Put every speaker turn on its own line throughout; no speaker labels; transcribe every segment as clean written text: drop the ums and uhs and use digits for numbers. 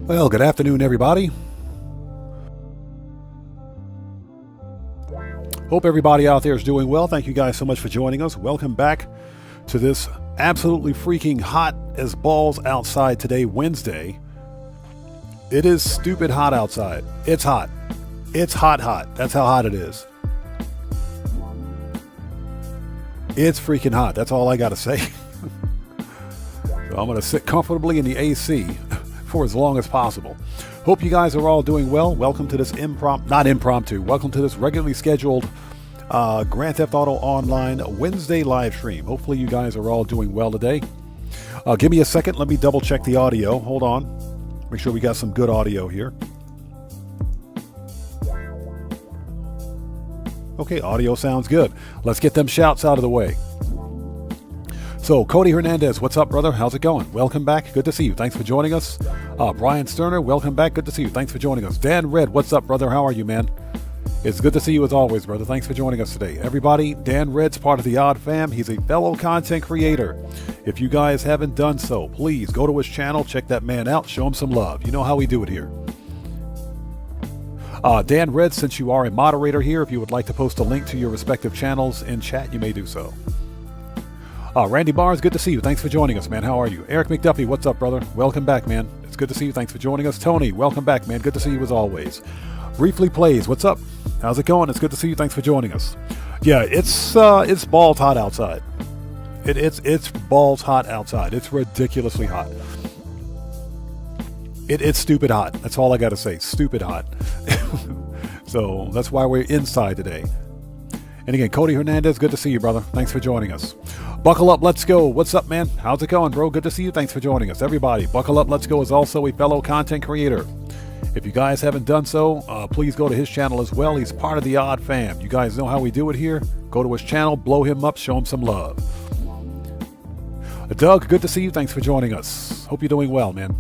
Well, good afternoon, everybody. Hope everybody out there is doing well. Thank you guys so much for joining us. Welcome back to this absolutely freaking hot as balls outside today, Wednesday. It is stupid hot outside. It's hot. It's hot, hot. That's how hot it is. It's freaking hot. That's all I got to say. So I'm going to sit comfortably in the AC for as long as possible. Hope you guys are all doing well. Welcome to this welcome to this regularly scheduled Grand Theft Auto Online Wednesday live stream. Hopefully you guys are all doing well today. Give me a second. Let me double check the audio. Hold on. Make sure we got some good audio here. Okay, audio sounds good. Let's get them shouts out of the way. So, Cody Hernandez, what's up, brother? How's it going? Welcome back. Good to see you. Thanks for joining us. Brian Sterner, welcome back. Good to see you. Thanks for joining us. Dan Red, what's up, brother? How are you, man? It's good to see you as always, brother. Thanks for joining us today. Everybody, Dan Red's part of the Odd Fam. He's a fellow content creator. If you guys haven't done so, please go to his channel, check that man out, show him some love. You know how we do it here. Dan Red, since you are a moderator here, if you would like to post a link to your respective channels in chat, you may do so. Randy Barnes, good to see you. Thanks for joining us, man. How are you? Eric McDuffie, what's up, brother? Welcome back, man. It's good to see you. Thanks for joining us. Tony, welcome back, man. Good to see you as always. Briefly Plays, what's up? How's it going? It's good to see you. Thanks for joining us. Yeah, it's balls hot outside. It's balls hot outside. It's ridiculously hot. It's stupid hot. That's all I got to say. Stupid hot. So that's why we're inside today. And again, Cody Hernandez, good to see you, brother. Thanks for joining us. Buckle Up, Let's Go. What's up, man? How's it going, bro? Good to see you. Thanks for joining us. Everybody, Buckle Up, Let's Go is also a fellow content creator. If you guys haven't done so, please go to his channel as well. He's part of the Odd Fam. You guys know how we do it here. Go to his channel, blow him up, show him some love. Doug, good to see you. Thanks for joining us. Hope you're doing well, man.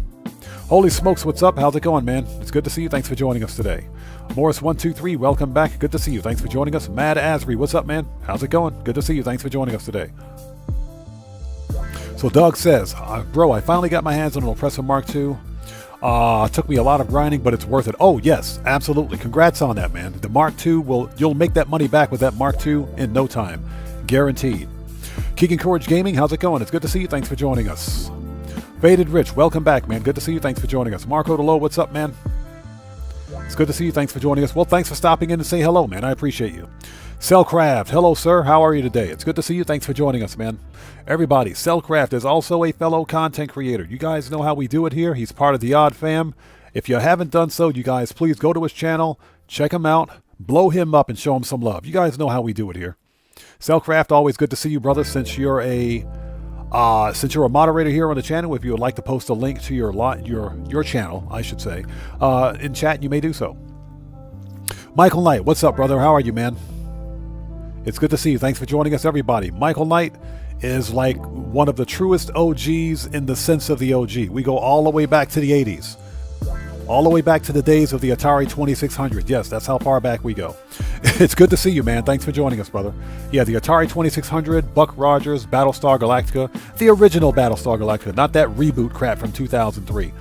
Holy smokes, what's up? How's it going, man? It's good to see you. Thanks for joining us today. Morris123, welcome back. Good to see you. Thanks for joining us. Mad Asri, what's up, man? How's it going? Good to see you. Thanks for joining us today. So Doug says, bro, I finally got my hands on an Oppressor Mark II. Took me a lot of grinding, but it's worth it. Oh, yes, absolutely. Congrats on that, man. The Mark II, you'll make that money back with that Mark II in no time. Guaranteed. Keegan Courage Gaming, how's it going? It's good to see you. Thanks for joining us. Faded Rich, welcome back, man. Good to see you. Thanks for joining us. Marco DeLo, what's up, man? It's good to see you. Thanks for joining us. Well, thanks for stopping in to say hello, man. I appreciate you. Cellcraft, hello, sir. How are you today? It's good to see you. Thanks for joining us, man. Everybody, Cellcraft is also a fellow content creator. You guys know how we do it here. He's part of the Odd Fam. If you haven't done so, you guys, please go to his channel, check him out, blow him up, and show him some love. You guys know how we do it here. Cellcraft, always good to see you, brother. Since you're a moderator here on the channel, if you would like to post a link to your channel, I should say, in chat, you may do so. Michael Knight, what's up, brother? How are you, man? It's good to see you. Thanks for joining us, everybody. Michael Knight is like one of the truest OGs in the sense of the OG. We go all the way back to the 80s. All the way back to the days of the Atari 2600. Yes, that's how far back we go. It's good to see you, man. Thanks for joining us, brother. Yeah, the Atari 2600, Buck Rogers, Battlestar Galactica. The original Battlestar Galactica, not that reboot crap from 2003.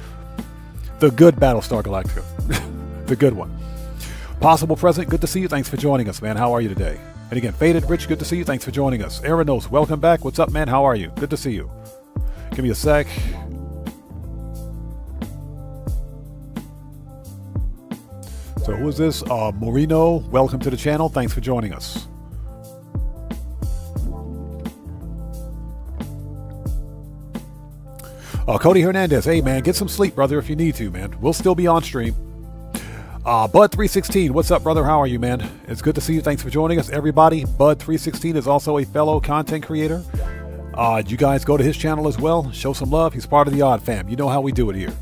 The good Battlestar Galactica. The good one. Possible Present, good to see you. Thanks for joining us, man. How are you today? And again, Faded Rich, good to see you. Thanks for joining us. Aranos, welcome back. What's up, man? How are you? Good to see you. Give me a sec. So who is this? Moreno, welcome to the channel. Thanks for joining us. Cody Hernandez, hey, man, get some sleep, brother, if you need to, man. We'll still be on stream. Bud316, what's up, brother? How are you, man? It's good to see you. Thanks for joining us, everybody. Bud316 is also a fellow content creator. You guys go to his channel as well. Show some love. He's part of the Odd Fam. You know how we do it here.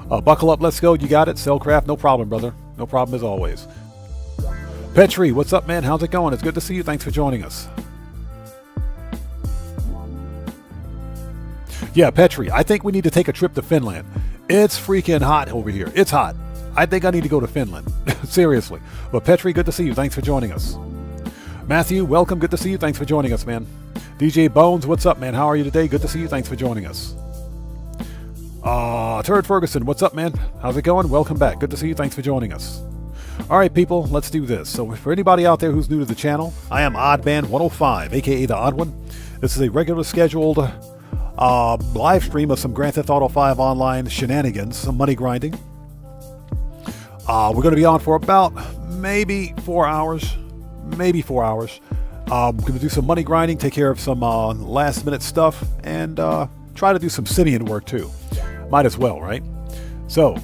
Buckle Up, Let's Go. You got it. Cellcraft, no problem, brother. No problem as always. Petri, what's up, man? How's it going? It's good to see you. Thanks for joining us. Yeah, Petri, I think we need to take a trip to Finland. It's freaking hot over here. It's hot. I think I need to go to Finland. Seriously. But Petri, good to see you. Thanks for joining us. Matthew, welcome. Good to see you. Thanks for joining us, man. DJ Bones, what's up, man? How are you today? Good to see you. Thanks for joining us. Turd Ferguson, what's up, man? How's it going? Welcome back. Good to see you. Thanks for joining us. All right, people, let's do this. So for anybody out there who's new to the channel, I am Oddman105, aka the Odd One. This is a regular scheduled live stream of some Grand Theft Auto 5 online shenanigans, some money grinding. We're going to be on for about maybe 4 hours. We're going to do some money grinding, take care of some last minute stuff, and try to do some Simeon work too. Might as well, right? So,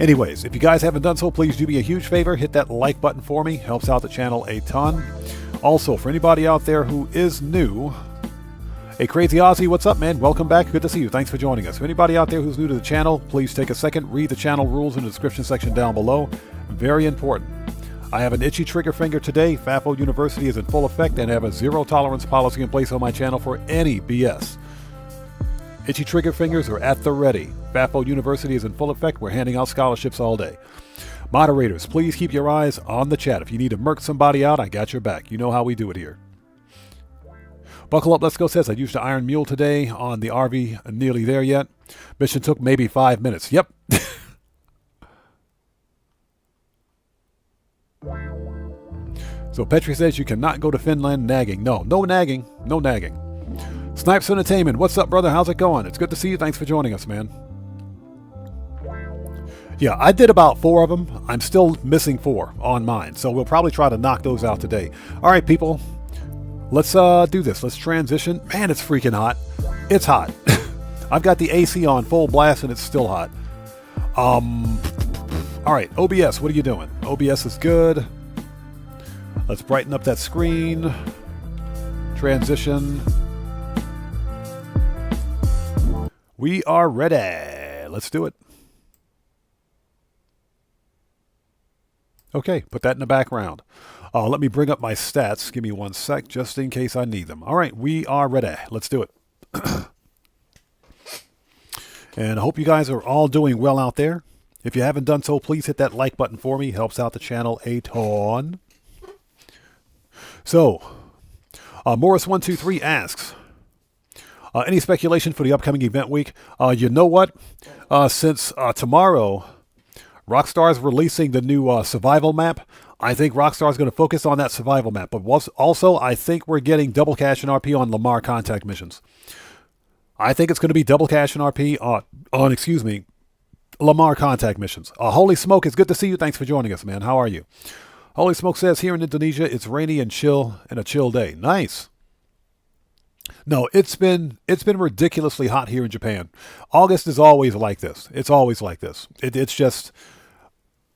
anyways, if you guys haven't done so, please do me a huge favor. Hit that like button for me. Helps out the channel a ton. Also, for anybody out there who is new, hey, Crazy Aussie, what's up, man? Welcome back. Good to see you. Thanks for joining us. For anybody out there who's new to the channel, please take a second, read the channel rules in the description section down below. Very important. I have an itchy trigger finger today. FAFO University is in full effect and I have a zero tolerance policy in place on my channel for any BS. Itchy trigger fingers are at the ready. FAFO University is in full effect. We're handing out scholarships all day. Moderators, please keep your eyes on the chat. If you need to murk somebody out, I got your back. You know how we do it here. Buckle up, let's go says, I used the Iron Mule today on the RV. Nearly there yet. Mission took maybe 5 minutes. Yep. So Petri says you cannot go to Finland nagging. No nagging. No nagging. Snipes Entertainment, what's up, brother? How's it going? It's good to see you. Thanks for joining us, man. Yeah, I did about 4 of them. I'm still missing 4 on mine, so we'll probably try to knock those out today. All right, people, let's do this. Let's transition. Man, it's freaking hot. It's hot. I've got the AC on full blast, and it's still hot. All right, OBS, what are you doing? OBS is good. Let's brighten up that screen. Transition. We are ready. Let's do it. Okay, put that in the background. Let me bring up my stats. Give me 1 sec, just in case I need them. All right, we are ready. Let's do it. And I hope you guys are all doing well out there. If you haven't done so, please hit that like button for me. Helps out the channel a ton. So, Morris123 asks, any speculation for the upcoming event week? You know what? Since tomorrow, Rockstar's releasing the new survival map, I think Rockstar's going to focus on that survival map. But also, I think we're getting double cash and RP on Lamar contact missions. I think it's going to be double cash and RP on Lamar contact missions. Holy Smoke, it's good to see you. Thanks for joining us, man. How are you? Holy Smoke says, here in Indonesia, it's rainy and chill and a chill day. Nice. No, it's been ridiculously hot here in Japan. August is always like this. It's always like this. It's just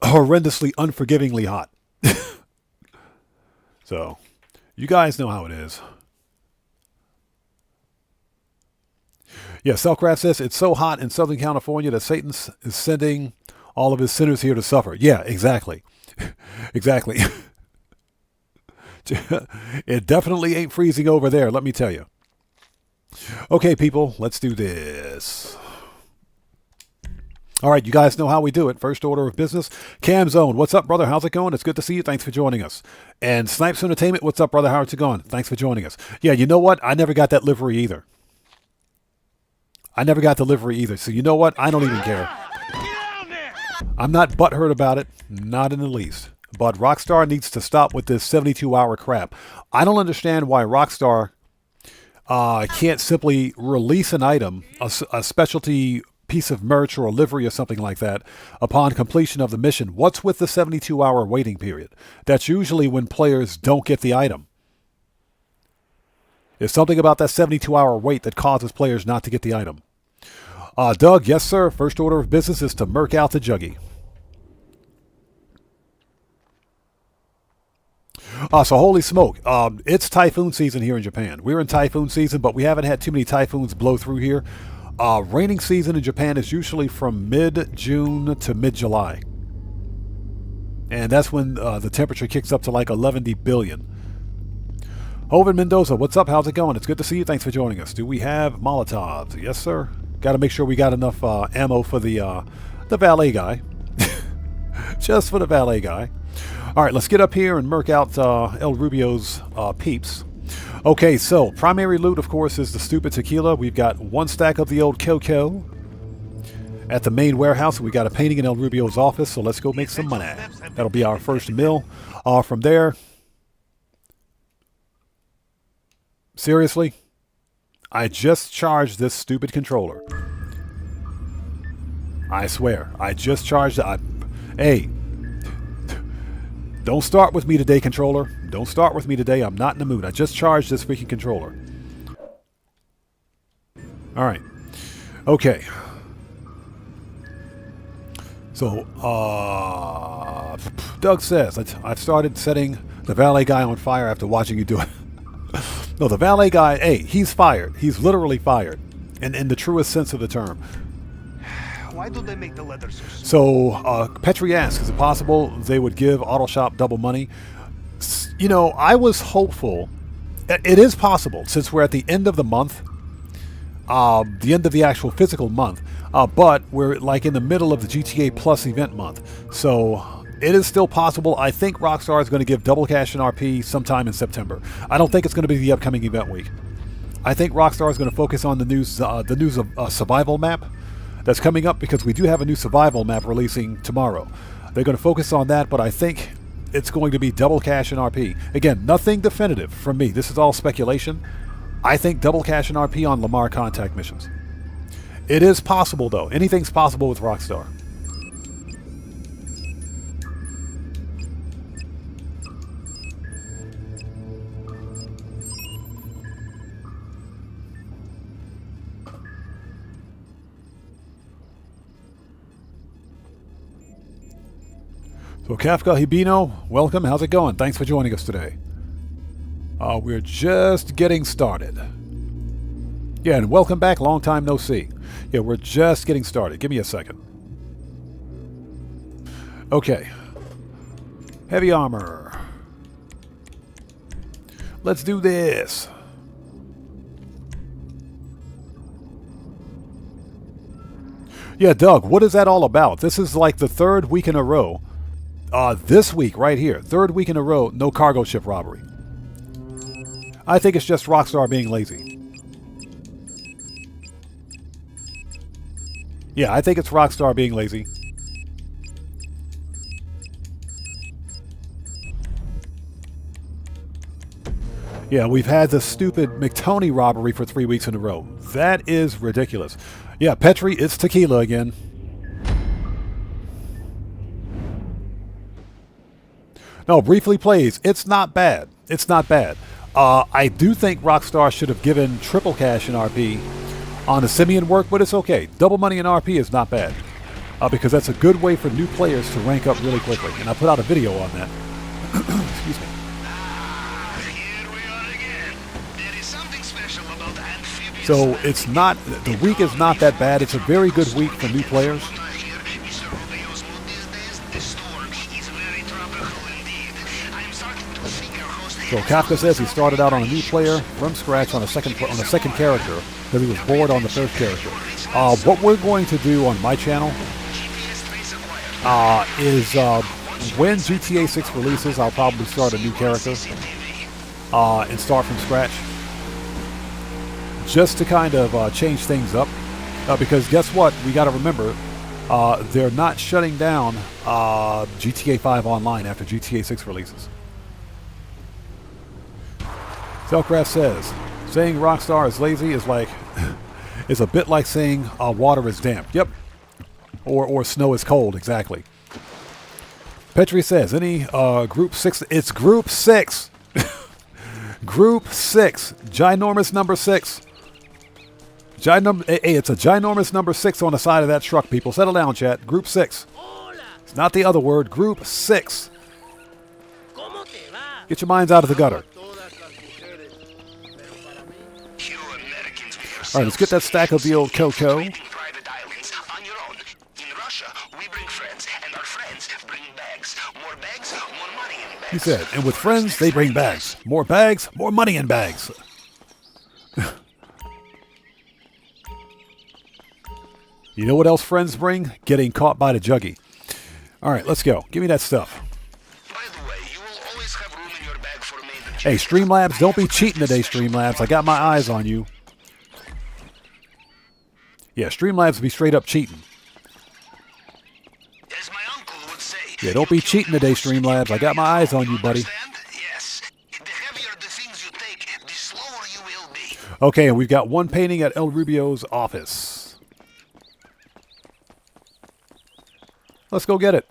horrendously, unforgivingly hot. So, you guys know how it is. Yeah, Cellcraft says, it's so hot in Southern California that Satan is sending all of his sinners here to suffer. Yeah, exactly. Exactly. It definitely ain't freezing over there, let me tell you. Okay, people, let's do this. All right, you guys know how we do it. First order of business. Cam Zone, what's up, brother? How's it going? It's good to see you. Thanks for joining us. And Snipes Entertainment, what's up, brother? How's it going? Thanks for joining us. Yeah, you know what? I never got that livery either. So you know what? I don't even care. I'm not butthurt about it. Not in the least. But Rockstar needs to stop with this 72-hour crap. I don't understand why Rockstar can't simply release an item, a specialty piece of merch or a livery or something like that, upon completion of the mission. What's with the 72-hour waiting period? That's usually when players don't get the item. There's something about that 72-hour wait that causes players not to get the item. Doug, yes, sir. First order of business is to murk out the juggy. So holy smoke. It's typhoon season here in Japan. We're in typhoon season, but we haven't had too many typhoons blow through here. Raining season in Japan is usually from mid-June to mid-July. And that's when the temperature kicks up to like 11 billion. Hoven Mendoza, what's up? How's it going? It's good to see you. Thanks for joining us. Do we have Molotovs? Yes, sir. Got to make sure we got enough ammo for the valet guy. Just for the valet guy. All right, let's get up here and murk out El Rubio's peeps. Okay, so primary loot, of course, is the stupid tequila. We've got 1 stack of the old Coco at the main warehouse. We got a painting in El Rubio's office, so let's go make some money. That'll be our first mill. From there, seriously, I just charged this stupid controller. I swear, I just charged it. Hey, don't start with me today, controller. Don't start with me today. I'm not in the mood. I just charged this freaking controller. All right. Okay. So, Doug says, I've started setting the valet guy on fire after watching you do it. No, the valet guy, hey, he's fired. He's literally fired. In the truest sense of the term.
Why do they make the leather so
So, Petri asks, is it possible they would give Auto Shop double money? You know, I was hopeful. It is possible, since we're at the end of the month, the end of the actual physical month, but we're like in the middle of the GTA Plus event month. So, it is still possible. I think Rockstar is going to give double cash and RP sometime in September. I don't think it's going to be the upcoming event week. I think Rockstar is going to focus on the news of survival map that's coming up, because we do have a new survival map releasing tomorrow. They're going to focus on that, but I think it's going to be double cash and RP. Again, nothing definitive from me. This is all speculation. I think double cash and RP on Lamar contact missions. It is possible, though. Anything's possible with Rockstar. So Kafka Hibino, welcome. How's it going? Thanks for joining us today. We're just getting started. Yeah, and welcome back. Long time no see. Yeah, we're just getting started. Give me a second. Okay. Heavy armor. Let's do this. Yeah, Doug, what is that all about? This is like the 3rd week in a row. This week, right here, 3rd week in a row, no cargo ship robbery. I think it's just Rockstar being lazy. Yeah, I think it's Rockstar being lazy. Yeah, we've had the stupid McTony robbery for 3 weeks in a row. That is ridiculous. Yeah, Petri, it's tequila again. No, briefly plays. It's not bad. It's not bad. I do think Rockstar should have given triple cash in RP on the Simeon work, but it's okay. Double money in RP is not bad. Because that's a good way for new players to rank up really quickly. And I put out a video on that. Excuse me.
Here we are again. There is something special about the amphibious.
So it's not, the week is not that bad. It's a very good week for new players. So Kafka says he started out on a new player from scratch on a second character because he was bored on the first character. What we're going to do on my channel is when GTA 6 releases, I'll probably start a new character and start from scratch, just to kind of change things up. Because guess what? We got to remember, they're not shutting down GTA 5 Online after GTA 6 releases. Selcraft says, saying Rockstar is lazy is like, is a bit like saying water is damp. Yep. Or snow is cold, exactly. Petri says, any group 6, it's group 6. Group 6, ginormous number 6. Hey, it's a ginormous number 6 on the side of that truck, people. Settle down, chat. Group 6. It's not the other word, group 6. Get your minds out of the gutter. All right, let's get that stack of the old Coco. He said, and with friends, they bring bags. More bags, more money in bags. You know what else friends bring? Getting caught by the juggy. All right, let's go. Give me that stuff.
bag for major
Hey,
changes.
Streamlabs, don't be cheating today, Streamlabs. I got my eyes on you. Yeah, Streamlabs be straight up cheating.
As my uncle would say.
Yeah, don't be cheating today, Streamlabs. I got my eyes on you, buddy.
Understand? Yes. The heavier the things you take, the slower you will be.
Okay, and we've got one painting at El Rubio's office. Let's go get it.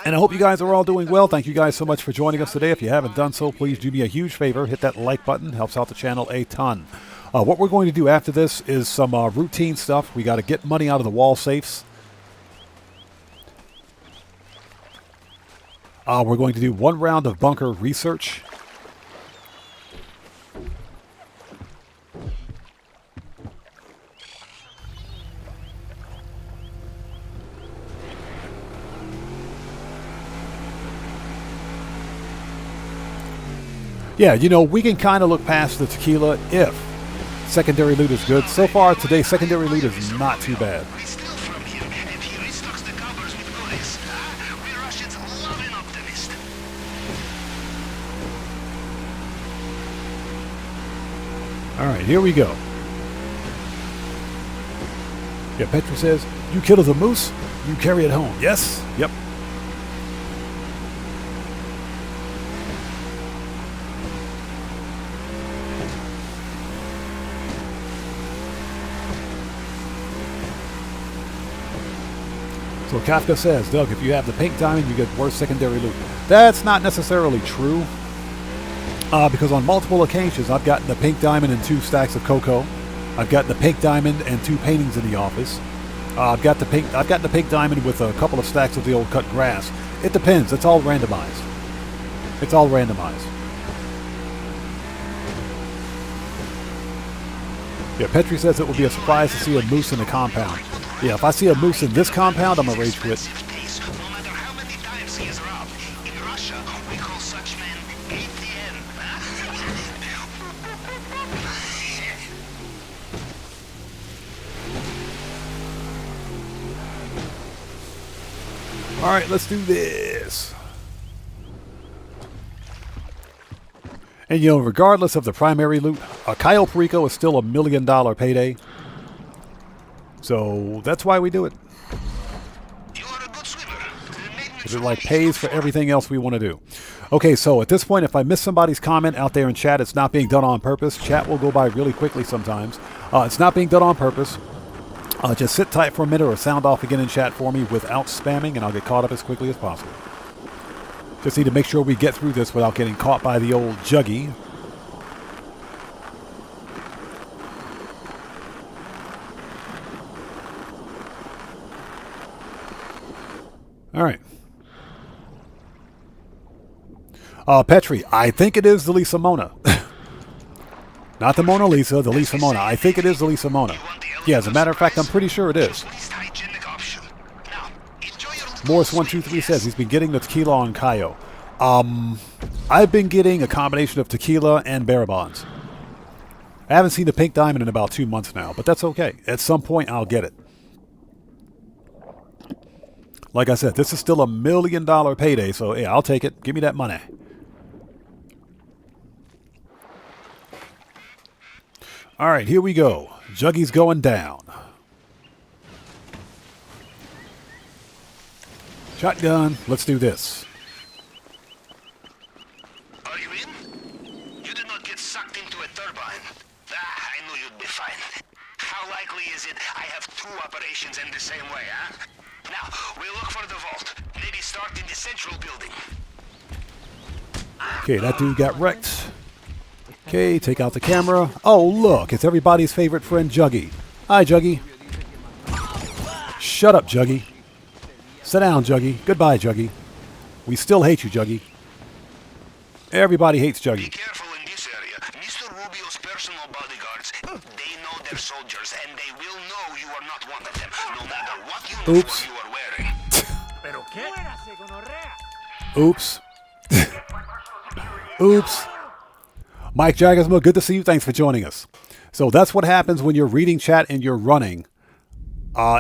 And I hope you guys are all doing well. Thank you guys so much for joining us today. If you haven't done so, please do me a huge favor. Hit that like button. Helps out the channel a ton. What we're going to do after this is some routine stuff. We got to get money out of the wall safes. We're going to do one round of bunker research. Yeah, you know, we can kind of look past the tequila if secondary loot is good. So far today, secondary loot is not too bad.
We steal from him, and he restocks the cupboards with goodies. We Russians love an optimist.
All right, here we go. Yeah, Petra says, you kill a moose, you carry it home. Yes? Yep. So Kafka says, Doug, if you have the pink diamond, you get worse secondary loot. That's not necessarily true. Because on multiple occasions, I've gotten the pink diamond and 2 stacks of cocoa. I've gotten the pink diamond and 2 paintings in the office. I've gotten the pink diamond with a couple of stacks of the old cut grass. It depends. It's all randomized. It's all randomized. Yeah, Petri says it will be a surprise to see a moose in the compound. Yeah, if I see a moose in this compound, I'm a rage quit.
No matter how many times he is robbed. In Russia, we call such men ATM.
All right, let's do this. And you know, regardless of the primary loot, Cayo Perico is still $1 million payday. So that's why we do it.
You are a good swimmer.
Because it like pays for everything else we want to do. Okay, so at this point, if I miss somebody's comment out there in chat, it's not being done on purpose. Chat will go by really quickly sometimes. It's not being done on purpose. Just sit tight for a minute or sound off again in chat for me without spamming, and I'll get caught up as quickly as possible. Just need to make sure we get through this without getting caught by the old juggy. All right. Petri, I think it is the Lisa Mona. Not the Mona Lisa, the Lisa Mona. I think it is the Lisa Mona. Yeah, as a matter of fact, I'm pretty sure it is. Morris123 says he's been getting the tequila on Cayo. I've been getting a combination of tequila and Barabons. I haven't seen the pink diamond in about 2 months now, but that's okay. At some point, I'll get it. Like I said, this is still $1 million payday, so yeah, I'll take it. Give me that money. All right, here we go. Juggy's going down. Shotgun. Let's do this.
Are you in? You did not get sucked into a turbine. I knew you'd be fine. How likely is it I have 2 operations in the same way, huh? Now, we'll look for the vault. Maybe start in the central building.
Okay, that dude got wrecked. Okay, take out the camera. Oh, look, it's everybody's favorite friend, Juggy. Hi, Juggy. Shut up, Juggy. Sit down, Juggy. Goodbye, Juggy. We still hate you, Juggy. Everybody hates
Be
Juggy.
careful in this area. Mr. Rubio's personal bodyguards, they know their soldiers, and they will know you are not one of them, no matter what uniform
Oops.
you are wearing.
Oops. Oops. Mike Jaggersma, good to see you. Thanks for joining us. So that's what happens when you're reading chat and you're running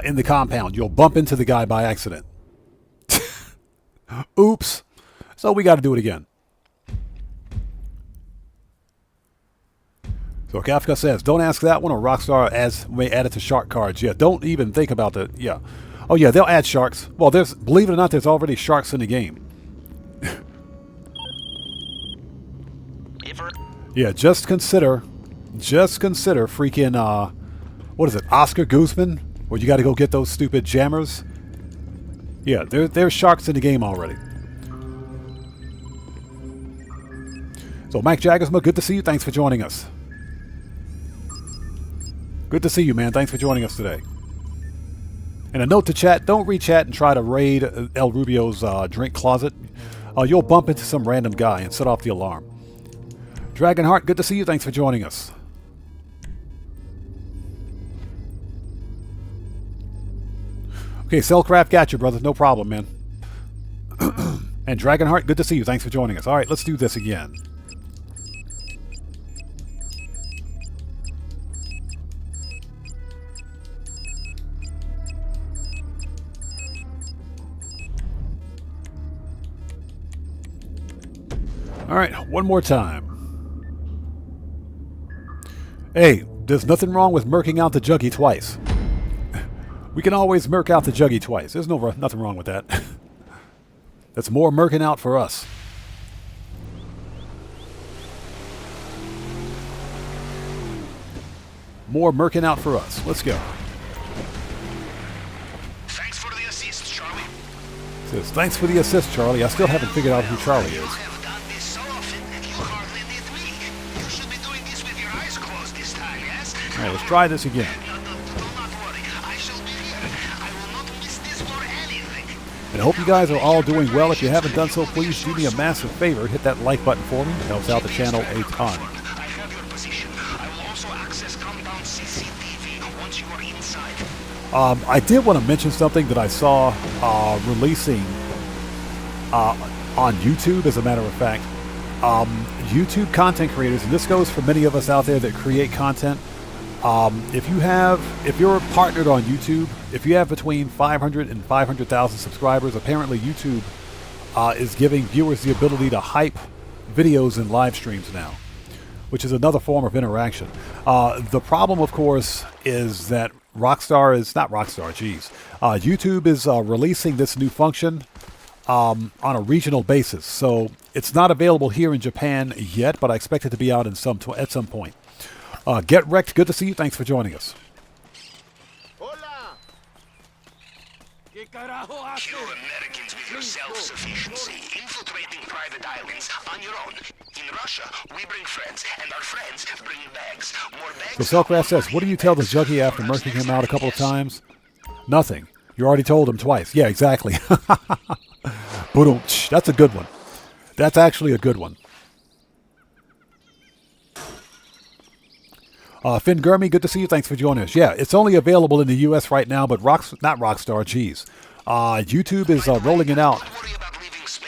in the compound. You'll bump into the guy by accident. Oops. So we got to do it again. So Kafka says, don't ask that one, or Rockstar may add it to shark cards. Yeah, don't even think about that. Yeah. Oh yeah, they'll add sharks. Well, believe it or not, there's already sharks in the game. Yeah, just consider freaking, what is it, Oscar Guzman? Where you got to go get those stupid jammers? Yeah, there's sharks in the game already. So Mike Jaggersma, good to see you. Thanks for joining us. Good to see you, man. Thanks for joining us today. And a note to chat, don't re-chat and try to raid El Rubio's drink closet. You'll bump into some random guy and set off the alarm. Dragonheart, good to see you. Thanks for joining us. Okay, Cellcraft, got you, brother. No problem, man. And Dragonheart, good to see you. Thanks for joining us. All right, let's do this again. All right, one more time. Hey, there's nothing wrong with murking out the juggy twice. We can always murk out the juggy twice. There's nothing wrong with that. That's more murking out for us. More murking out for us. Let's go.
Thanks for the assist, Charlie.
Says, thanks for the assist, Charlie. I still haven't figured out who Charlie is.
You have done this so often, you hardly need me. You should be doing this with your eyes closed this time, yes?
All right, let's try this again.
Do not worry. I shall be here. I will not miss this for anything.
And I hope you guys are all doing well. If you haven't done so, please do me a massive favor. Hit that like button for me. It helps out the channel a ton.
I have your position. I will also access compound CCTV once you are inside.
I did want to mention something that I saw releasing on YouTube, as a matter of fact. YouTube content creators, and this goes for many of us out there that create content. If you're partnered on YouTube, if you have between 500 and 500,000 subscribers, apparently YouTube is giving viewers the ability to hype videos in live streams now, which is another form of interaction. The problem, of course, is that YouTube is releasing this new function on a regional basis. So it's not available here in Japan yet, but I expect it to be out at some point. Get Wrecked, good to see you. Thanks for joining us.
Kill Americans with your self-sufficiency, infiltrating private islands on your own. In Russia, we bring friends, and our friends bring bags. More bags.
So Selcraft says, what do you tell the juggy after murking him out a couple of times? Nothing. You already told him twice. Yeah, exactly. That's a good one. That's actually a good one. Finn Gurmy, good to see you. Thanks for joining us. Yeah, it's only available in the U.S. right now, but not Rockstar, geez. YouTube is rolling it out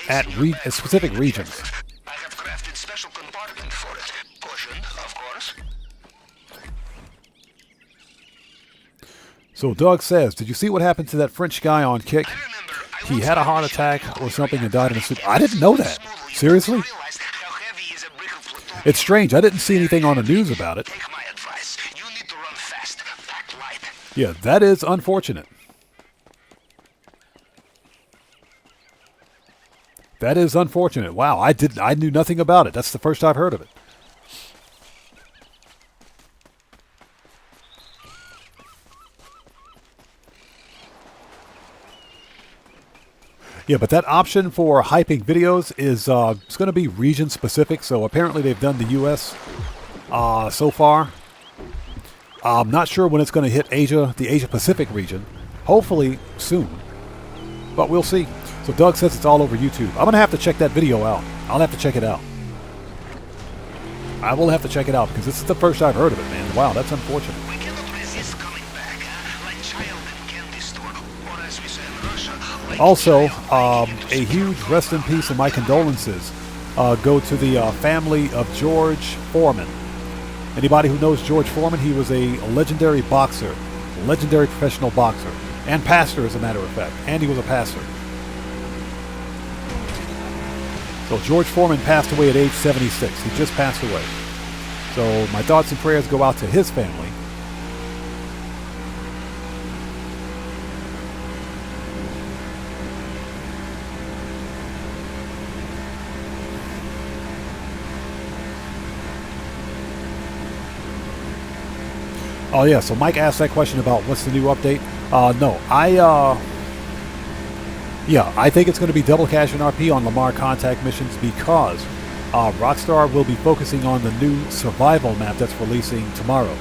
at specific regions.
I have crafted special compartment for it. Caution, of course.
So Doug says, did you see what happened to that French guy on Kick? He had a heart attack or something and died in a soup. I didn't know that. Seriously? It's strange. I didn't see anything on the news about it.
Take my advice. You need to run fast, pack light.
Yeah, that is unfortunate. That is unfortunate. Wow, I knew nothing about it. That's the first I've heard of it. Yeah, but that option for hyping videos is it's going to be region specific. So apparently they've done the U.S. So far. I'm not sure when it's going to hit Asia, the Asia Pacific region. Hopefully soon, but we'll see. So Doug says it's all over YouTube. I'm going to have to check that video out. I'll have to check it out. I will have to check it out because this is the first I've heard of it, man. Wow, that's unfortunate.
We cannot resist coming back, like child in candy store, or as we say in Russia, like
Also, a huge rest in peace and my condolences go to the family of George Foreman. Anybody who knows George Foreman, he was a legendary boxer, legendary professional boxer, and pastor, as a matter of fact. And he was a pastor. So George Foreman passed away at age 76. He just passed away. So my thoughts and prayers go out to his family. Oh yeah, so Mike asked that question about what's the new update. No, I think it's going to be double cash and RP on Lamar contact missions because Rockstar will be focusing on the new survival map that's releasing tomorrow.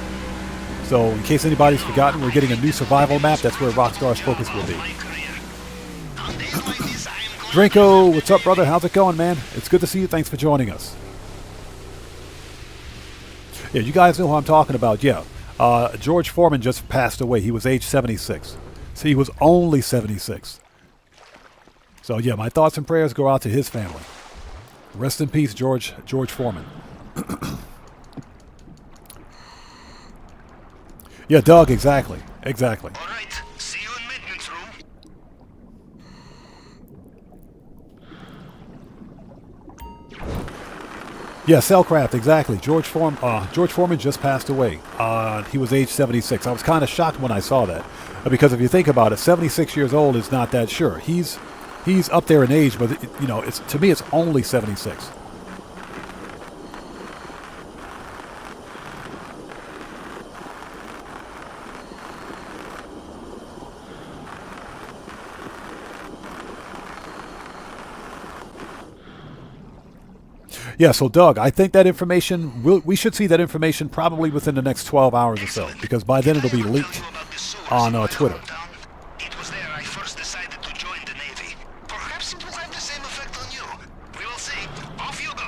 So in case anybody's forgotten, we're getting a new survival map. That's where Rockstar's focus will be. Drinko, what's up, brother? How's it going, man? It's good to see you. Thanks for joining us. Yeah, you guys know who I'm talking about. Yeah. George Foreman just passed away. He was age 76. So he was only 76. So yeah, my thoughts and prayers go out to his family. Rest in peace, George Foreman. Yeah, Doug, exactly. Exactly.
All right, see you in maintenance room.
Yeah, Cellcraft, exactly. George Foreman just passed away. He was age 76. I was kind of shocked when I saw that. Because if you think about it, 76 years old is not that sure. He's up there in age, but you know, to me it's only 76. Yeah, so Doug, I think that information, we should see that information probably within the next 12 hours or so, because by then it'll be leaked on Twitter.
It was there I first decided to join the Navy. Perhaps it will have the same effect on you. We will see. Off you go.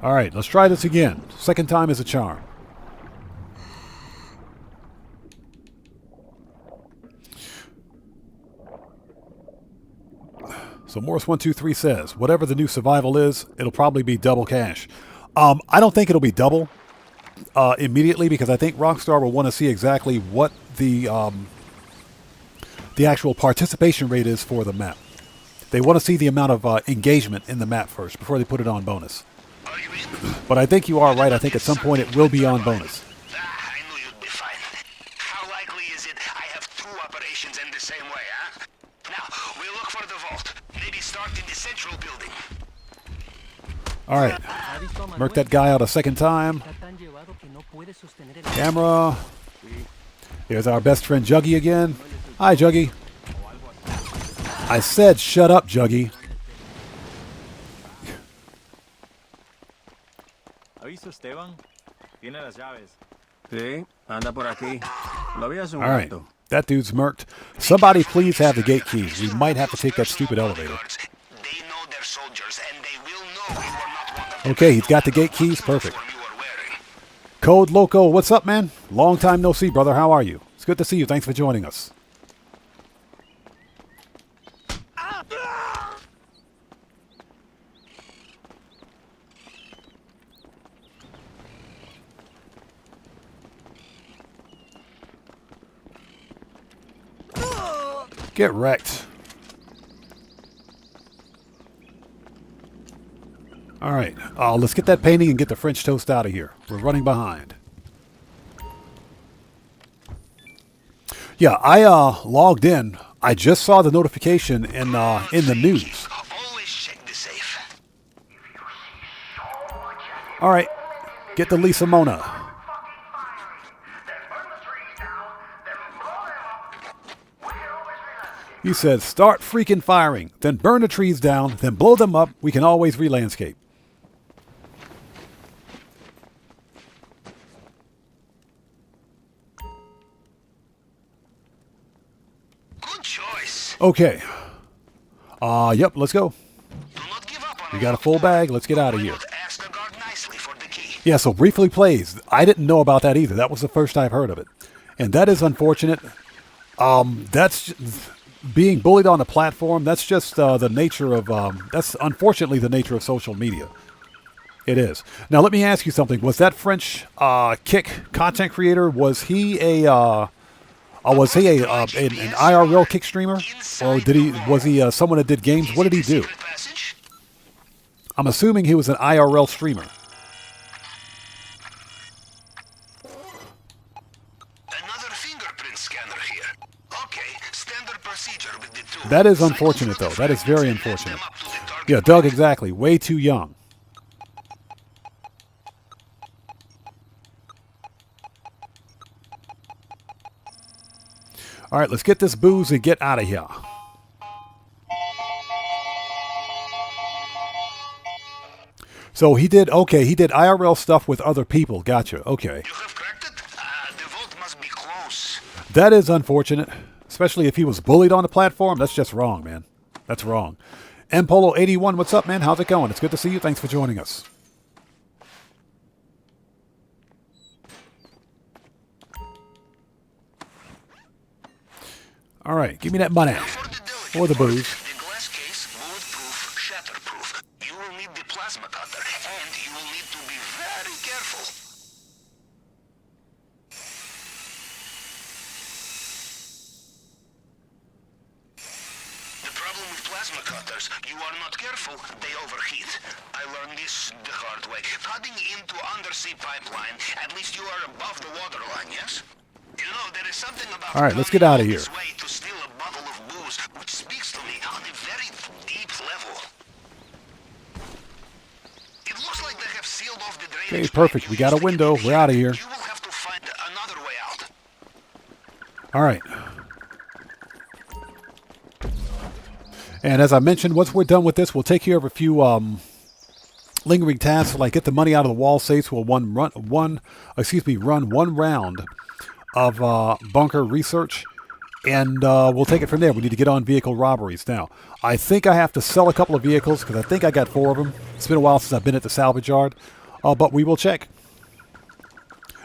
All right, let's try this again. Second time is a charm. So Morris123 says, whatever the new survival is, it'll probably be double cash. I don't think it'll be double immediately because I think Rockstar will want to see exactly what the actual participation rate is for the map. They want to see the amount of engagement in the map first before they put it on bonus. But I think you are right. I think at some point it will be on bonus.
I knew you'd be fine. How likely is it I have two operations in the same way, huh? Now, we'll look for the vault. Maybe start in the central building.
All right. Murk that guy out a second time. Camera. Here's our best friend Juggy again. Hi, Juggy. I said shut up, Juggy.
¿Ha visto Esteban? Tiene las llaves. Sí, anda por aquí. Lo vi hace un
All right.
rato.
That dude's murked. Somebody please have the gate keys. We might have to take that stupid elevator.
They know their soldiers, and they will know you are not one of them.
Okay, he's got the gate keys. Perfect.
Uniform you are wearing.
Code Loco, what's up, man? Long time no see, brother. How are you? It's good to see you. Thanks for joining us. Get wrecked. All right, let's get that painting and get the French toast out of here. We're running behind. Yeah, I logged in. I just saw the notification in the news.
Always check the safe.
All right, get the Lisa Mona. He said, start freaking firing, then burn the trees down, then blow them up. We can always re-landscape.
Good choice.
Okay. Yep, let's go.
Do not give up on
We got a full bag. Let's get out of
Why
here.
not ask the guard nicely for the key?
Yeah, so briefly plays. I didn't know about that either. That was the first I've heard of it. And that is unfortunate. That's being bullied on a platform. That's just the nature of, that's unfortunately the nature of social media. It is. Now, let me ask you something. Was that French Kick content creator, was he an IRL Kick streamer? Or was he someone that did games? What did he do?
Secret passage?
I'm assuming he was an IRL streamer.
Another fingerprint scanner here. Okay, standard procedure with the two.
That is unfortunate, though. That is very unfortunate. Yeah, Doug, exactly. Way too young. All right, let's get this booze and get out of here. So he did, okay, he did IRL stuff with other people. Gotcha, okay.
You have cracked it? The vault must be close.
That is unfortunate, especially if he was bullied on the platform. That's just wrong, man. That's wrong. Mpolo81, what's up, man? How's it going? It's good to see you. Thanks for joining us. All right, give me that money. Or the booze.
The glass case, bulletproof, shatterproof. You will need the plasma cutter, and you will need to be very careful. The problem with plasma cutters, you are not careful, they overheat. I learned this the hard way. Cutting into undersea pipeline, at least you are above the waterline, yes? You know, there is something about
all right, let's get out of here.
this way to steal a bottle of booze, which speaks to me on a very deep level. It looks like they have sealed off the drainage.
Okay, perfect. We got a window. We're out of here.
You will have to find another way out.
All right. And as I mentioned, once we're done with this, we'll take care of a few lingering tasks, like get the money out of the wall safes. We'll run one round of bunker research, and we'll take it from there. We need to get on vehicle robberies now. I think I have to sell a couple of vehicles because I think I got 4 of them. It's been a while since I've been at the salvage yard, but we will check.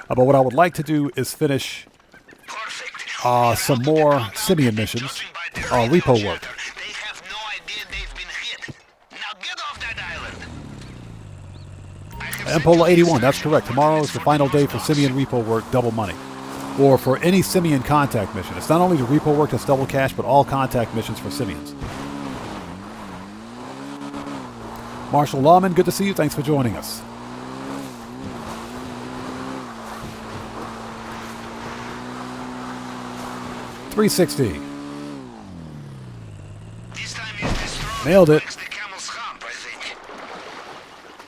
But what I would like to do is finish some more Simeon missions, repo work.
They have no idea they've been hit. Now get off that island.
Mpolo81, that's correct. Tomorrow is the final day for Simeon repo work, double money. Or for any Simeon contact mission. It's not only the repo work that's double cash, but all contact missions for Simeons. Marshall Lawman, good to see you. Thanks for joining us. $360.
This time is the strong
Nailed it.
the camel's hump, I think.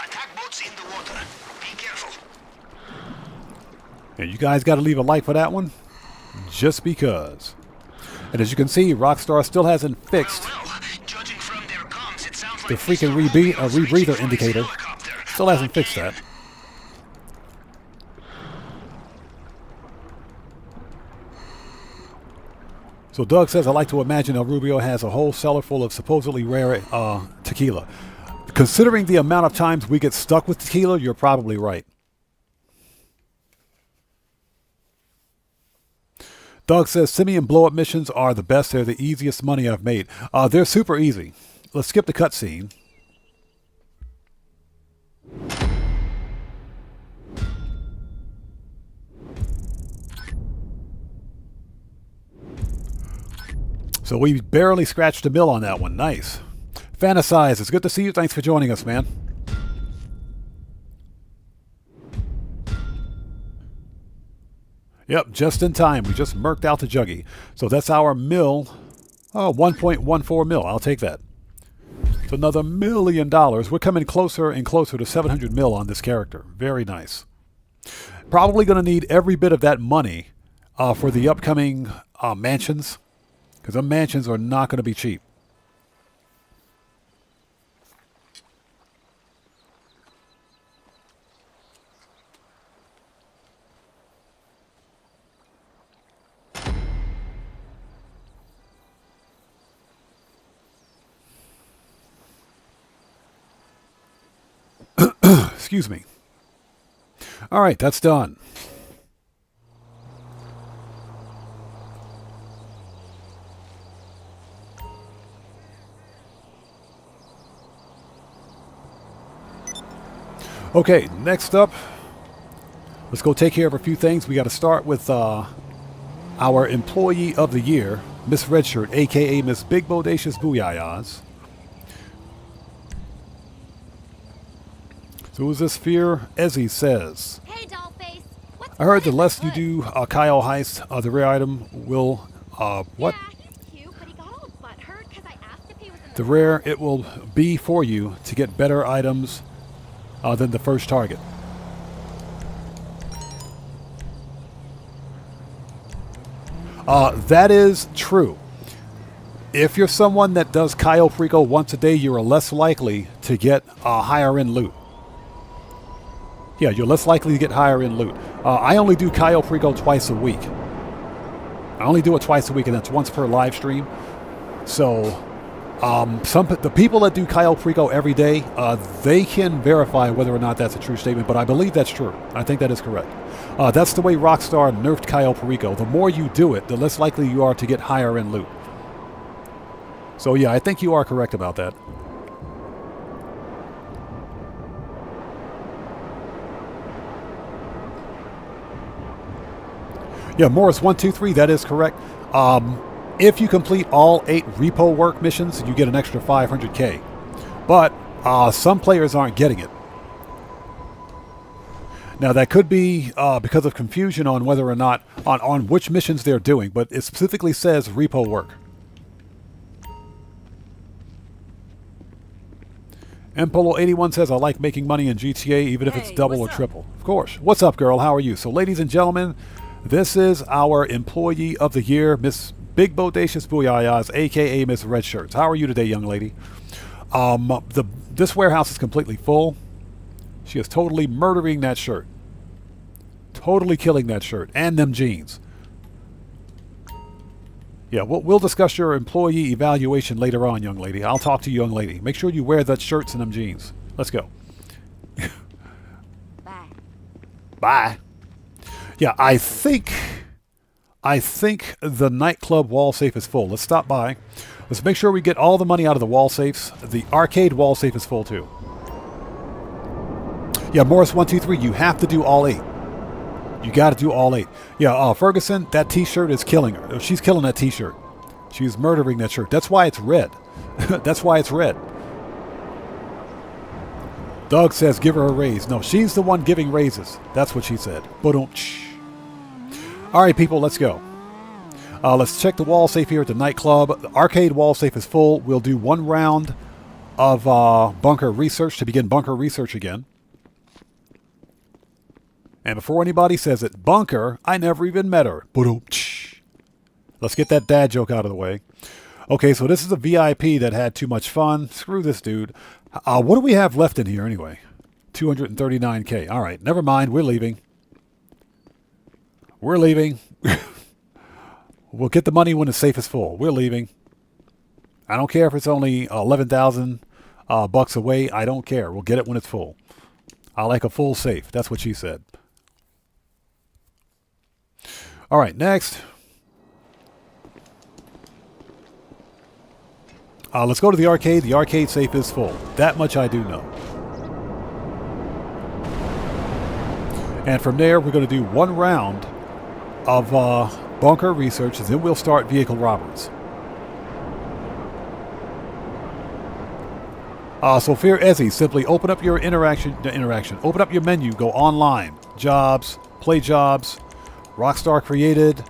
Attack boats in the water. Be careful.
And you guys got to leave a like for that one, just because. And as you can see, Rockstar still hasn't fixed
Judging from their comms, it sounds
the
like
freaking rebreather indicator. Still hasn't fixed that. So Doug says, I like to imagine El Rubio has a whole cellar full of supposedly rare tequila. Considering the amount of times we get stuck with tequila, you're probably right. Doug says, Simeon blow-up missions are the best. They're the easiest money I've made. They're super easy. Let's skip the cutscene. So we barely scratched a mill on that one. Nice. Fantasize, it's good to see you. Thanks for joining us, man. Yep, just in time. We just murked out the juggy. So that's our mill. Oh, 1.14 mil. I'll take that. It's another $1 million. We're coming closer and closer to 700 mil on this character. Very nice. Probably going to need every bit of that money for the upcoming mansions. Because the mansions are not going to be cheap. Excuse me. All right, that's done. Okay, next up, let's go take care of a few things. We got to start with our Employee of the Year, Miss Redshirt, a.k.a. Miss Big Bodacious Booyayas. So who's this Fear? Ezzy says.
Hey, dollface. What's
I heard the
what
less
is
you
this?
do Cayo heist, the rare item will, what?
Yeah, he's cute, but he got all butthurt because I asked if he was in
The rare it will be for you to get better items than the first target. That is true. If you're someone that does Cayo Perico once a day, you're less likely to get higher end loot. Yeah, you're less likely to get higher end loot. I only do Cayo Perico twice a week. I only do it twice a week, and that's once per live stream. So, the people that do Cayo Perico every day, they can verify whether or not that's a true statement, but I believe that's true. I think that is correct. That's the way Rockstar nerfed Cayo Perico. The more you do it, the less likely you are to get higher end loot. So yeah, I think you are correct about that. Yeah, Morris123, that is correct. If you complete all 8 repo work missions, you get an extra 500k. But some players aren't getting it. Now that could be because of confusion on whether or not on which missions they're doing, but it specifically says repo work. Mpolo81 says, I like making money in GTA even if it's double or triple. Of course. What's up, girl? How are you? So, ladies and gentlemen, this is our Employee of the Year, Miss Big Bodacious Booyahs, a.k.a. Miss Red Shirts. How are you today, young lady? This warehouse is completely full. She is totally murdering that shirt. Totally killing that shirt. And them jeans. Yeah, we'll discuss your employee evaluation later on, young lady. I'll talk to you, young lady. Make sure you wear that shirts and them jeans. Let's go.
Bye.
Bye. Yeah, I think the nightclub wall safe is full. Let's stop by. Let's make sure we get all the money out of the wall safes. The arcade wall safe is full too. Yeah, Morris123, you have to do all 8. You got to do all 8. Yeah, Ferguson, that T-shirt is killing her. She's killing that T-shirt. She's murdering that shirt. That's why it's red. That's why it's red. Doug says give her a raise. No, she's the one giving raises. That's what she said. Ba-dum-tsh. All right, people, let's go. Let's check the wall safe here at the nightclub. The arcade wall safe is full. We'll do 1 round of bunker research to begin bunker research again. And before anybody says it, Bunker, I never even met her. Let's get that dad joke out of the way. Okay, so this is a VIP that had too much fun. Screw this dude. What do we have left in here anyway? 239k. All right, never mind. We're leaving. We're leaving. We'll get the money when the safe is full. We're leaving. I don't care if it's only 11,000 bucks away. I don't care. We'll get it when it's full. I like a full safe. That's what she said. All right, next. Let's go to the arcade. The arcade safe is full. That much I do know. And from there, we're going to do 1 round of bunker research, and then we'll start vehicle robberies. So Fear Ezzy, simply open up your interaction. Open up your menu, go online, jobs, play jobs, Rockstar created,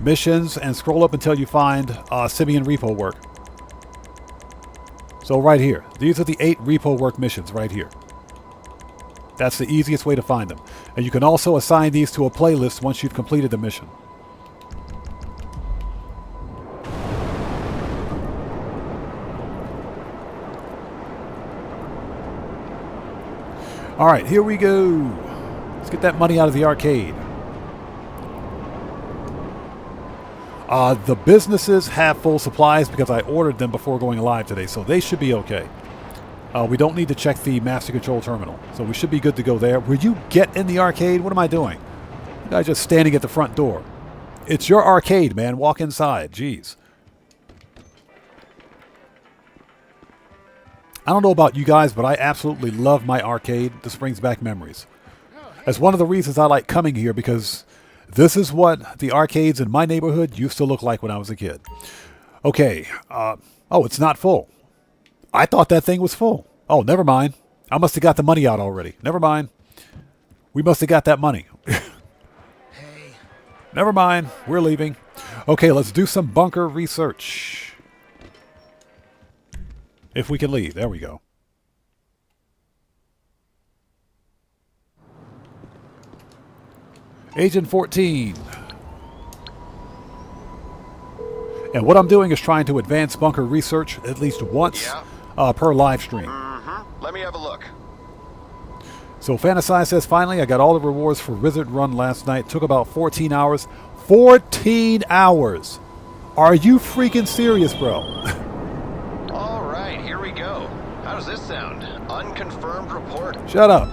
missions, and scroll up until you find Simeon repo work. So right here, these are the 8 repo work missions right here. That's the easiest way to find them. And you can also assign these to a playlist once you've completed the mission. All right, here we go. Let's get that money out of the arcade. The businesses have full supplies because I ordered them before going live today, so they should be okay. We don't need to check the master control terminal, so we should be good to go there. Will you get in the arcade? What am I doing? The guy's just standing at the front door. It's your arcade, man. Walk inside. Jeez. I don't know about you guys, but I absolutely love my arcade. This brings back memories. That's one of the reasons I like coming here, because this is what the arcades in my neighborhood used to look like when I was a kid. Okay. Oh, it's not full. I thought that thing was full. Oh, never mind. I must have got the money out already. Never mind. We must have got that money. Never mind. We're leaving. Okay, let's do some bunker research. If we can leave. There we go. Agent 14. And what I'm doing is trying to advance bunker research at least once per live stream.
Let me have a look.
So Fantasize says, finally, I got all the rewards for Wizard Run last night. Took about 14 hours. 14 hours! Are you freaking serious, bro?
All right, here we go. How does this sound? Unconfirmed report.
Shut up.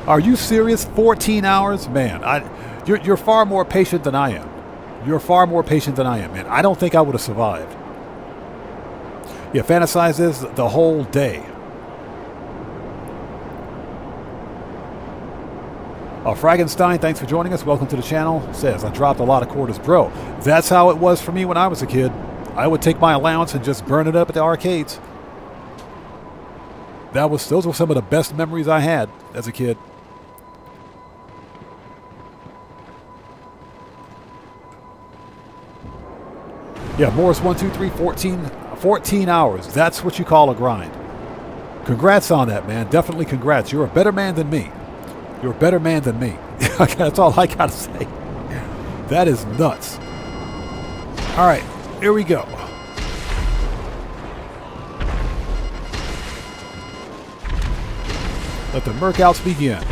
Are you serious? 14 hours? Man, you're far more patient than I am. You're far more patient than I am, man. I don't think I would have survived. Yeah, Fantasize is the whole day. Fragenstein, thanks for joining us. Welcome to the channel. Says, I dropped a lot of quarters. Bro, that's how it was for me when I was a kid. I would take my allowance and just burn it up at the arcades. Those were some of the best memories I had as a kid. Yeah, Morris 123 14 hours. That's what you call a grind. Congrats on that, man. Definitely congrats. You're a better man than me. You're a better man than me. That's all I gotta say. That is nuts. All right, here we go. Let the Merkouts begin.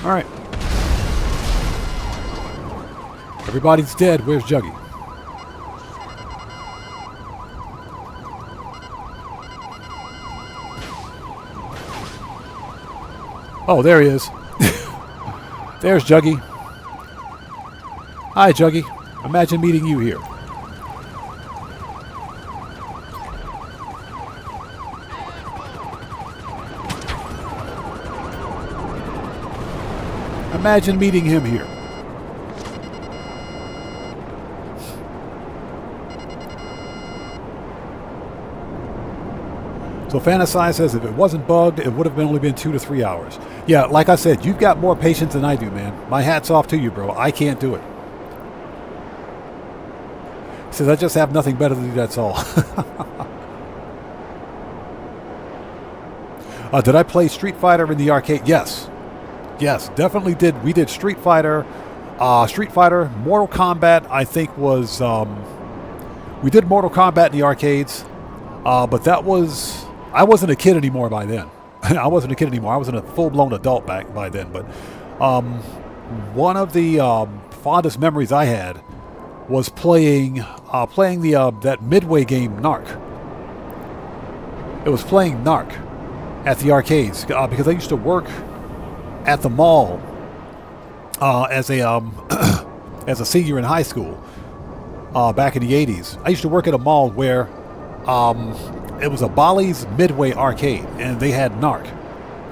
All right. Everybody's dead. Where's Juggy? Oh, there he is. There's Juggy. Hi, Juggy. Imagine meeting you here. Imagine meeting him here. So Fantasize says if it wasn't bugged, it would have only been 2 to 3 hours. Yeah, like I said, you've got more patience than I do, man. My hat's off to you, bro. I can't do it. He says, I just have nothing better to do, that's all. Did I play Street Fighter in the arcade? Yes. Yes, definitely did. We did Street Fighter. Mortal Kombat, I think was... we did Mortal Kombat in the arcades. But that was... I wasn't a kid anymore by then. I wasn't a kid anymore. I wasn't a full-blown adult by then. But one of the fondest memories I had was playing that Midway game, Narc. It was playing Narc at the arcades because I used to work at the mall as a senior in high school back in the 80s. I used to work at a mall where it was a Bolly's Midway arcade, and they had Narc.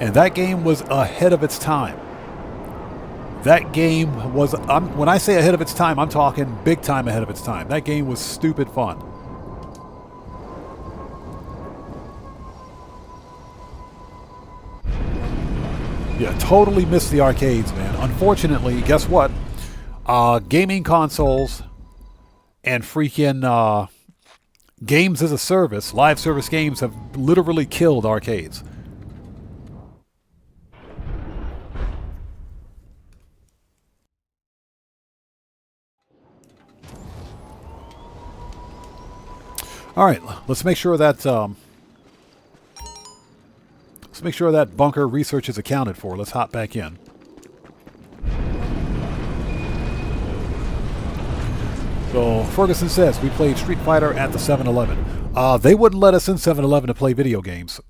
And that game was ahead of its time. That game was, when I say ahead of its time, I'm talking big time ahead of its time. That game was stupid fun. Yeah, totally missed the arcades, man. Unfortunately, guess what? Gaming consoles and freaking games as a service, live service games have literally killed arcades. All right, let's make sure that bunker research is accounted for. Let's hop back in. So Ferguson says we played Street Fighter at the 7-Eleven. They wouldn't let us in 7-Eleven to play video games.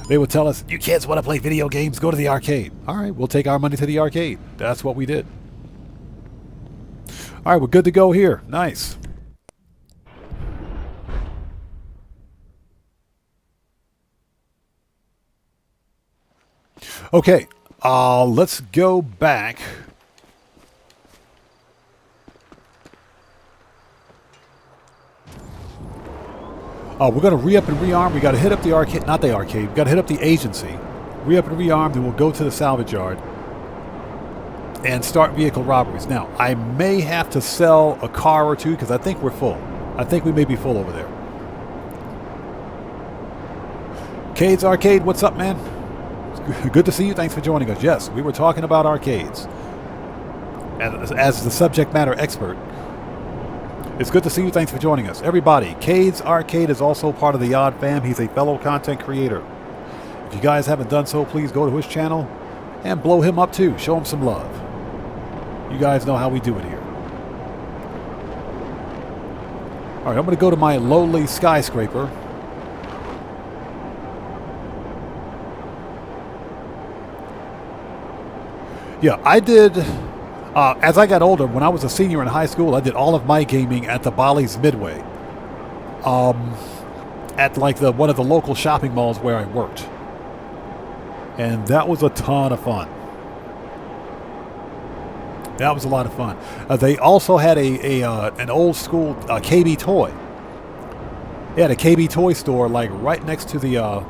They would tell us, "You kids want to play video games? Go to the arcade." All right, we'll take our money to the arcade. That's what we did. All right, we're good to go here. Nice. Okay, let's go back. We're going to re-up and rearm. We got to hit up the arcade, not the arcade. We got to hit up the agency. Re-up and rearm, then we'll go to the salvage yard and start vehicle robberies. Now, I may have to sell a car or two because I think we're full. I think we may be full over there. Cades Arcade, what's up, man? Good to see you. Thanks for joining us. Yes, we were talking about arcades. As the subject matter expert, it's good to see you. Thanks for joining us. Everybody, Cades Arcade is also part of the Odd Fam. He's a fellow content creator. If you guys haven't done so, please go to his channel and blow him up too. Show him some love. You guys know how we do it here. All right, I'm going to go to my lowly skyscraper. Yeah, I did, as I got older, when I was a senior in high school, I did all of my gaming at the Bolly's Midway. At like one of the local shopping malls where I worked. And that was a ton of fun. That was a lot of fun. They also had an old school KB Toy. They had a KB Toy store like right next to the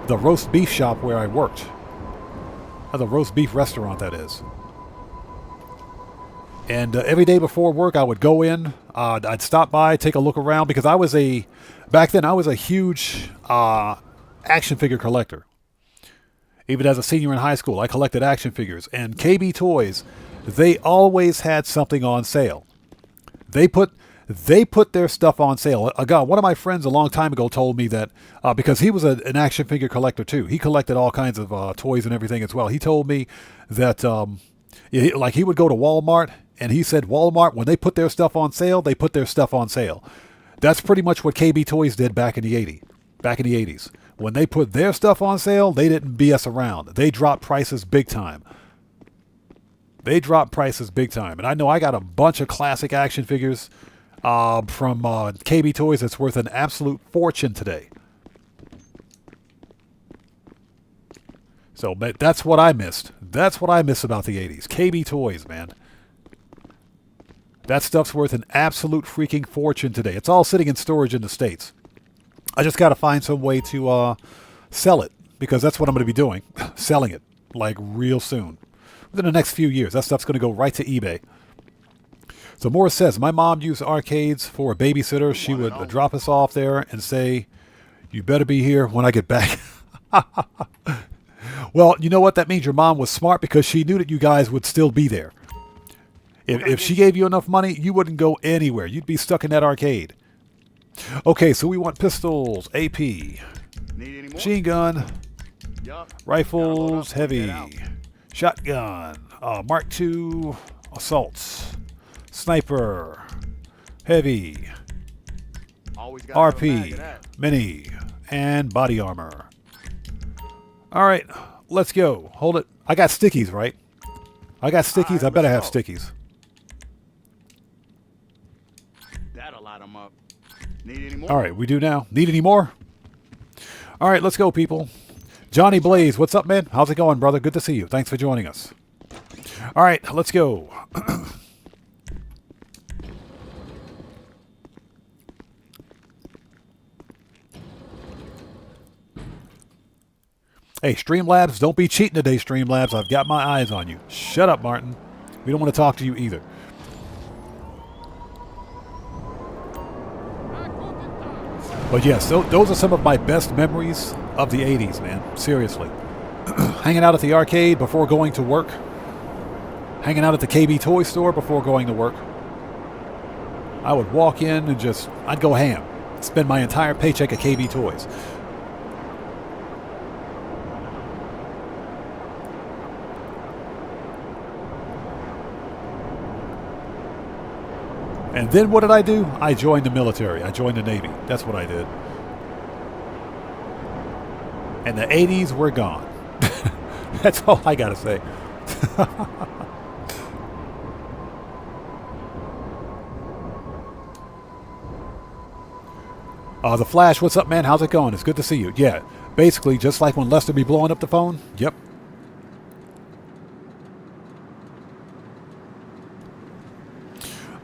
roast beef shop where I worked. The roast beef restaurant, that is. And every day before work, I would go in. I'd stop by, take a look around, because back then I was a huge action figure collector. Even as a senior in high school, I collected action figures. And KB Toys, they always had something on sale. They put their stuff on sale. One of my friends a long time ago told me that, because he was an action figure collector too. He collected all kinds of toys and everything as well. He told me that he would go to Walmart, and he said Walmart, when they put their stuff on sale, they put their stuff on sale. That's pretty much what KB Toys did back in the 80s. When they put their stuff on sale, they didn't BS around. They dropped prices big time. And I know I got a bunch of classic action figures from KB Toys that's worth an absolute fortune today. So that's what I missed. That's what I miss about the 80s. KB Toys, man. That stuff's worth an absolute freaking fortune today. It's all sitting in storage in the States. I just got to find some way to sell it, because that's what I'm going to be doing. Selling it, like, real soon. Within the next few years. That stuff's going to go right to eBay. So Morris says, my mom used arcades for a babysitter. She would drop us off there and say, you better be here when I get back. Well, you know what? That means your mom was smart, because she knew that you guys would still be there. If she gave you enough money, you wouldn't go anywhere. You'd be stuck in that arcade. Okay, so we want pistols, AP, machine gun, rifles, heavy, shotgun, Mark II, assaults, sniper, heavy, RP, mini, and body armor. All right, let's go. Hold it. I got stickies, right? I got stickies. I better have stickies.
That'll light them up. Need any more?
All right, we do now. Need any more? All right, let's go, people. Johnny Blaze, what's up, man? How's it going, brother? Good to see you. Thanks for joining us. All right, let's go. Hey, Streamlabs, don't be cheating today, Streamlabs. I've got my eyes on you. Shut up, Martin. We don't want to talk to you either. But yes, those are some of my best memories of the 80s, man. Seriously. Hanging out at the arcade before going to work. Hanging out at the KB Toy store before going to work. I would walk in and I'd go ham. Spend my entire paycheck at KB Toys. And then what did I do? I joined the military. I joined the Navy. That's what I did. And the 80s were gone. That's all I got to say. The Flash, what's up, man? How's it going? It's good to see you. Yeah, basically just like when Lester be blowing up the phone. Yep.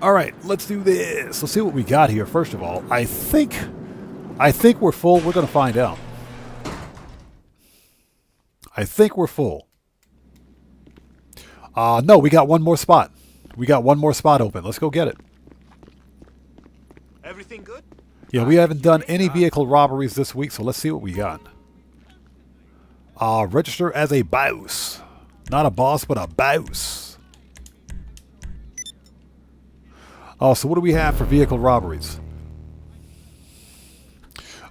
All right, let's do this. Let's see what we got here. First of all, I think we're full. We're going to find out. I think we're full. No, we got one more spot. We got one more spot open. Let's go get it.
Everything good?
Yeah, we haven't done any vehicle robberies this week, so let's see what we got. Register as a boss. Not a boss, but a boss. So what do we have for vehicle robberies?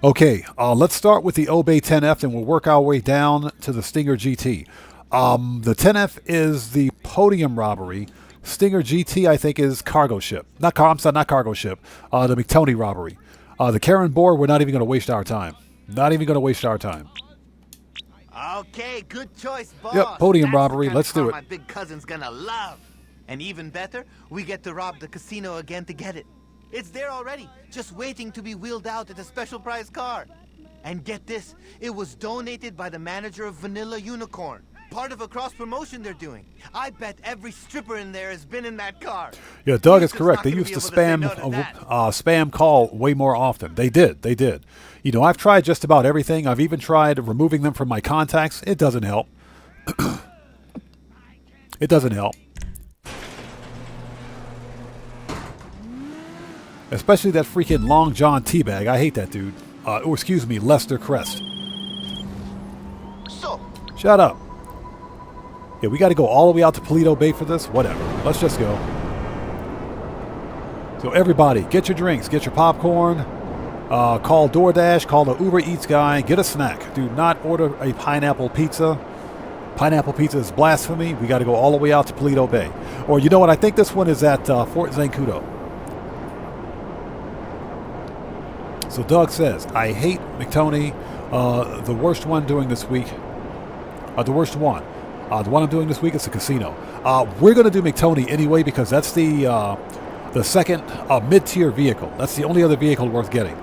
Okay, let's start with the Obey 10F, and we'll work our way down to the Stinger GT. The 10F is the podium robbery. Stinger GT, I think, is cargo ship. Not cargo ship. The McTony robbery. The Karen Boar, we're not even going to waste our time. Not even going to waste our time.
Okay, good choice, boss.
Yep, podium
That's
robbery.
the kind
Let's
of car
do it.
My big cousin's gonna love. And even better, we get to rob the casino again to get it. It's there already, just waiting to be wheeled out at a special prize car. And get this, it was donated by the manager of Vanilla Unicorn. Part of a cross-promotion they're doing. I bet every stripper in there has been in that car.
Yeah, Doug is
Houston's
correct.
not
They
gonna
used
be
to
able say no
spam
to that.
spam call way more often. They did. You know, I've tried just about everything. I've even tried removing them from my contacts. It doesn't help. It doesn't help. Especially that freaking Long John Teabag. I hate that dude. Or excuse me, Lester Crest.
So,
Shut up. Yeah, we got to go all the way out to Paleto Bay for this? Whatever. Let's just go. So everybody, get your drinks, get your popcorn, call DoorDash, call the Uber Eats guy, get a snack. Do not order a pineapple pizza. Pineapple pizza is blasphemy. We got to go all the way out to Paleto Bay. Or you know what? I think this one is at Fort Zancudo. So Doug says, I hate McTony. The worst one doing this week. The worst one. The one I'm doing this week is the casino. We're going to do McTony anyway because that's the second mid-tier vehicle. That's the only other vehicle worth getting.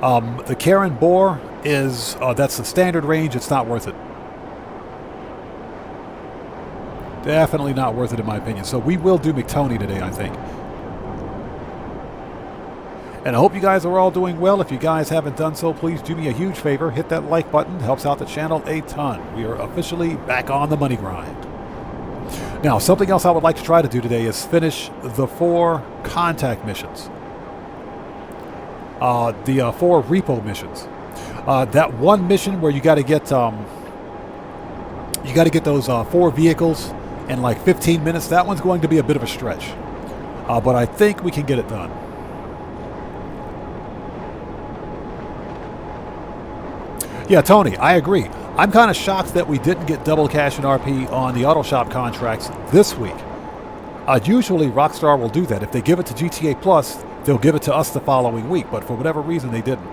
The Karen Boar is that's the standard range. It's not worth it. Definitely not worth it in my opinion. So we will do McTony today, I think. And I hope you guys are all doing well. If you guys haven't done so, please do me a huge favor. Hit that like button. It helps out the channel a ton. We are officially back on the money grind. Now, something else I would like to try to do today is finish the 4 contact missions. The 4 repo missions. That one mission where you got to get those 4 vehicles in like 15 minutes. That one's going to be a bit of a stretch. But I think we can get it done. Yeah, Tony, I agree. I'm kind of shocked that we didn't get double cash and RP on the auto shop contracts this week. Usually Rockstar will do that. If they give it to GTA Plus, they'll give it to us the following week, but for whatever reason they didn't.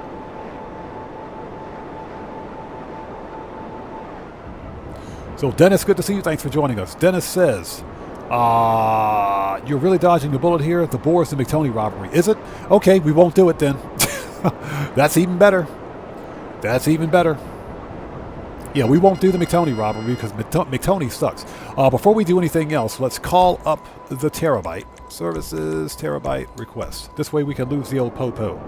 So Dennis, good to see you. Thanks for joining us. Dennis says, you're really dodging the bullet here. The Boar is the McTony robbery. Is it? Okay, we won't do it then. That's even better. That's even better. Yeah, we won't do the McTony robbery because McTony sucks. Before we do anything else, let's call up the Terabyte. Services, Terabyte, request. This way we can lose the old po-po.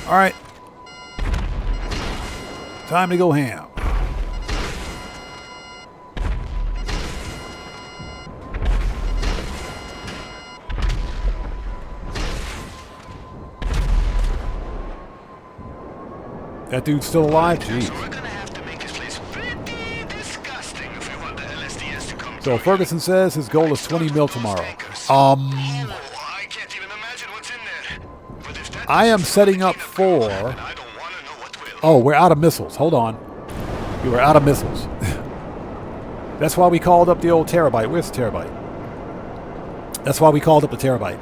All right. Time to go ham. That dude's still alive? Jeez.
So we're gonna have to make this place pretty disgusting if we want the LSDS to come.
So Ferguson says his goal is 20 mil tomorrow.
I can't even imagine what's in there. But if that
I am setting up for...
I don't wanna know what will.
Oh, we're out of missiles. Hold on. We were out of missiles. That's why we called up the old Terabyte. Where's the Terabyte? That's why we called up the Terabyte.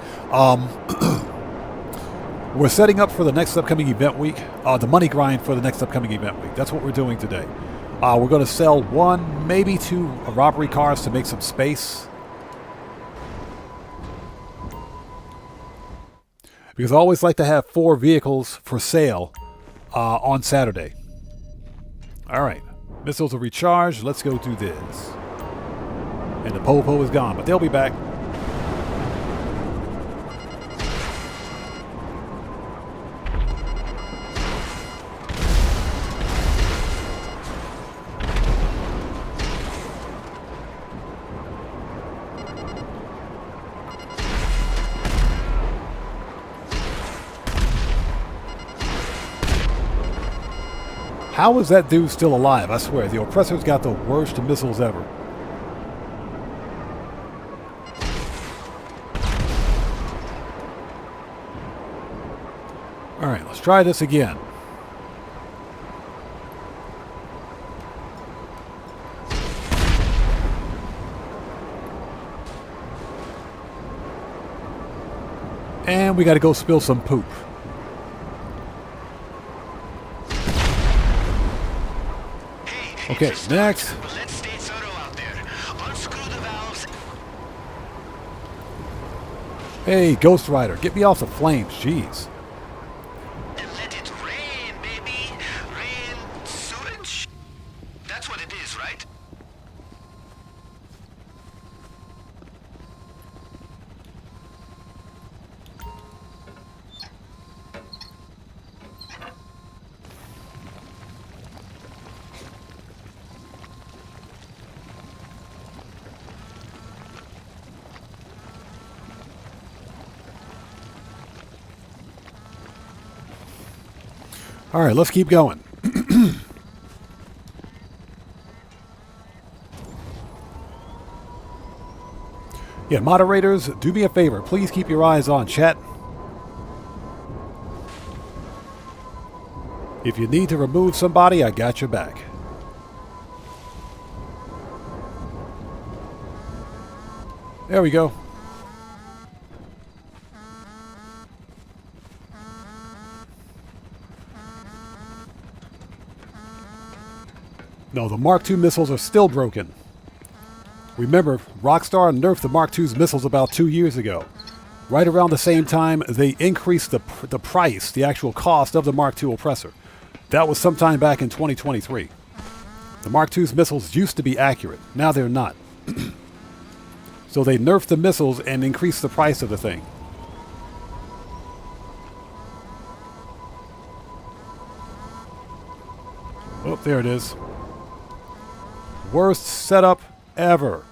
We're setting up for the next upcoming event week, the money grind for the next upcoming event week. That's what we're doing today. We're going to sell 1, maybe 2 robbery cars to make some space. Because I always like to have 4 vehicles for sale on Saturday. All right. Missiles are recharged. Let's go do this. And the Popo is gone, but they'll be back. How is that dude still alive? I swear, the oppressor's got the worst missiles ever. Alright, let's try this again. And we gotta go spill some poop. Okay, next.
Let's stay thorough out there. Unscrew the valves.
Hey, Ghost Rider, get me off the flames, jeez.
And let it rain, baby. Rain sewage? That's what it is, right?
All right, let's keep going. Yeah, moderators, do me a favor. Please keep your eyes on chat. If you need to remove somebody, I got your back. There we go. No, the Mark II missiles are still broken. Remember, Rockstar nerfed the Mark II's missiles about 2 years ago. Right around the same time, they increased the price, the actual cost of the Mark II oppressor. That was sometime back in 2023. The Mark II's missiles used to be accurate. Now they're not. So they nerfed the missiles and increased the price of the thing. Oh, there it is. Worst setup ever.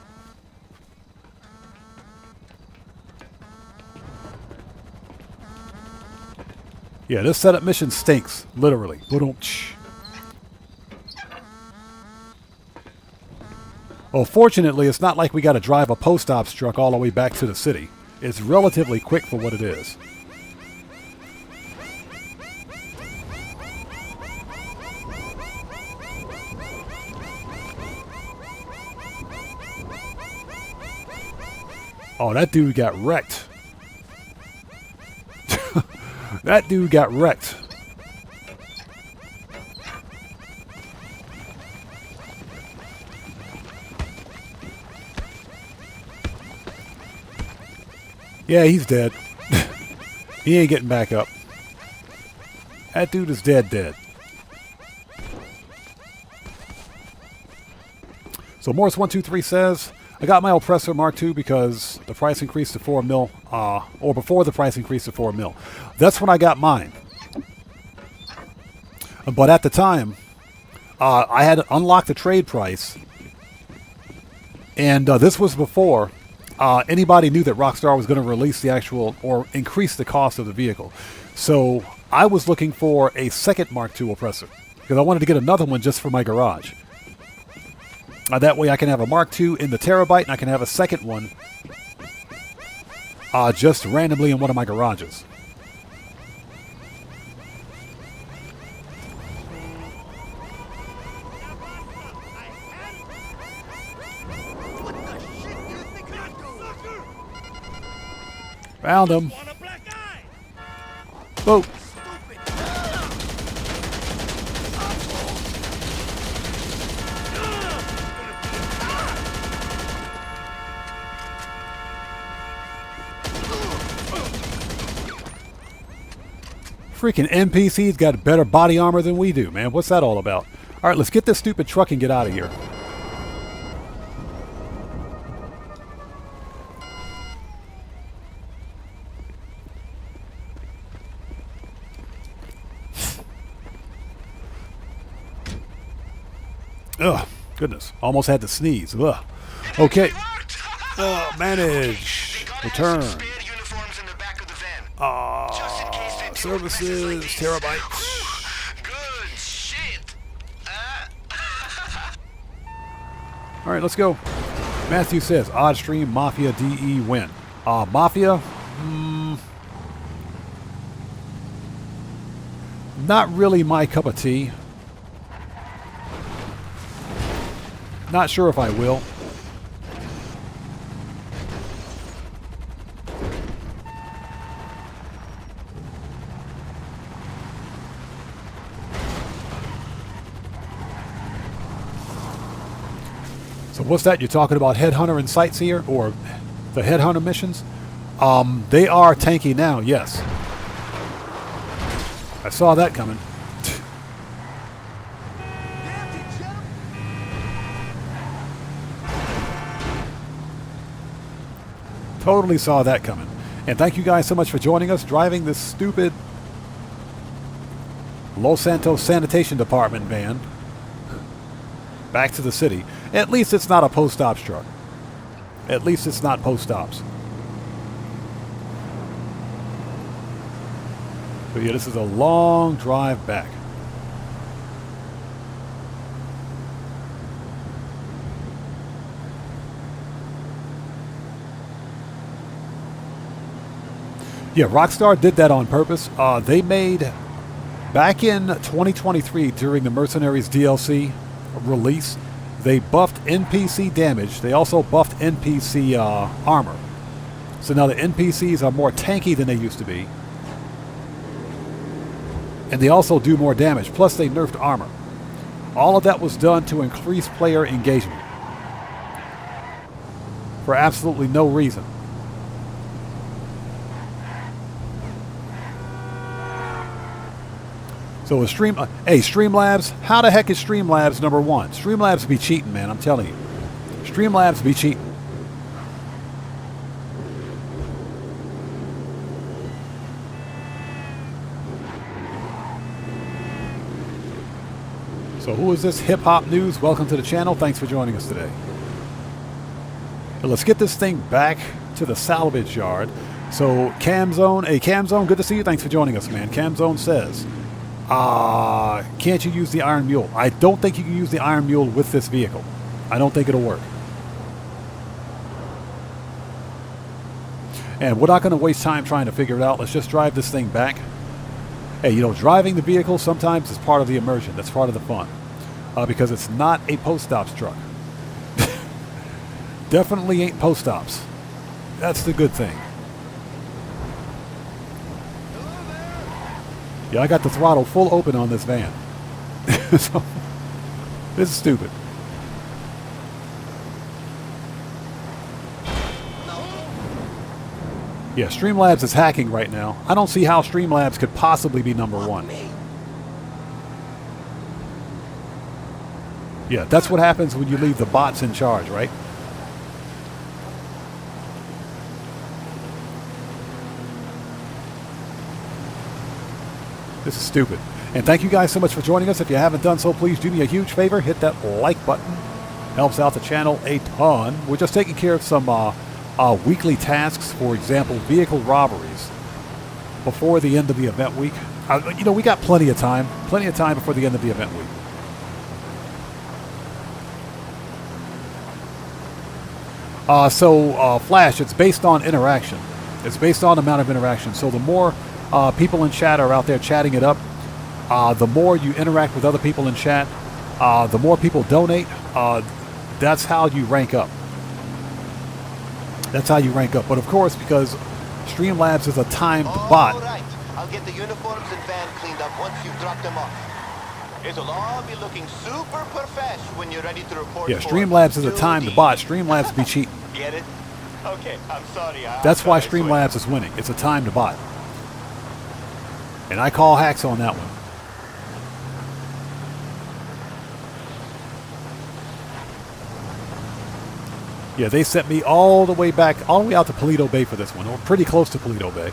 Yeah, this setup mission stinks, literally. Well, fortunately, it's not like we got to drive a post-ops truck all the way back to the city. It's relatively quick for what it is. Oh, that dude got wrecked. That dude got wrecked. Yeah, he's dead. He ain't getting back up. That dude is dead. So Morris123 says, I got my oppressor Mark II because the price increased to 4 mil, or before the price increased to 4 mil. That's when I got mine. But at the time, I had unlocked the trade price, and this was before anybody knew that Rockstar was going to release the actual, or increase the cost of the vehicle. So I was looking for a second Mark II oppressor, because I wanted to get another one just for my garage. That way I can have a Mark II in the Terabyte, and I can have a second one just randomly in one of my garages. Found him. Boat. Freaking NPC's got better body armor than we do, man. What's that all about? All right, let's get this stupid truck and get out of here. Ugh, goodness. Almost had to sneeze. Ugh. Okay. Manage. Return.
Uniforms in the back of the van. Just in case they do
Services, terabytes.
Good shit.
All right, let's go. Matthew says, odd stream, Mafia DE win. Mafia? Not really my cup of tea. Not sure if I will. So what's that? You're talking about Headhunter and Sightseer, or the Headhunter missions? They are tanky now, yes. I saw that coming. Totally saw that coming. And thank you guys so much for joining us, driving this stupid Los Santos Sanitation Department van back to the city. At least it's not a post-ops truck. At least it's not post-ops. But yeah, this is a long drive back. Yeah, Rockstar did that on purpose. They made, back in 2023, during the Mercenaries DLC release, they buffed NPC damage. They also buffed NPC armor. So now the NPCs are more tanky than they used to be. And they also do more damage. Plus they nerfed armor. All of that was done to increase player engagement. For absolutely no reason. So Streamlabs, how the heck is Streamlabs number one? Streamlabs be cheating, man, I'm telling you. Streamlabs be cheating. So who is this Hip Hop News? Welcome to the channel. Thanks for joining us today. But let's get this thing back to the salvage yard. So Camzone, hey Camzone, good to see you. Thanks for joining us, man. Camzone says, can't you use the Iron Mule? I don't think you can use the Iron Mule with this vehicle. I don't think it'll work. And we're not going to waste time trying to figure it out. Let's just drive this thing back. Hey, you know, driving the vehicle sometimes is part of the immersion. That's part of the fun. Because it's not a post-ops truck. Definitely ain't post-ops. That's the good thing. Yeah, I got the throttle full open on this van. So, this is stupid. Yeah, Streamlabs is hacking right now. I don't see how Streamlabs could possibly be number one. Yeah, that's what happens when you leave the bots in charge, right? This is stupid. And thank you guys so much for joining us. If you haven't done so, please do me a huge favor. Hit that like button. Helps out the channel a ton. We're just taking care of some weekly tasks. For example, vehicle robberies before the end of the event week. You know, we got plenty of time. Plenty of time before the end of the event week. Flash, it's based on interaction. It's based on the amount of interaction. So the more people in chat are out there chatting it up, the more you interact with other people in chat, the more people donate, that's how you rank up. That's how you rank up. But of course, because Streamlabs is a timed bot.
All right. I'll get the uniforms and van cleaned up once you've dropped them off. It'll all be looking super profesh when you're ready to report.
Yeah, Streamlabs is a timed bot. Streamlabs be cheating.
Get it? Okay, I'm sorry.
That's why Streamlabs is winning. It's a timed bot. And I call hacks on that one. Yeah, they sent me all the way back, all the way out to Paleto Bay for this one. Or pretty close to Paleto Bay.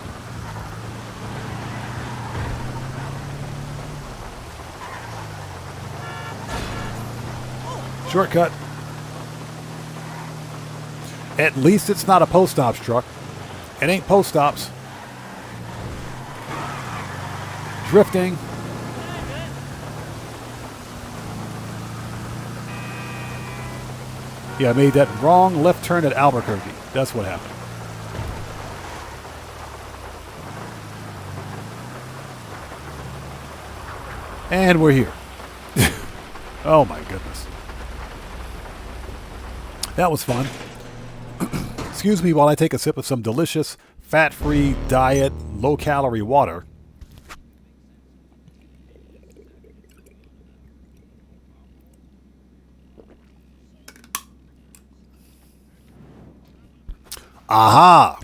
Shortcut. At least it's not a post ops truck. It ain't post ops. Drifting. Yeah, I made that wrong left turn at Albuquerque. That's what happened. And we're here. Oh my goodness. That was fun. Excuse me while I take a sip of some delicious, fat-free, diet, low-calorie water. Aha!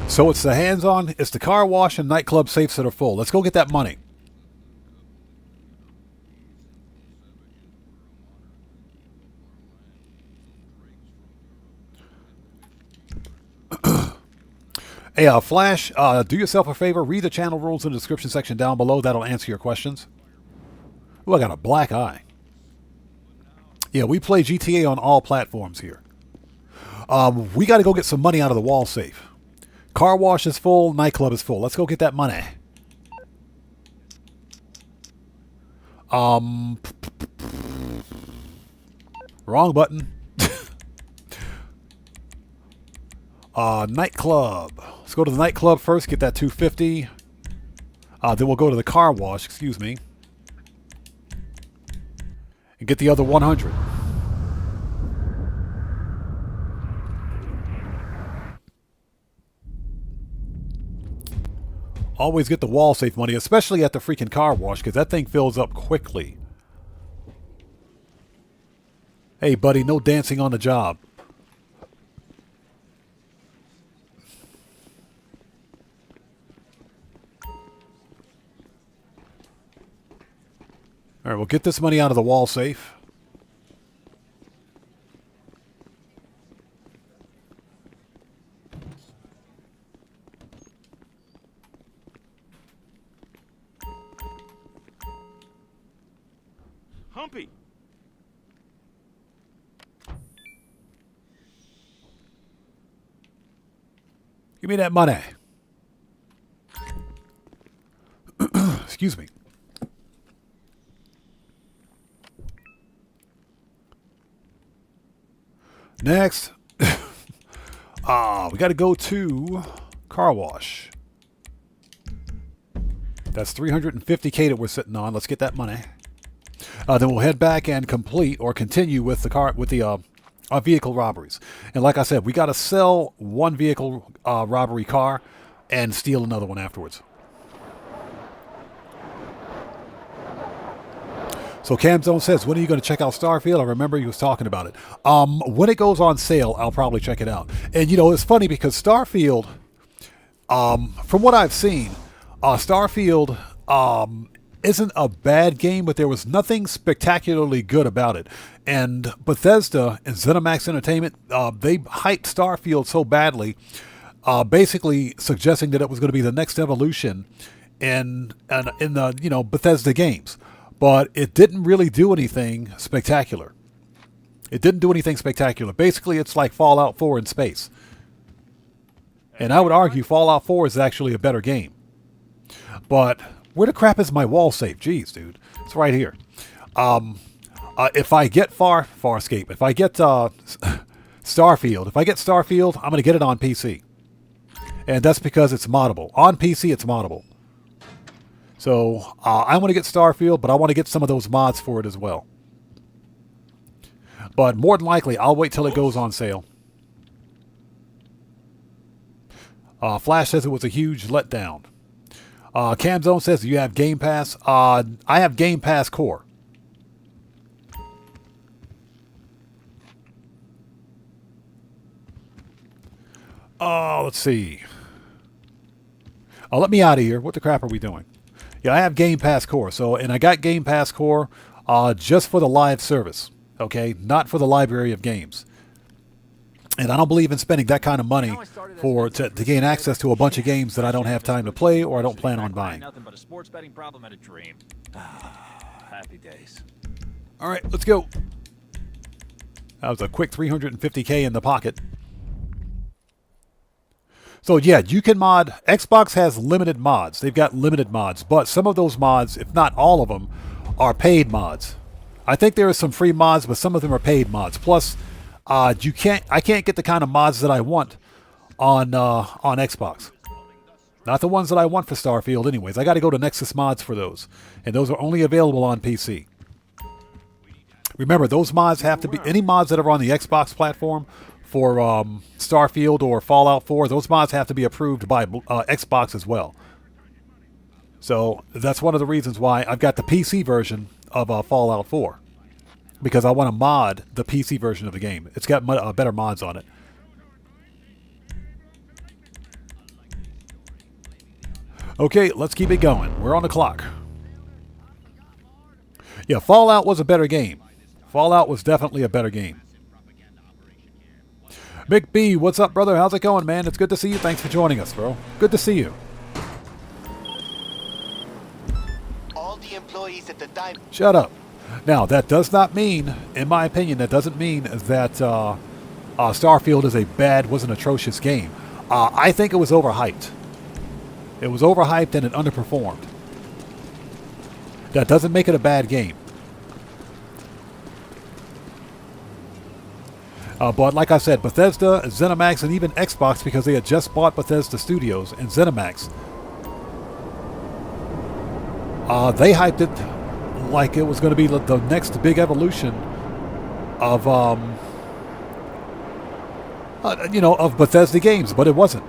So it's the hands-on, it's the car wash and nightclub safes that are full. Let's go get that money. Hey, Flash, do yourself a favor. Read the channel rules in the description section down below. That'll answer your questions. Ooh, I got a black eye. Yeah, we play GTA on all platforms here. We got to go get some money out of the wall safe. Car wash is full. Nightclub is full. Let's go get that money. Wrong button. Nightclub. Let's go to the nightclub first. Get that 250. Then we'll go to the car wash. Excuse me. And get the other 100. Always get the wall safe money, especially at the freaking car wash, because that thing fills up quickly. Hey, buddy, no dancing on the job. All right, we'll get this money out of the wall safe.
Humpy.
Give me that money. Excuse me. Next, we got to go to car wash. That's 350K that we're sitting on. Let's get that money. Then we'll head back and complete or continue with the vehicle robberies. And like I said, we got to sell one vehicle robbery car and steal another one afterwards. So Camzone says, when are you going to check out Starfield? I remember he was talking about it. When it goes on sale, I'll probably check it out. And, you know, it's funny because Starfield, from what I've seen, Starfield isn't a bad game, but there was nothing spectacularly good about it. And Bethesda and ZeniMax Entertainment, they hyped Starfield so badly, basically suggesting that it was going to be the next evolution in the, you know, Bethesda games. But it didn't really do anything spectacular. It didn't do anything spectacular. Basically, it's like Fallout 4 in space. And I would argue Fallout 4 is actually a better game. But where the crap is my wall safe? Jeez, dude. It's right here. If I get Farscape, if I get Starfield, I'm going to get it on PC. And that's because it's moddable. On PC, it's moddable. So I want to get Starfield, but I want to get some of those mods for it as well. But more than likely, I'll wait till it goes on sale. Flash says it was a huge letdown. Camzone says you have Game Pass. I have Game Pass Core. Let's see. Let me out of here. What the crap are we doing? Yeah, I have Game Pass Core. And I got Game Pass Core just for the live service. Okay, not for the library of games. And I don't believe in spending that kind of money to gain access to a bunch of games that I don't have time to play or I don't plan on buying.
Nothing but a sports betting problem and a dream. happy days.
All right, let's go. That was a quick 350K in the pocket. So yeah, you can mod. Xbox has limited mods. They've got limited mods, but some of those mods, if not all of them, are paid mods. I think there are some free mods, but some of them are paid mods. Plus, I can't get the kind of mods that I want on Xbox. Not the ones that I want for Starfield anyways. I got to go to Nexus Mods for those. And those are only available on PC. Remember, those mods have to be... Any mods that are on the Xbox platform for Starfield or Fallout 4, those mods have to be approved by Xbox as well. So that's one of the reasons why I've got the PC version of Fallout 4. Because I want to mod the PC version of the game. It's got better mods on it. Okay, let's keep it going. We're on the clock. Yeah, Fallout was a better game. Fallout was definitely a better game. Mick B, what's up, brother? How's it going, man? It's good to see you. Thanks for joining us, bro. Good to see you.
All the employees at the dime.
Shut up. Now, that does not mean, in my opinion, that doesn't mean that Starfield was an atrocious game. I think it was overhyped. It was overhyped and it underperformed. That doesn't make it a bad game. But like I said, Bethesda, ZeniMax, and even Xbox, because they had just bought Bethesda Studios and ZeniMax, they hyped it like it was going to be the next big evolution of, of Bethesda games, but it wasn't.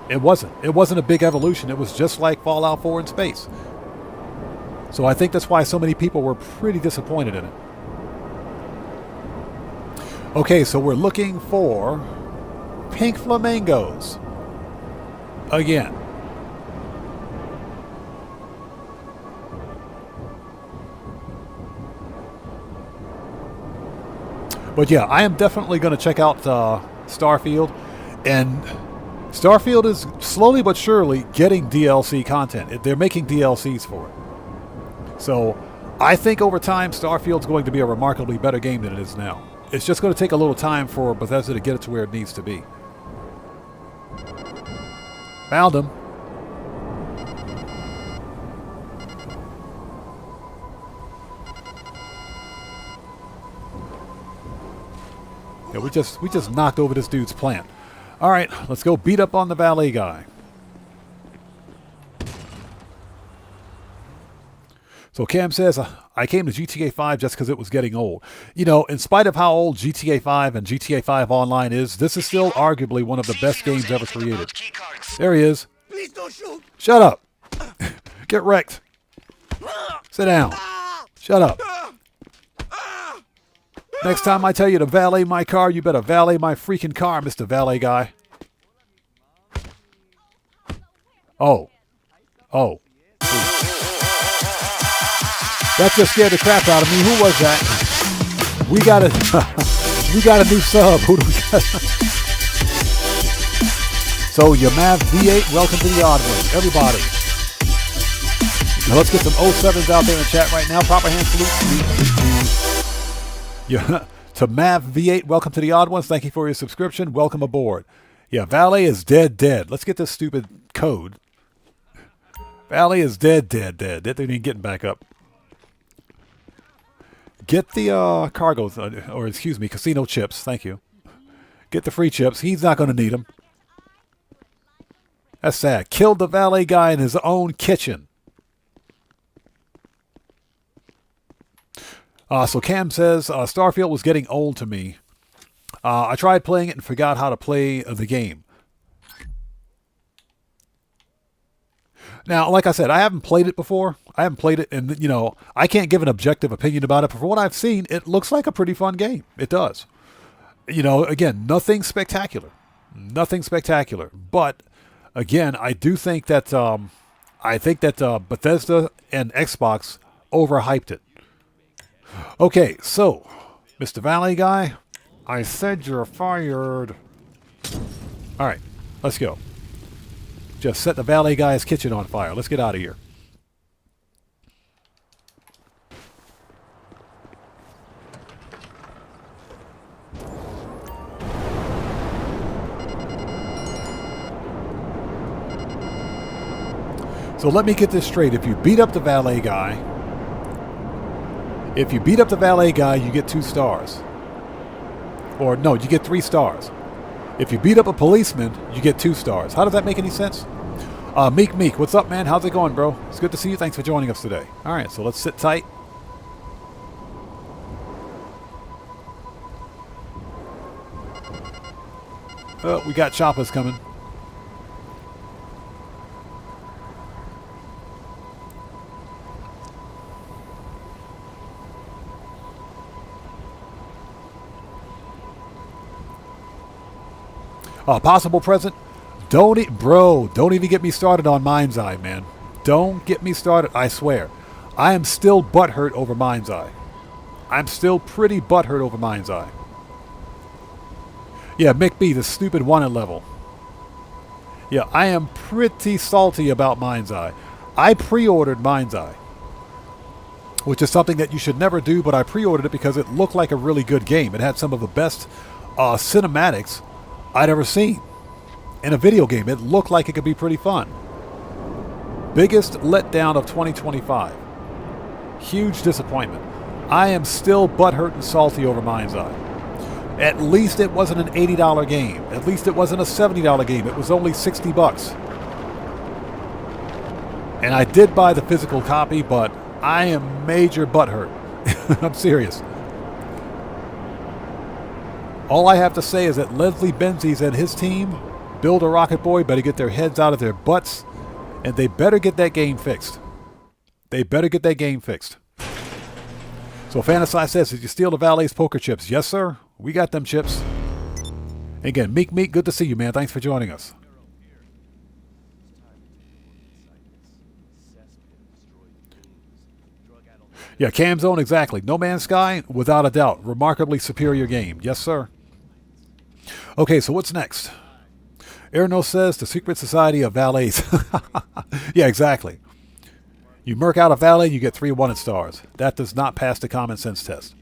It wasn't. It wasn't a big evolution. It was just like Fallout 4 in space. So I think that's why so many people were pretty disappointed in it. Okay, so we're looking for pink flamingos. Again. But yeah, I am definitely going to check out Starfield. And Starfield is slowly but surely getting DLC content. They're making DLCs for it. So I think over time, Starfield's going to be a remarkably better game than it is now. It's just going to take a little time for Bethesda to get it to where it needs to be. Found him. Yeah, we just knocked over this dude's plant. All right, let's go beat up on the valet guy. So Cam says, I came to GTA 5 just because it was getting old. You know, in spite of how old GTA 5 and GTA 5 Online is, this is still arguably one of the best games ever created. There he is.
Please don't shoot.
Shut up. Get wrecked. Sit down. Shut up. Next time I tell you to valet my car, you better valet my freaking car, Mr. Valet Guy. Oh. Oh. That just scared the crap out of me. Who was that? We got a new sub. Who do we got? So your Mav V8, welcome to the odd one, everybody. Now let's get some 07s out there in chat right now. Proper hand salute. Yeah, to Mav V8, welcome to the odd ones. Thank you for your subscription. Welcome aboard. Yeah, Valet is dead. Let's get this stupid code. Valet is dead. That thing ain't getting back up. Get the cargo, or excuse me, casino chips. Thank you. Get the free chips. He's not going to need them. That's sad. Killed the valet guy in his own kitchen. So Cam says, Starfield was getting old to me. I tried playing it and forgot how to play the game. Now, like I said, I haven't played it before. I haven't played it, and, you know, I can't give an objective opinion about it. But from what I've seen, it looks like a pretty fun game. It does. You know, again, nothing spectacular. Nothing spectacular. But, again, I do think that, Bethesda and Xbox overhyped it. Okay, so, Mr. Valet Guy, I said you're fired. All right, let's go. Just set the valet guy's kitchen on fire. Let's get out of here. So let me get this straight. If you beat up the valet guy, you get 2 stars. Or no, you get 3 stars. If you beat up a policeman, you get 2 stars. How does that make any sense? Meek, what's up, man? How's it going, bro? It's good to see you. Thanks for joining us today. All right, so let's sit tight. We got choppers coming. Possible present? Don't even get me started on Mind's Eye, man. Don't get me started, I swear. I am still butthurt over Mind's Eye. I'm still pretty butthurt over Mind's Eye. Yeah, Mick B, the stupid wanted level. Yeah, I am pretty salty about Mind's Eye. I pre-ordered Mind's Eye, which is something that you should never do, but I pre-ordered it because it looked like a really good game. It had some of the best cinematics I'd ever seen in a video game. It looked like it could be pretty fun. Biggest letdown of 2025. Huge disappointment. I am still butthurt and salty over Mind's Eye. At least it wasn't an $80 game. At least it wasn't a $70 game. It was only $60. And I did buy the physical copy, but I am major butthurt. I'm serious. All I have to say is that Leslie Benzies and his team, Build a Rocket Boy, better get their heads out of their butts, and they better get that game fixed. They better get that game fixed. So Fantasy says, did you steal the Valet's poker chips? Yes, sir. We got them chips. Again, Meek, good to see you, man. Thanks for joining us. Yeah, Cam Zone, exactly. No Man's Sky, without a doubt. Remarkably superior game. Yes, sir. Okay, so what's next? Erno says, the Secret Society of Valets. Yeah, exactly. You murk out a valet, you get 3 wanted stars. That does not pass the common sense test.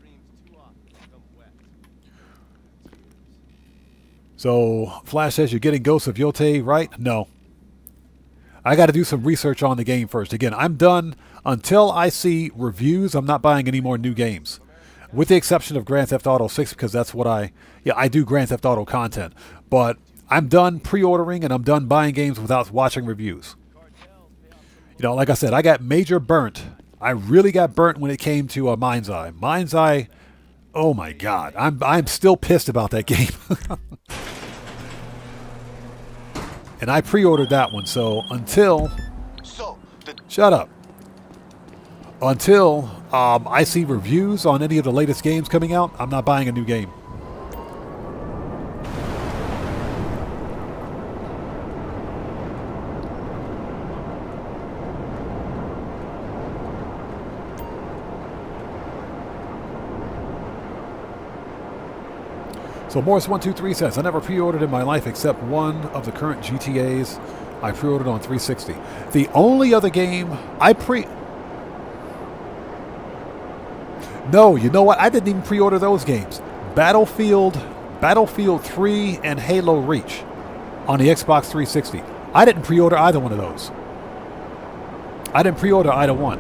So, Flash says, you're getting Ghosts of Yote, right? No. I got to do some research on the game first. Again, I'm done. Until I see reviews, I'm not buying any more new games. With the exception of Grand Theft Auto 6, because that's what I do Grand Theft Auto content. But I'm done pre-ordering and I'm done buying games without watching reviews. You know, like I said, I got major burnt. I really got burnt when it came to Mind's Eye. Mind's Eye, oh my God. I'm still pissed about that game. And I pre-ordered that one, so until... Shut up. Until I see reviews on any of the latest games coming out, I'm not buying a new game. So Morris123 says, I never pre-ordered in my life except one of the current GTAs. I pre-ordered on 360. The only other game I No, you know what? I didn't even pre-order those games. Battlefield 3 and Halo Reach on the Xbox 360. I didn't pre-order either one of those. I didn't pre-order either one.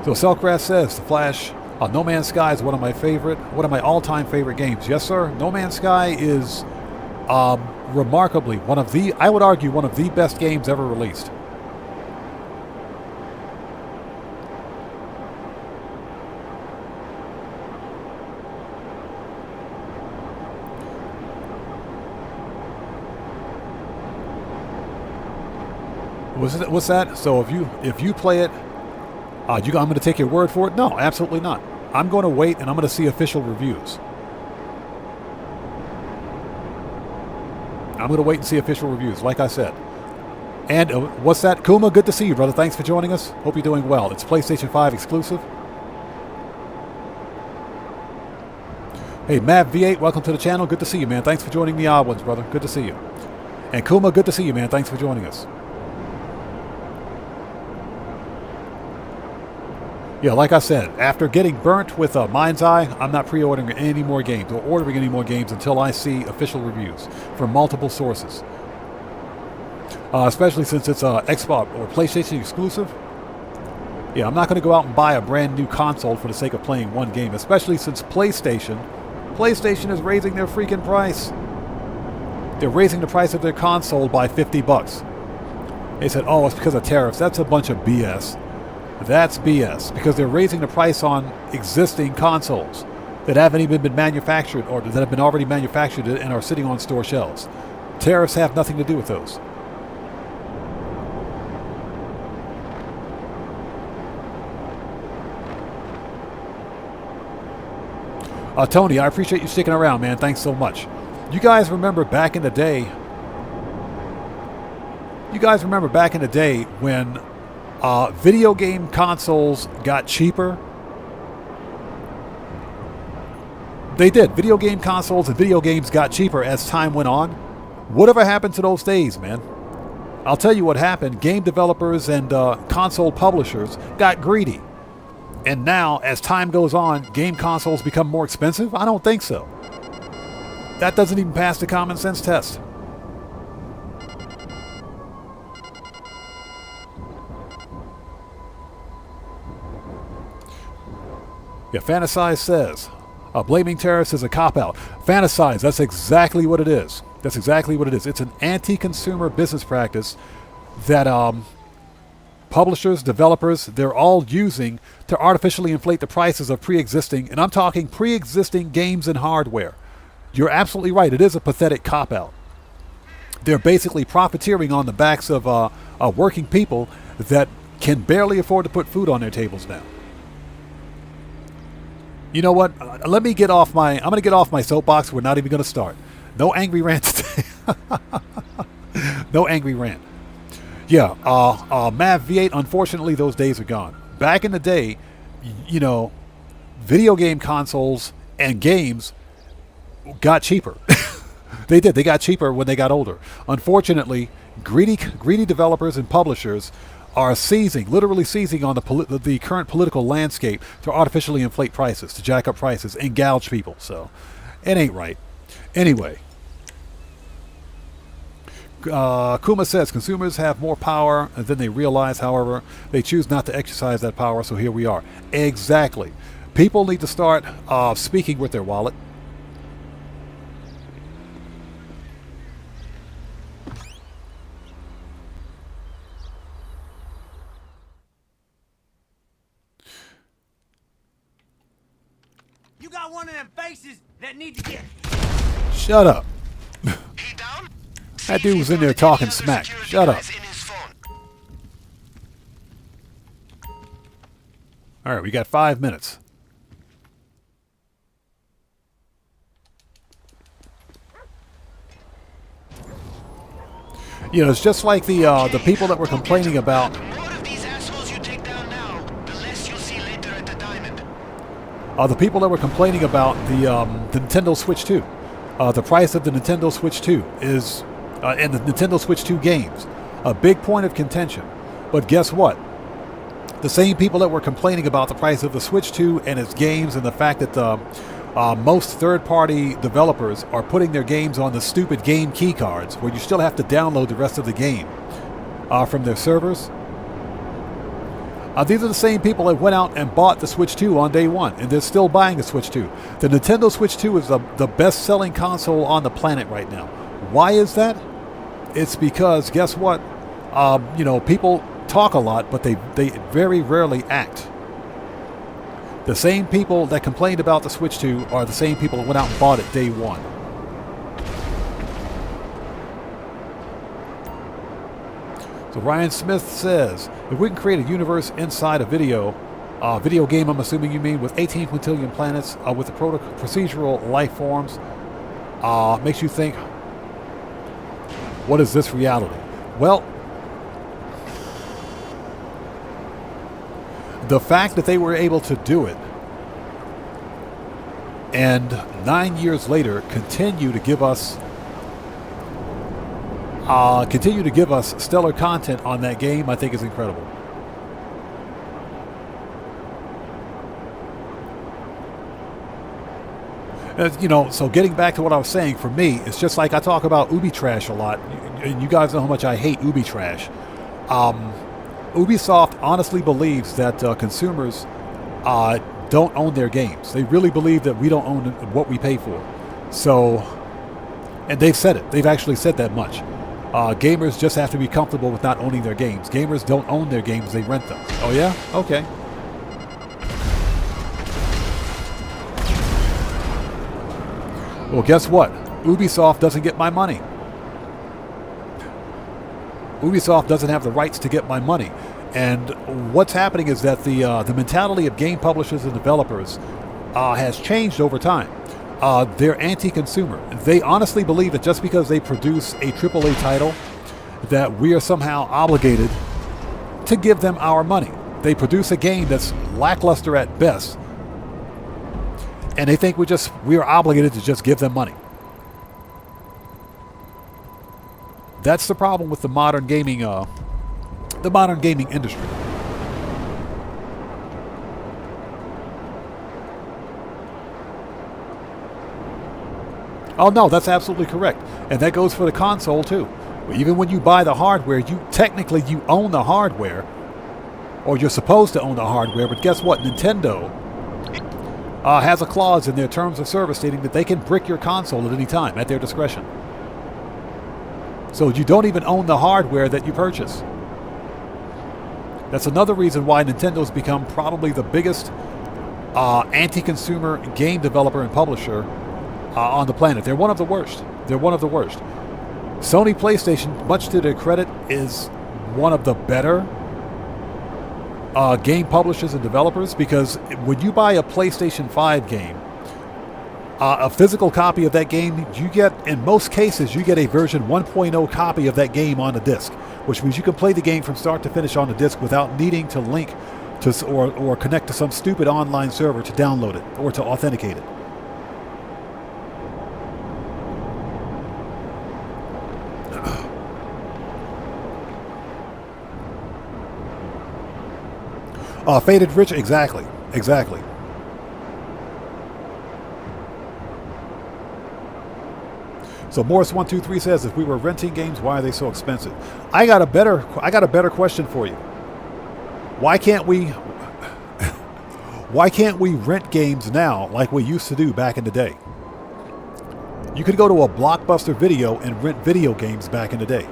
So Selcraft says, the Flash, No Man's Sky is one of my all-time favorite games. Yes, sir. No Man's Sky is remarkably I would argue, one of the best games ever released. What's that? So if you play it, I'm going to take your word for it? No, absolutely not. I'm going to wait and I'm going to see official reviews. I'm going to wait and see official reviews, like I said. And what's that? Kuma, good to see you, brother. Thanks for joining us. Hope you're doing well. It's PlayStation 5 exclusive. Hey, Mav V8, welcome to the channel. Good to see you, man. Thanks for joining the odd ones, brother. Good to see you. And Kuma, good to see you, man. Thanks for joining us. Yeah, like I said, after getting burnt with Mind's Eye, I'm not pre-ordering any more games or ordering any more games until I see official reviews from multiple sources. Especially since it's Xbox or PlayStation exclusive. Yeah, I'm not going to go out and buy a brand new console for the sake of playing one game, especially since PlayStation is raising their freaking price. They're raising the price of their console by $50. They said, oh, it's because of tariffs. That's a bunch of BS. That's BS, because they're raising the price on existing consoles that haven't even been manufactured or that have been already manufactured and are sitting on store shelves. Tariffs have nothing to do with those. Tony, I appreciate you sticking around, man. Thanks so much. You guys remember back in the day when video game consoles got cheaper? They did. Video game consoles and video games got cheaper as time went on. Whatever happened to those days, man? I'll tell you what happened. Game developers and console publishers got greedy. And now, as time goes on, game consoles become more expensive? I don't think so. That doesn't even pass the common sense test. Yeah, Fantasize says, blaming terrorists is a cop-out. Fantasize, that's exactly what it is. That's exactly what it is. It's an anti-consumer business practice that publishers, developers, they're all using to artificially inflate the prices of pre-existing, and I'm talking pre-existing games and hardware. You're absolutely right. It is a pathetic cop-out. They're basically profiteering on the backs of working people that can barely afford to put food on their tables now. You know what? I'm going to get off my soapbox. We're not even going to start. No angry rant today. No angry rant. Yeah, Mav V8, unfortunately, those days are gone. Back in the day, you know, video game consoles and games got cheaper. They did. They got cheaper when they got older. Unfortunately, greedy developers and publishers are literally seizing on the current political landscape to artificially inflate prices, to jack up prices and gouge people. So it ain't right. Anyway, Kuma says consumers have more power than they realize. However, they choose not to exercise that power. So here we are. Exactly. People need to start speaking with their wallet.
You got one of them faces that need to get...
Shut up.
He down?
That dude was in there talking smack. Shut up. All right, we got 5 minutes. You know, it's just like the people that were complaining about.
The more of these assholes you take down now, the less you'll see later at the diamond.
The people that were complaining about the Nintendo Switch 2. The price of the Nintendo Switch 2 is, and the Nintendo Switch 2 games, a big point of contention. But guess what? The same people that were complaining about the price of the Switch 2 and its games and the fact that most third-party developers are putting their games on the stupid game key cards where you still have to download the rest of the game from their servers. These are the same people that went out and bought the Switch 2 on day one, and they're still buying the Switch 2. The Nintendo Switch 2 is the best-selling console on the planet right now. Why is that? It's because, guess what? You know, people talk a lot, but they very rarely act. The same people that complained about the Switch 2 are the same people that went out and bought it day one. So Ryan Smith says, if we can create a universe inside a video game, I'm assuming you mean, with 18 quintillion planets, with the procedural life forms, makes you think, what is this reality? Well, the fact that they were able to do it and 9 years later continue to give us stellar content on that game, I think is incredible. You know, so getting back to what I was saying, for me, it's just like I talk about Ubi trash a lot, and you guys know how much I hate Ubi trash. Ubisoft honestly believes that consumers don't own their games. They really believe that we don't own what we pay for. So, and they've said it. They've actually said that much. Gamers just have to be comfortable with not owning their games. Gamers don't own their games, they rent them. Oh yeah? Okay. Well, guess what? Ubisoft doesn't get my money. Ubisoft doesn't have the rights to get my money. And what's happening is that the mentality of game publishers and developers has changed over time. They're anti-consumer. They honestly believe that just because they produce a AAA title, that we are somehow obligated to give them our money. They produce a game that's lackluster at best, and they think we are obligated to just give them money. That's the problem with the modern gaming industry. Oh no, that's absolutely correct, and that goes for the console too. Even when you buy the hardware, you own the hardware, or you're supposed to own the hardware. But guess what? Nintendo has a clause in their terms of service stating that they can brick your console at any time at their discretion. So you don't even own the hardware that you purchase. That's another reason why Nintendo's become probably the biggest anti-consumer game developer and publisher on the planet. They're one of the worst. They're one of the worst. Sony PlayStation, much to their credit, is one of the better game publishers and developers, because when you buy a PlayStation 5 game, a physical copy of that game, you get, in most cases, you get a version 1.0 copy of that game on a disc, which means you can play the game from start to finish on the disc without needing to link to or connect to some stupid online server to download it or to authenticate it. Faded Rich, exactly. So Morris123 says, if we were renting games, why are they so expensive? I got a better question for you. Why can't we rent games now like we used to do back in the day? You could go to a Blockbuster Video and rent video games back in the day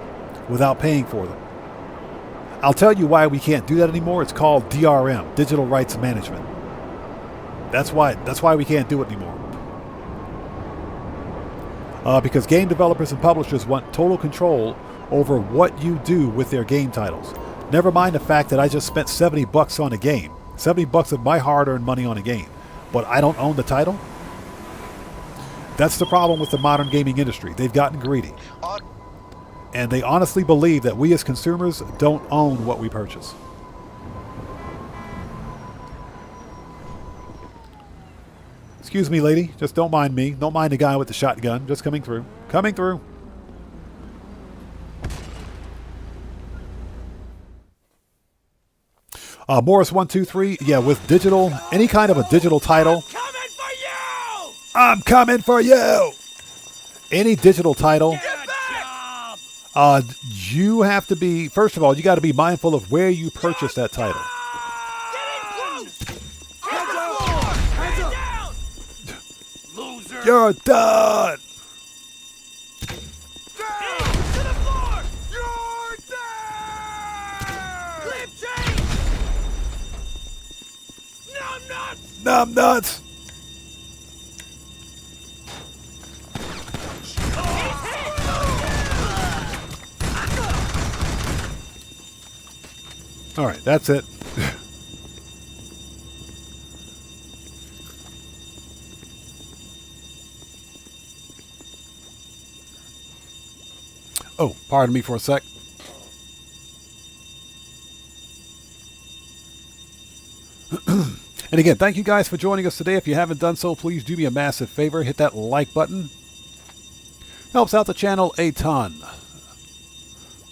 without paying for them. I'll tell you why we can't do that anymore. It's called DRM, Digital Rights Management. That's why we can't do it anymore. Because game developers and publishers want total control over what you do with their game titles. Never mind the fact that I just spent $70 on a game. $70 of my hard-earned money on a game. But I don't own the title? That's the problem with the modern gaming industry. They've gotten greedy. And they honestly believe that we as consumers don't own what we purchase. Excuse me, lady. Just don't mind me. Don't mind the guy with the shotgun. Just coming through. Coming through. Morris123. Yeah, with digital, any kind of a digital title. I'm coming for you! Any digital title. You have to be, first of all, you got to be mindful of where you purchase that title. You're done! Numb nuts! All right, that's it. Oh, pardon me for a sec. And again, thank you guys for joining us today. If you haven't done so, please do me a massive favor. Hit that like button. Helps out the channel a ton.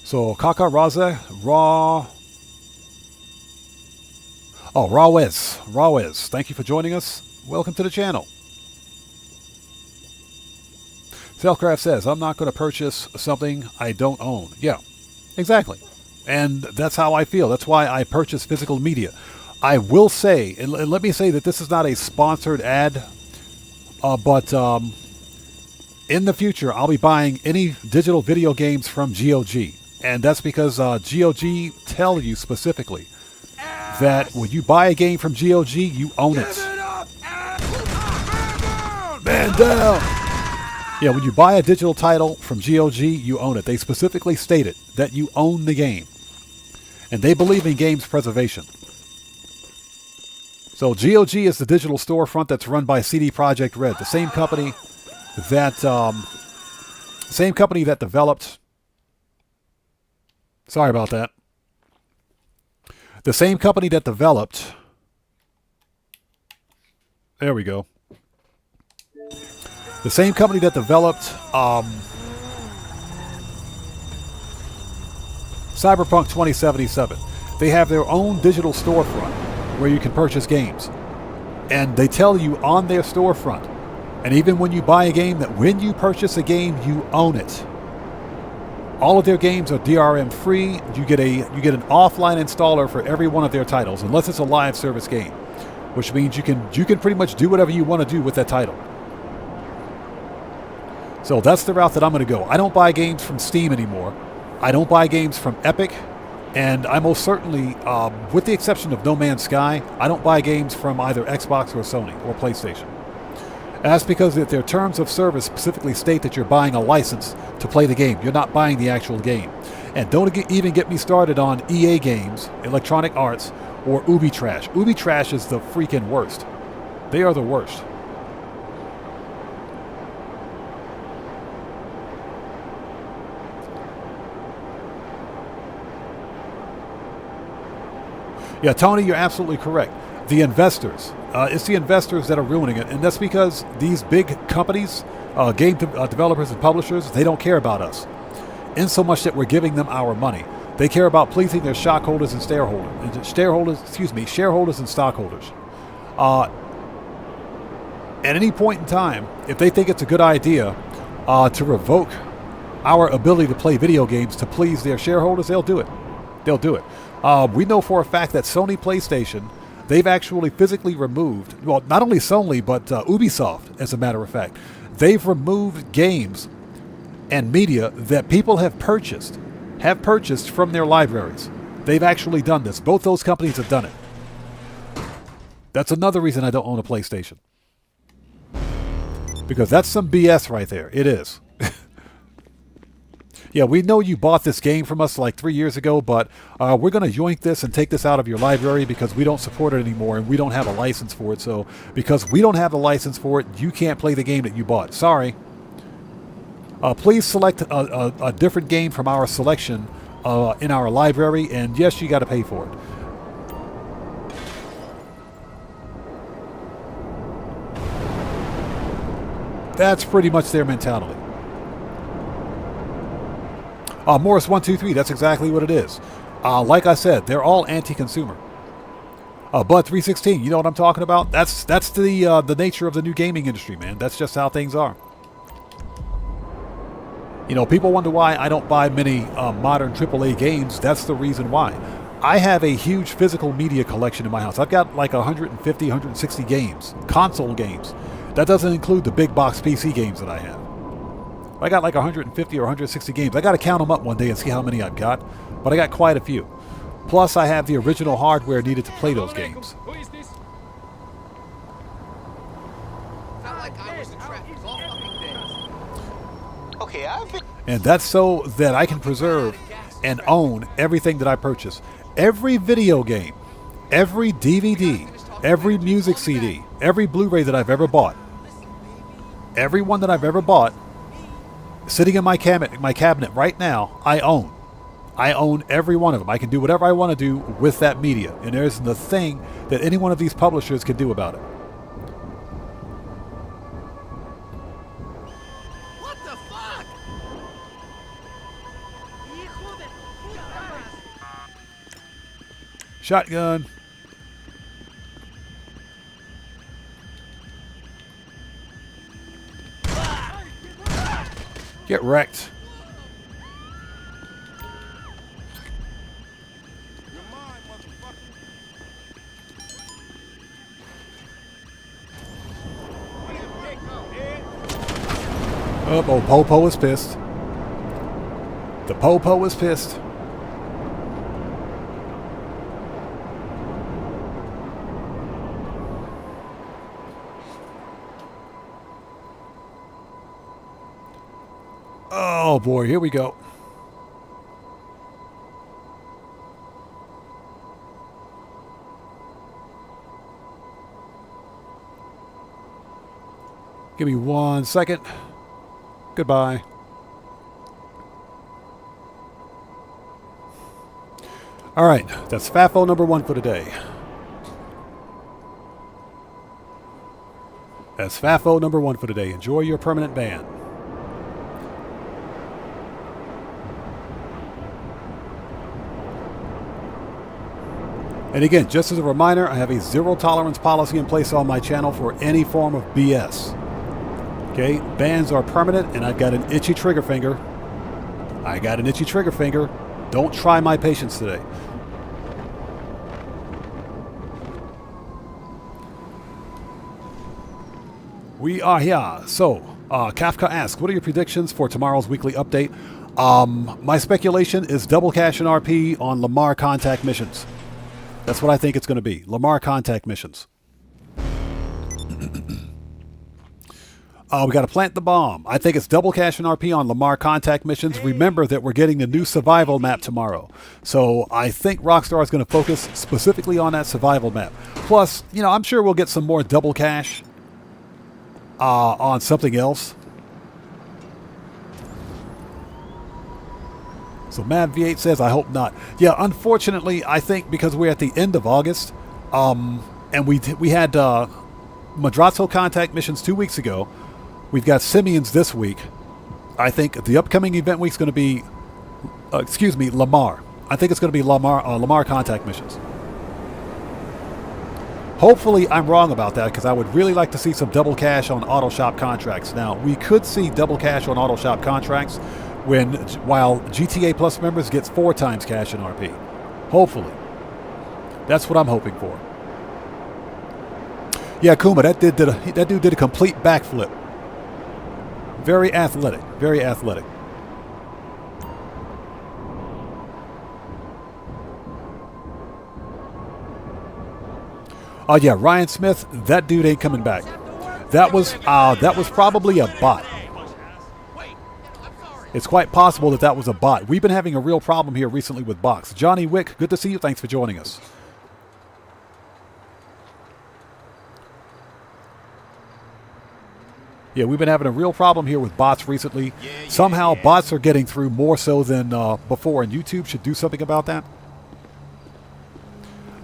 So, Kaka Raza, Rawez. Thank you for joining us. Welcome to the channel. Sailcraft says, I'm not going to purchase something I don't own. Yeah, exactly. And that's how I feel. That's why I purchase physical media. I will say, and let me say that this is not a sponsored ad, but in the future, I'll be buying any digital video games from GOG. And that's because GOG tell you specifically that when you buy a game from GOG, you own it. Man down! Yeah, when you buy a digital title from GOG, you own it. They specifically stated that you own the game. And they believe in games preservation. So GOG is the digital storefront that's run by CD Projekt Red, the same company that developed. Sorry about that. The same company that developed. There we go. The same company that developed Cyberpunk 2077. They have their own digital storefront where you can purchase games. And they tell you on their storefront, and even when you buy a game, that when you purchase a game, you own it. All of their games are DRM free. You get an offline installer for every one of their titles, unless it's a live service game, which means you can pretty much do whatever you want to do with that title. So that's the route that I'm going to go. I don't buy games from Steam anymore. I don't buy games from Epic, and I most certainly, with the exception of No Man's Sky, I don't buy games from either Xbox or Sony or PlayStation. That's because their terms of service specifically state that you're buying a license to play the game. You're not buying the actual game. And don't even get me started on EA games, Electronic Arts, or Ubi Trash. Ubi Trash is the freaking worst. They are the worst. Yeah, Tony, you're absolutely correct. The investors. It's the investors that are ruining it. And that's because these big companies, game developers and publishers, they don't care about us. In so much that we're giving them our money. They care about pleasing their shareholders and shareholders and stockholders. At any point in time, if they think it's a good idea to revoke our ability to play video games to please their shareholders, they'll do it. They'll do it. We know for a fact that Sony PlayStation, they've actually physically removed, well, not only Sony, but Ubisoft, as a matter of fact. They've removed games and media that people have purchased from their libraries. They've actually done this. Both those companies have done it. That's another reason I don't own a PlayStation. Because that's some BS right there. It is. Yeah, we know you bought this game from us like 3 years ago, but we're going to yoink this and take this out of your library because we don't support it anymore and we don't have a license for it. So because we don't have a license for it, you can't play the game that you bought. Sorry. Please select a different game from our selection in our library, and yes, you got to pay for it. That's pretty much their mentality. Morris123, that's exactly what it is. Like I said, they're all anti-consumer. Bud316, you know what I'm talking about? That's the nature of the new gaming industry, man. That's just how things are. You know, people wonder why I don't buy many modern AAA games. That's the reason why. I have a huge physical media collection in my house. I've got like 150, 160 games, console games. That doesn't include the big box PC games that I have. I got like 150 or 160 games. I got to count them up one day and see how many I've got, but I got quite a few. Plus, I have the original hardware needed to play those games.
Who is this?
Not like I was in traffic all fucking day. Okay, I've been...
And that's so that I can preserve and own everything that I purchase. Every video game, every DVD, every music CD, every Blu-ray that I've ever bought, every one that I've ever bought, sitting in my cabinet right now, I own. I own every one of them. I can do whatever I want to do with that media. And there isn't a thing that any one of these publishers can do about it.
What the fuck?
Shotgun. Get wrecked. Oh, Popo is pissed. The Popo is pissed. Oh boy, here we go. Give me 1 second. Goodbye. All right, that's FAFO number 1 for today. That's FAFO number 1 for today. Enjoy your permanent ban. And again, just as a reminder, I have a zero tolerance policy in place on my channel for any form of BS. Okay, bans are permanent, and I've got an itchy trigger finger. I got an itchy trigger finger. Don't try my patience today. We are here. So, Kafka asks, what are your predictions for tomorrow's weekly update? My speculation is double cash and RP on Lamar contact missions. That's what I think it's going to be. Lamar contact missions. We got to plant the bomb. I think it's double cash and RP on Lamar contact missions. Remember that we're getting the new survival map tomorrow. So I think Rockstar is going to focus specifically on that survival map. Plus, you know, I'm sure we'll get some more double cash on something else. So Mad V8 says, I hope not. Yeah, unfortunately, I think because we're at the end of August, and we had Madrazo contact missions 2 weeks ago. We've got Simeon's this week. I think the upcoming event week's going to be, Lamar. I think it's going to be Lamar contact missions. Hopefully, I'm wrong about that because I would really like to see some double cash on auto shop contracts. Now, we could see double cash on auto shop contracts while GTA Plus members gets 4 times cash in RP. Hopefully. That's what I'm hoping for. Yeah, Kuma, that dude did a complete backflip. Very athletic. Very athletic. Oh yeah, Ryan Smith, that dude ain't coming back. That was probably a bot. It's quite possible that was a bot. We've been having a real problem here recently with bots. Johnny Wick, good to see you. Thanks for joining us. Yeah, we've been having a real problem here with bots recently. Somehow bots are getting through more so than before, and YouTube should do something about that.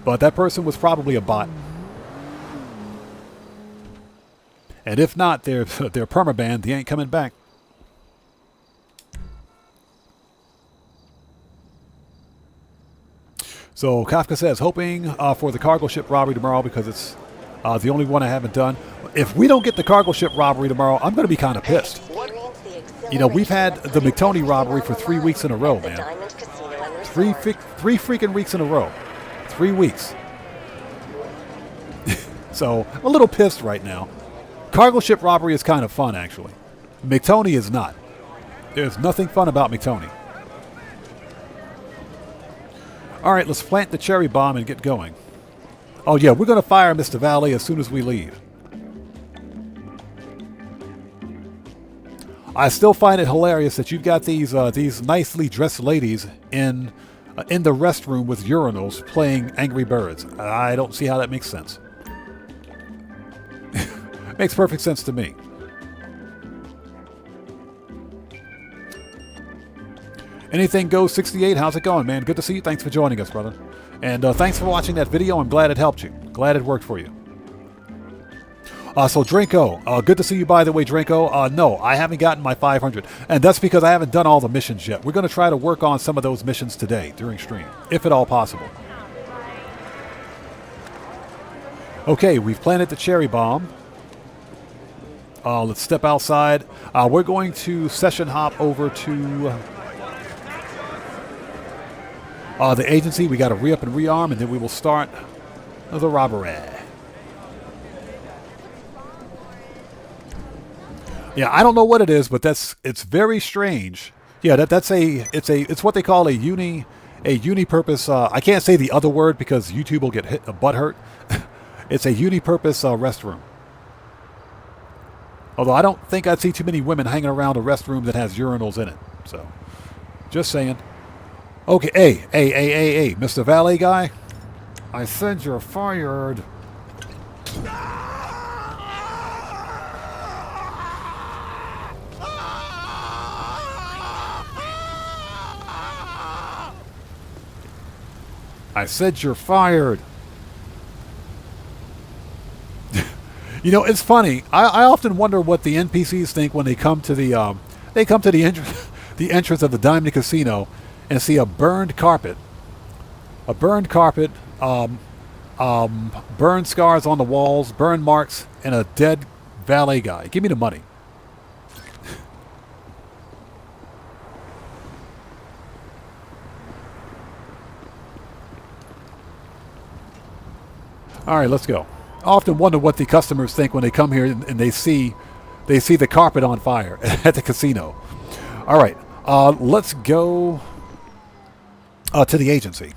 But that person was probably a bot. And if not, they're permabanned. They ain't coming back. So Kafka says, hoping for the cargo ship robbery tomorrow because it's the only one I haven't done. If we don't get the cargo ship robbery tomorrow, I'm going to be kind of pissed. You know, we've had the McToney robbery for 3 weeks in a row, man. Three freaking weeks in a row. 3 weeks. So, I'm a little pissed right now. Cargo ship robbery is kind of fun, actually. McToney is not. There's nothing fun about McToney. All right, let's plant the cherry bomb and get going. Oh, yeah, we're going to fire Mr. Valley as soon as we leave. I still find it hilarious that you've got these nicely dressed ladies in the restroom with urinals playing Angry Birds. I don't see how that makes sense. Makes perfect sense to me. Anything Goes 68, how's it going, man? Good to see you. Thanks for joining us, brother. And thanks for watching that video. I'm glad it helped you. Glad it worked for you. So Dranko, good to see you, by the way, Dranko. No, I haven't gotten my 500. And that's because I haven't done all the missions yet. We're going to try to work on some of those missions today during stream, if at all possible. Okay, we've planted the cherry bomb. Let's step outside. We're going to session hop over to the agency. We got to re-up and rearm, and then we will start the robbery. Yeah, I don't know what it is, but it's very strange. Yeah, it's what they call a unipurpose. I can't say the other word because YouTube will get hit a butt hurt. It's a unipurpose restroom. Although I don't think I'd see too many women hanging around a restroom that has urinals in it. So, just saying. Okay, hey, Mr. Valet guy. I said you're fired. I said you're fired. You know, it's funny. I often wonder what the NPCs think when they come to the the entrance of the Diamond Casino and see a burned carpet, burned scars on the walls, burn marks, and a dead valet guy. Give me the money. All right, let's go. I often wonder what the customers think when they come here and they see the carpet on fire at the casino. All right, let's go to the agency.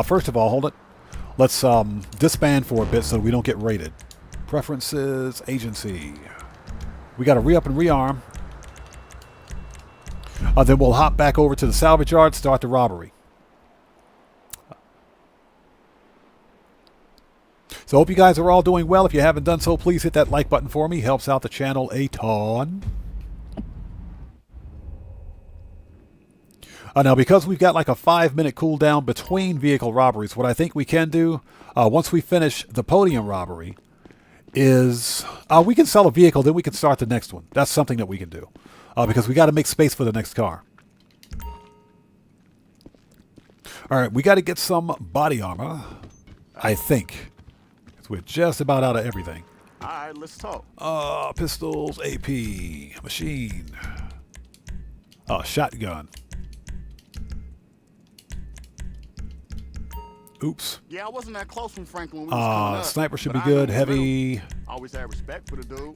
First of all, hold it. Let's disband for a bit so we don't get raided. Preferences, agency. We got to re-up and rearm. Then we'll hop back over to the salvage yard, start the robbery. So hope you guys are all doing well. If you haven't done so, please hit that like button for me. Helps out the channel a ton. Now, because we've got like a 5-minute cooldown between vehicle robberies, what I think we can do, once we finish the podium robbery, is we can sell a vehicle, then we can start the next one. That's something that we can do. Because we got to make space for the next car. All right, we got to get some body armor, I think. We're just about out of everything.
All right, let's talk.
Pistols, AP, machine, shotgun. Oops.
Yeah, I wasn't that close from Franklin when we was coming up,
sniper should be
but I know
good.
the
Heavy.
drill. Always had respect for the dude.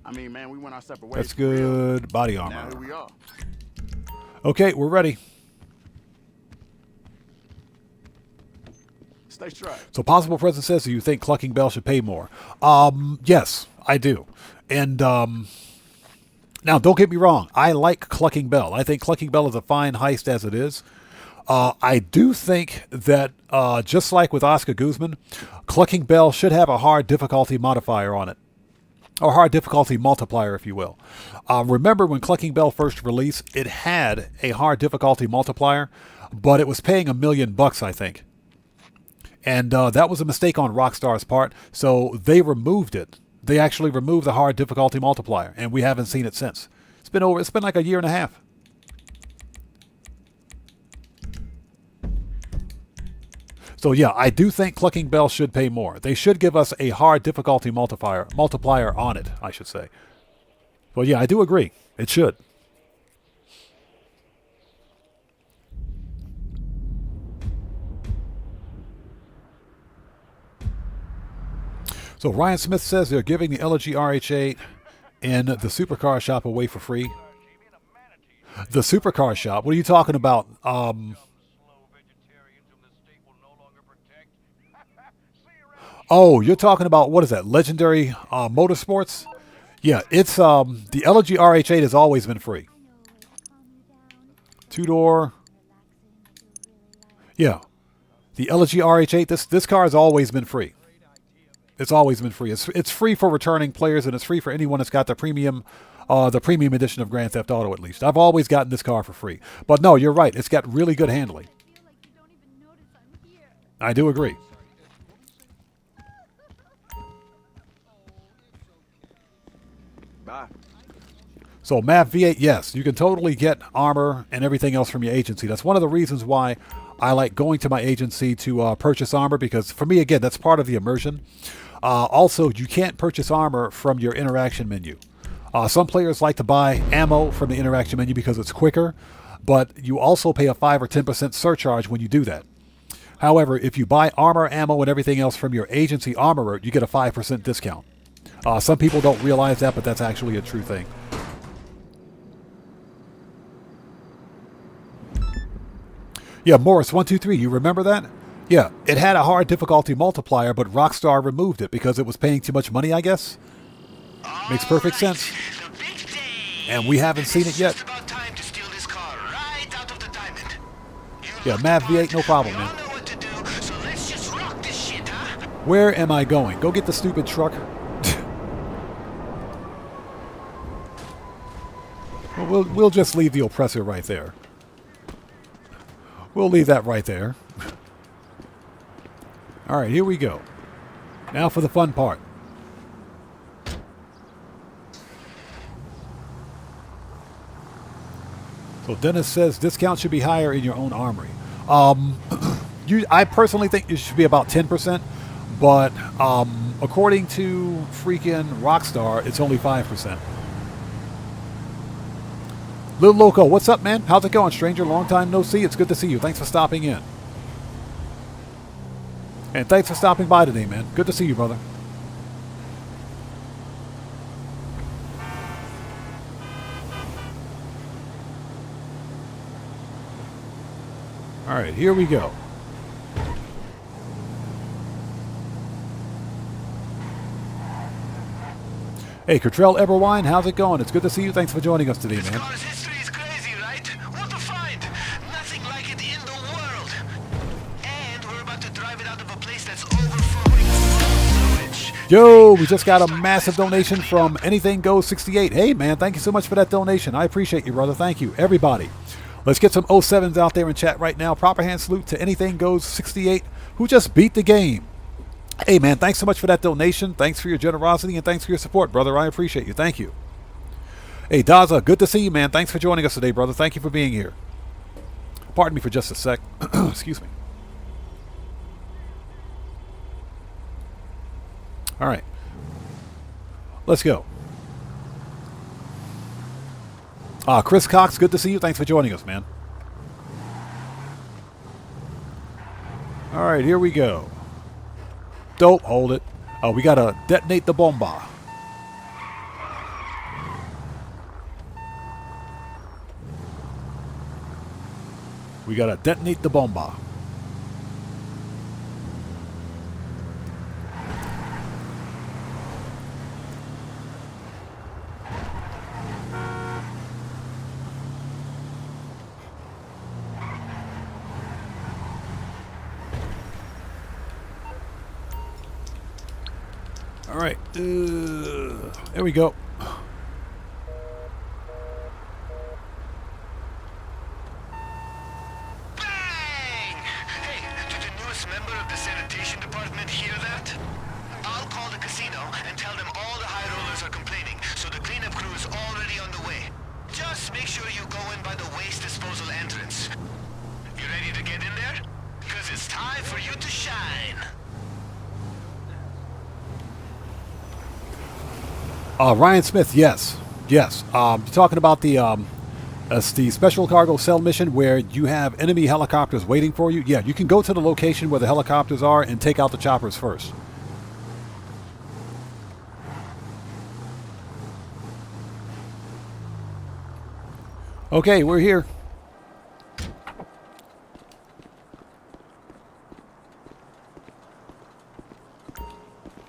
I mean, man, we went our separate ways.
That's
for real.
good. Body
Now
armor.
here we are.
Okay, we're ready.
Stay strapped.
So Possible President says, do you think Clucking Bell should pay more? Yes, I do. And now, don't get me wrong. I like Clucking Bell. I think Clucking Bell is a fine heist as it is. I do think that, just like with Oscar Guzman, Clucking Bell should have a hard difficulty modifier on it. Or hard difficulty multiplier, if you will. Remember when Clucking Bell first released, it had a hard difficulty multiplier, but it was paying $1 million, I think. And that was a mistake on Rockstar's part, so they removed it. They actually removed the hard difficulty multiplier, and we haven't seen it since. It's been like a year and a half. So yeah, I do think Clucking Bell should pay more. They should give us a hard difficulty multiplier on it, I should say. Well, yeah, I do agree. It should. So Ryan Smith says they're giving the LG RH8 in the supercar shop away for free. The supercar shop? What are you talking about? Oh, you're talking about, what is that? Legendary Motorsports? Yeah, it's the LG RH8 has always been free. Two-door. Yeah. The LG RH8, this car has always been free. It's always been free. It's free for returning players, and it's free for anyone that's got the premium edition of Grand Theft Auto, at least. I've always gotten this car for free. But no, you're right. It's got really good handling. I do agree.
Bye.
So MAP V8, yes, you can totally get armor and everything else from your agency. That's one of the reasons why I like going to my agency to purchase armor, because for me, again, that's part of the immersion. Also, you can't purchase armor from your interaction menu. Some players like to buy ammo from the interaction menu because it's quicker, but you also pay a 5 or 10% surcharge when you do that. However, if you buy armor, ammo, and everything else from your agency armorer, you get a 5% discount. Some people don't realize that, but that's actually a true thing. Yeah, Morris123, you remember that? Yeah, it had a hard difficulty multiplier, but Rockstar removed it because it was paying too much money, I guess. Makes perfect sense. And we haven't seen it yet. Yeah, Mav V8, no problem, man. Where am I going? Go get the stupid truck. We'll just leave the oppressor right there. We'll leave that right there. All right, here we go. Now for the fun part. So Dennis says discount should be higher in your own armory. I personally think it should be about 10%, but according to freaking Rockstar, it's only 5%. Little Loco, what's up, man? How's it going, stranger? Long time no see. It's good to see you. Thanks for stopping in. And thanks for stopping by today, man. Good to see you, brother. All right, here we go. Hey, Cottrell Eberwine, how's it going? It's good to see you. Thanks for joining us today, man. Yo, we just got a massive donation from Anything Goes 68. Hey, man, thank you so much for that donation. I appreciate you, brother. Thank you, everybody. Let's get some 07s out there in chat right now. Proper hand salute to Anything Goes 68, who just beat the game. Hey, man, thanks so much for that donation. Thanks for your generosity and thanks for your support, brother. I appreciate you. Thank you. Hey, Daza, good to see you, man. Thanks for joining us today, brother. Thank you for being here. Pardon me for just a sec. Excuse me. All right. Let's go. Chris Cox, good to see you. Thanks for joining us, man. All right, here we go. Dope, hold it. We got to detonate the bomba. We got to detonate the bomba. All right, there we go.
Bang! Hey, did the newest member of the Sanitation department hear that? I'll call the casino and tell them all the high rollers are complaining, so the cleanup crew is already on the way. Just make sure you go in by the waste disposal entrance. You ready to get in there? Because it's time for you to shine.
Ryan Smith, yes. Yes. You're talking about the special cargo cell mission where you have enemy helicopters waiting for you? Yeah, you can go to the location where the helicopters are and take out the choppers first. Okay, we're here.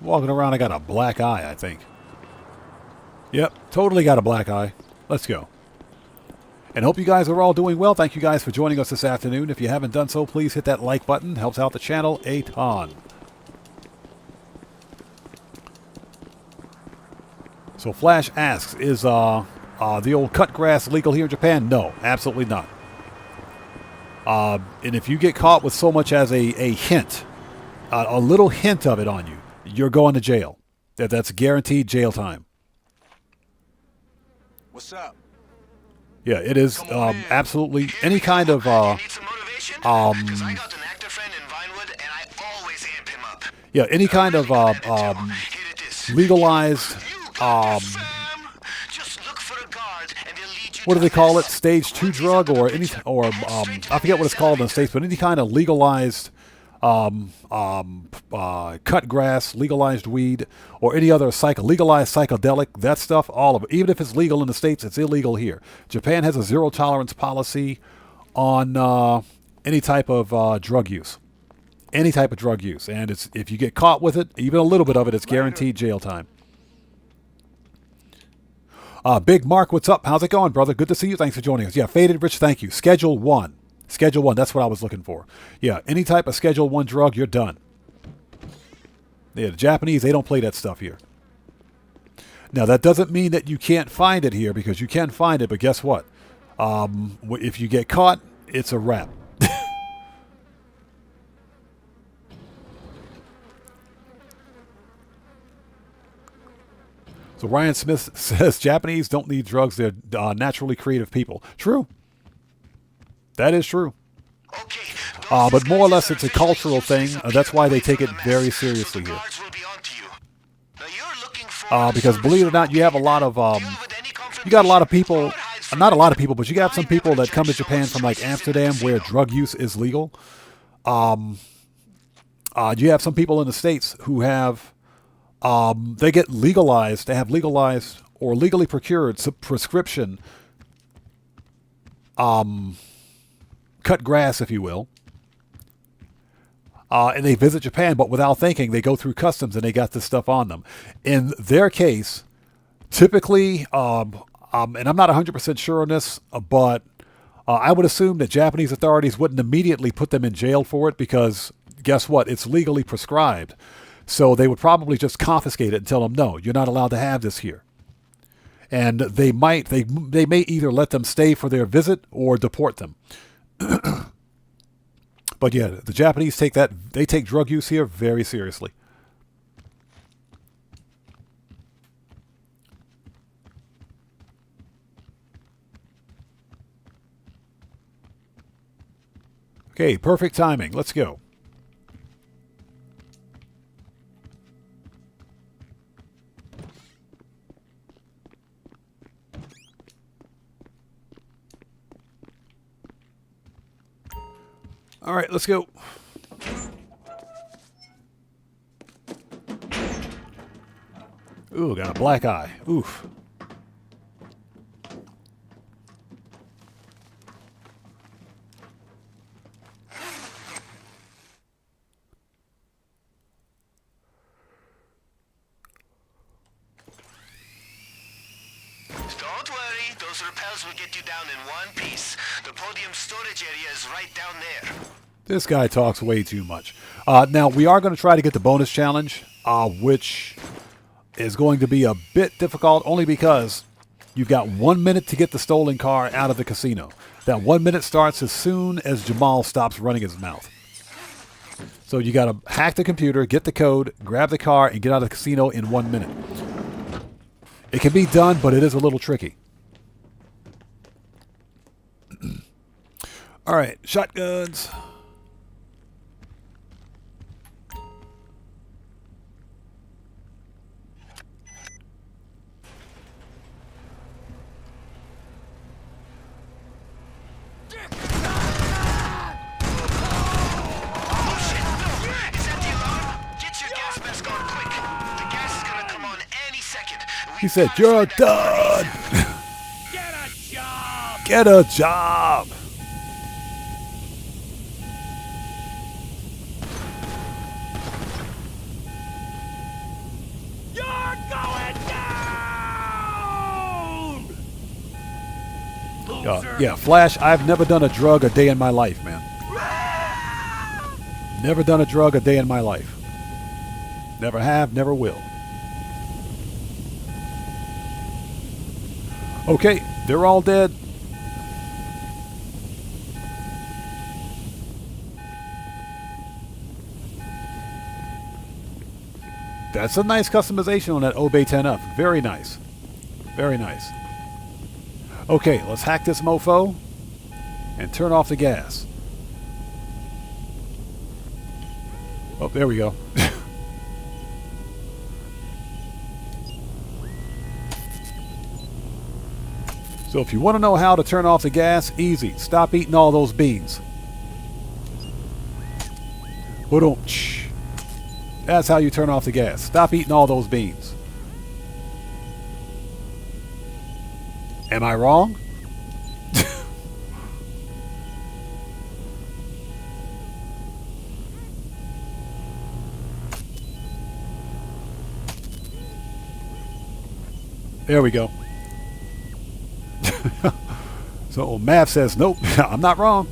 Walking around, I got a black eye, I think. Yep, totally got a black eye. Let's go. And hope you guys are all doing well. Thank you guys for joining us this afternoon. If you haven't done so, please hit that like button. Helps out the channel a ton. So Flash asks, is the old cut grass legal here in Japan? No, absolutely not. And if you get caught with so much as a hint, a little hint of it on you, you're going to jail. That's guaranteed jail time.
What's up?
Yeah, it is absolutely any kind of Yeah, any kind of
Here it is.
legalized,
You got this, fam. Just look for a guard and they'll lead you
what do
to
they call it?
this.
Stage 2 drug or any, or I forget what it's called in the States, but any kind of legalized cut grass, legalized weed, or any other legalized psychedelic, that stuff, all of it. Even if it's legal in the States, it's illegal here. Japan has a zero tolerance policy on any type of drug use. Any type of drug use. And it's if you get caught with it, even a little bit of it, it's guaranteed jail time. Big Mark, what's up? How's it going, brother? Good to see you. Thanks for joining us. Yeah, Faded Rich, thank you. Schedule 1. Schedule 1, that's what I was looking for. Yeah, any type of Schedule 1 drug, you're done. Yeah, the Japanese, they don't play that stuff here. Now, that doesn't mean that you can't find it here, because you can find it, but guess what? If you get caught, it's a wrap. So Ryan Smith says Japanese don't need drugs. They're naturally creative people. True. That is true.
Okay.
But more or less it's a cultural thing. That's why they take it very seriously here. Because believe it or not, you have a lot of, you got a lot of people, not a lot of people, but you got some people that come to Japan from like Amsterdam where drug use is legal. You have some people in the States who have, they get legalized, they have legalized or legally procured prescription cut grass, if you will. And they visit Japan, but without thinking, they go through customs and they got this stuff on them. In their case, typically, and I'm not 100% sure on this, but I would assume that Japanese authorities wouldn't immediately put them in jail for it because guess what? It's legally prescribed. So they would probably just confiscate it and tell them, no, you're not allowed to have this here. And they may either let them stay for their visit or deport them. But yeah, the Japanese take drug use here very seriously. Okay, perfect timing. Let's go. All right, let's go. Ooh, got a black eye. Oof.
Don't worry, those repels will get you down in one piece. The podium storage area is right down there.
This guy talks way too much. Now, we are going to try to get the bonus challenge, which is going to be a bit difficult only because you've got 1 minute to get the stolen car out of the casino. That 1 minute starts as soon as Jamal stops running his mouth. So you got to hack the computer, get the code, grab the car, and get out of the casino in 1 minute. It can be done, but it is a little tricky. All right, shotguns. He said, "You're done.
Get a job!
Get a job."
You're going down!
Yeah, Flash, I've never done a drug a day in my life, man. Never done a drug a day in my life. Never have, never will. Okay, they're all dead. That's a nice customization on that Obey 10F. Very nice. Very nice. Okay, let's hack this mofo and turn off the gas. Oh, there we go. So if you want to know how to turn off the gas, easy. Stop eating all those beans. Ba-dum-tsh. That's how you turn off the gas. Stop eating all those beans. Am I wrong? There we go. So Mav says, nope, I'm not wrong.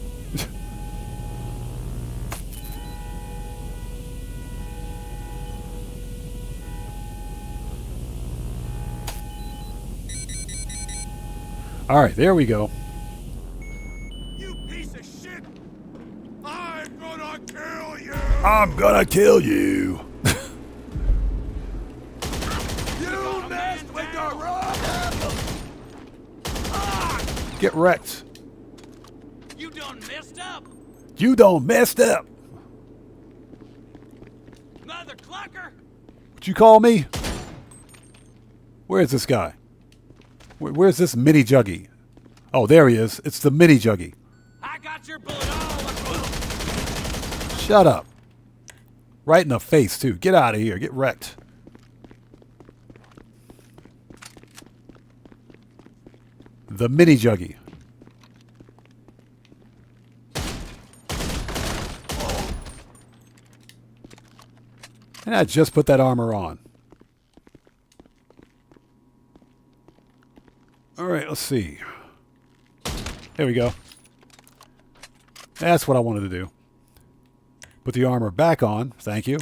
All right, there we go.
You piece of shit! I'm gonna kill you!
I'm gonna kill you.
You messed with the rock!
Get wrecked.
You done messed up!
You done messed up.
Mother clucker!
What you call me? Where's this guy? Where's this mini juggy? Oh, there he is. It's the mini juggy.
I got your bullet all.
Shut up. Right in the face, too. Get out of here. Get wrecked. The mini juggy. And I just put that armor on. All right, let's see. There we go. That's what I wanted to do. Put the armor back on. Thank you.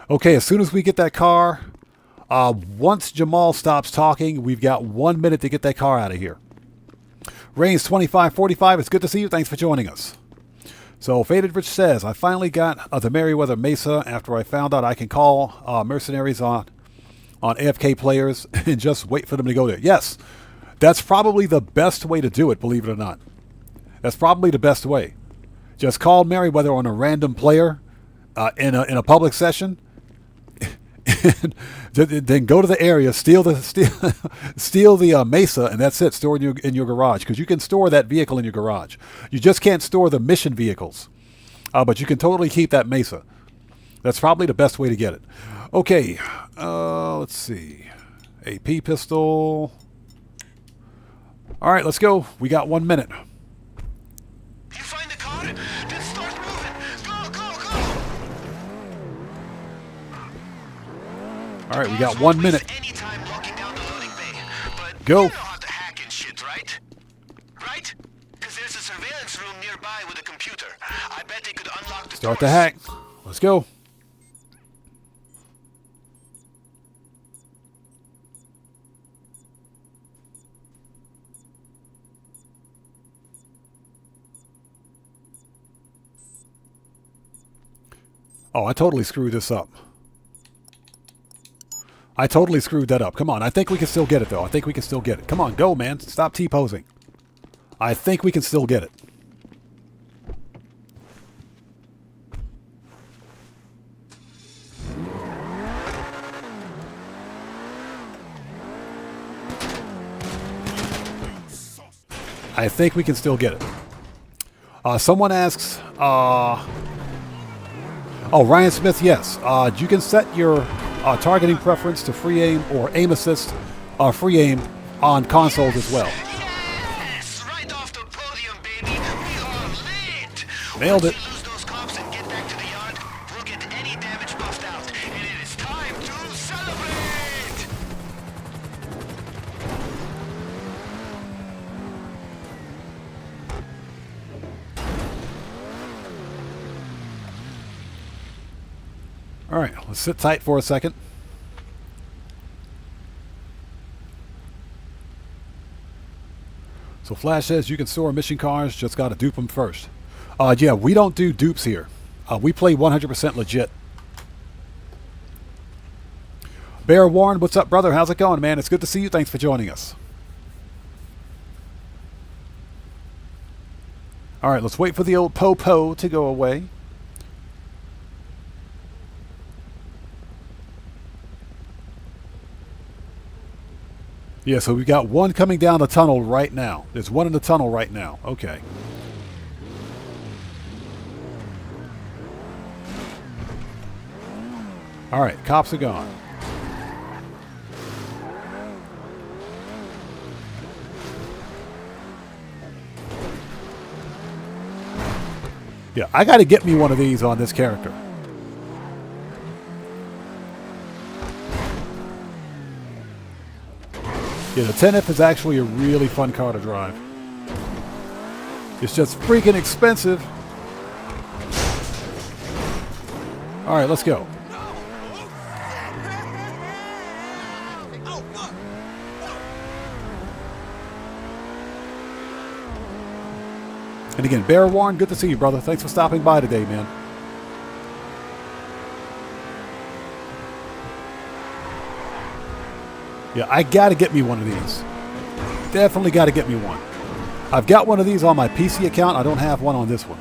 Okay, as soon as we get that car, once Jamal stops talking, we've got 1 minute to get that car out of here. Reigns 2545, it's good to see you. Thanks for joining us. So, Faded Rich says, I finally got the Meriwether Mesa after I found out I can call mercenaries on AFK players and just wait for them to go there. Yes, that's probably the best way to do it, believe it or not. That's probably the best way. Just call Meriwether on a random player in a public session, and then go to the area, steal the Mesa, and that's it. Store it in your garage, because you can store that vehicle in your garage. You just can't store the mission vehicles, but you can totally keep that Mesa. That's probably the best way to get it. Okay, let's see. AP pistol. All right, let's go. We got 1 minute.
You find the car? Then start moving. Go, go, go!
All right, we got 1 minute.
Anytime locking down the loading bay. But
Go.
You know how to hack and shit, right? Right? Because there's a surveillance room nearby with a computer. I bet they could unlock the
Start the
doors.
hack. Let's go. Oh, I totally screwed this up. I totally screwed that up. Come on. I think we can still get it, though. I think we can still get it. Come on. Go, man. Stop T-posing. I think we can still get it. I think we can still get it. Someone asks... Oh, Ryan Smith, yes. You can set your targeting preference to free aim or aim assist free aim on consoles as well.
Yes! Right off the podium, baby. We are lit.
Nailed it.
Once we lose those cops and get back to the yard, we'll get any damage buffed out. And it is time to celebrate!
All right, let's sit tight for a second. So Flash says you can store mission cars, just got to dupe them first. Yeah, we don't do dupes here. We play 100% legit. Bear Warren, what's up, brother? How's it going, man? It's good to see you. Thanks for joining us. All right, let's wait for the old po-po to go away. Yeah, so we got one coming down the tunnel right now. There's one in the tunnel right now. Okay. All right, cops are gone. Yeah, I got to get me one of these on this character. Yeah, the 10F is actually a really fun car to drive. It's just freaking expensive. All right, let's go. And again, Bear Warren, good to see you, brother. Thanks for stopping by today, man. Yeah, I gotta get me one of these. Definitely gotta get me one. I've got one of these on my PC account. I don't have one on this one.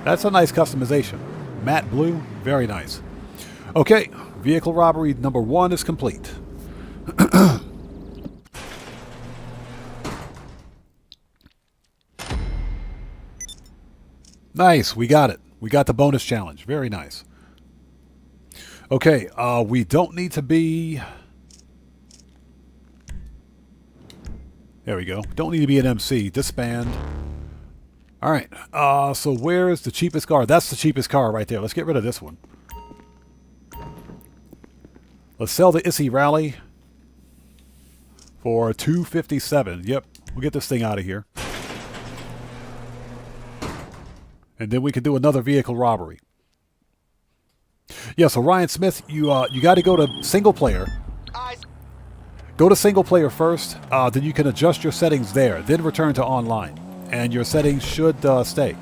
That's a nice customization. Matte blue, very nice. Okay, vehicle robbery number 1 is complete. Nice, we got it. We got the bonus challenge. Very nice. Okay, we don't need to be... There we go. Don't need to be an MC. Disband. All right, so where's the cheapest car? That's the cheapest car right there. Let's get rid of this one. Let's sell the Issy Rally for $257. Yep, we'll get this thing out of here. And then we can do another vehicle robbery. Yeah, so Ryan Smith, you got to go to single player. Go to single player first, then you can adjust your settings there. Then return to online, and your settings should stay.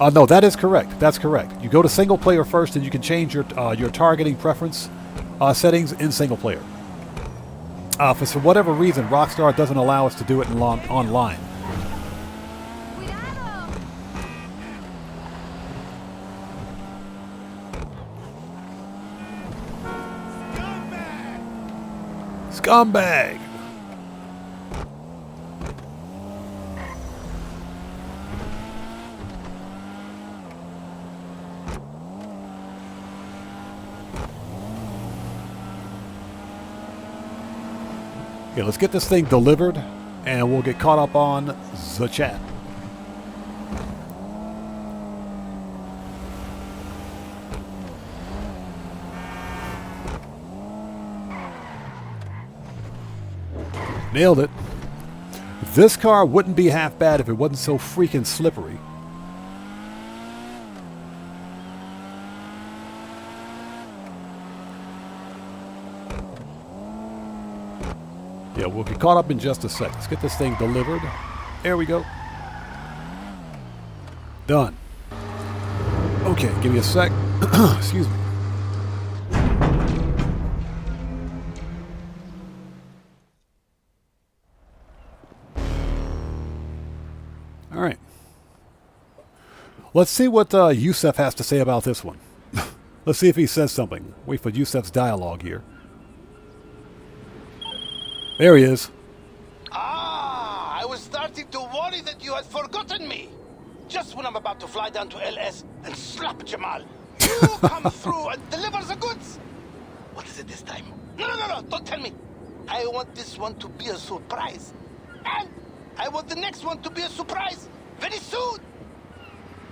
No, that is correct. That's correct. You go to single player first, and you can change your targeting preference settings in single player. For whatever reason, Rockstar doesn't allow us to do it online. Scumbag! Okay, let's get this thing delivered, and we'll get caught up on the chat. Nailed it. This car wouldn't be half bad if it wasn't so freaking slippery. Yeah, we'll get caught up in just a sec. Let's get this thing delivered. There we go. Done. Okay, give me a sec. Excuse me. All right. Let's see what Yusef has to say about this one. Let's see if he says something. Wait for Yusef's dialogue here. There he is.
Ah, I was starting to worry that you had forgotten me. Just when I'm about to fly down to LS and slap Jamal, you come through and deliver the goods. What is it this time? No, don't tell me. I want this one to be a surprise. And I want the next one to be a surprise very soon.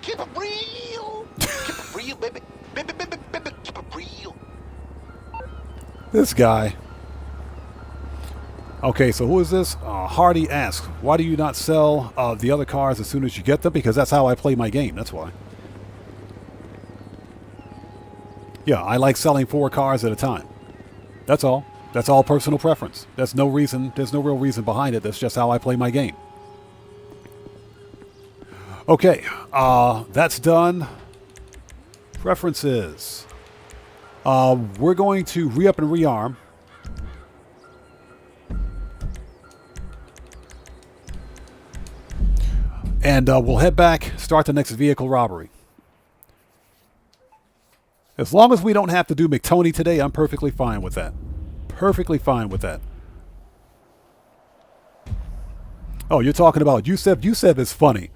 Keep it real. Keep it real, baby. Baby, keep it real.
This guy. Okay, so who is this? Hardy asks, why do you not sell the other cars as soon as you get them? Because that's how I play my game. That's why. Yeah, I like selling 4 cars at a time. That's all. That's all personal preference. There's no reason. There's no real reason behind it. That's just how I play my game. Okay, that's done. Preferences. We're going to re-up and rearm. And we'll head back, start the next vehicle robbery. As long as we don't have to do McTony today, I'm perfectly fine with that. Perfectly fine with that. Oh, you're talking about Yusef? Yusef is funny.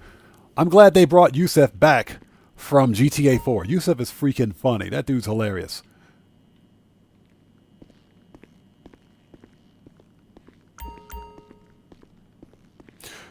I'm glad they brought Yusef back from GTA 4. Yusef is freaking funny. That dude's hilarious.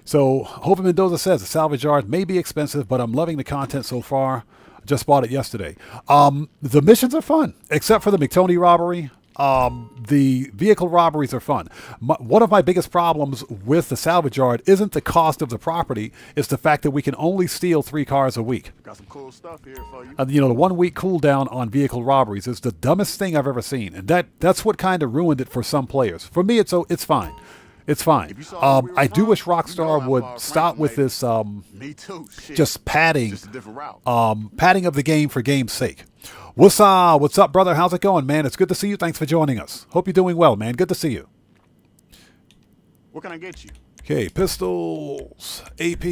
So, Hope Mendoza says, the salvage yard may be expensive, but I'm loving the content so far. Just bought it yesterday. The missions are fun, except for the McTony robbery. The vehicle robberies are fun. One of my biggest problems with the salvage yard isn't the cost of the property. It's the fact that we can only steal 3 cars a week.
Got some cool stuff here for you.
You know, the 1 week cooldown on vehicle robberies is the dumbest thing I've ever seen. And that's what kind of ruined it for some players. For me, it's fine. It's fine. I do wish Rockstar would stop with this
Me too. Shit.
just padding,
Just a different route.
padding of the game for game's sake. What's up, brother? How's it going, man? It's good to see you. Thanks for joining us. Hope you're doing well, man. Good to see you.
What can I get you?
Okay, pistols, AP,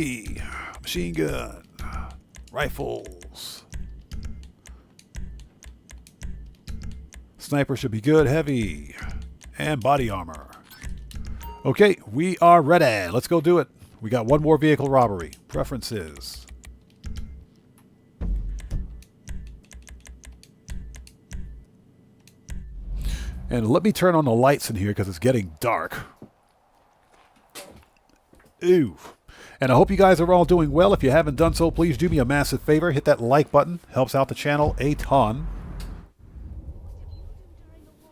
machine gun, rifles. Sniper should be good, heavy, and body armor. Okay, we are ready. Let's go do it. We got 1 more vehicle robbery. Preferences. And let me turn on the lights in here because it's getting dark. Ooh. And I hope you guys are all doing well. If you haven't done so, please do me a massive favor. Hit that like button. Helps out the channel a ton.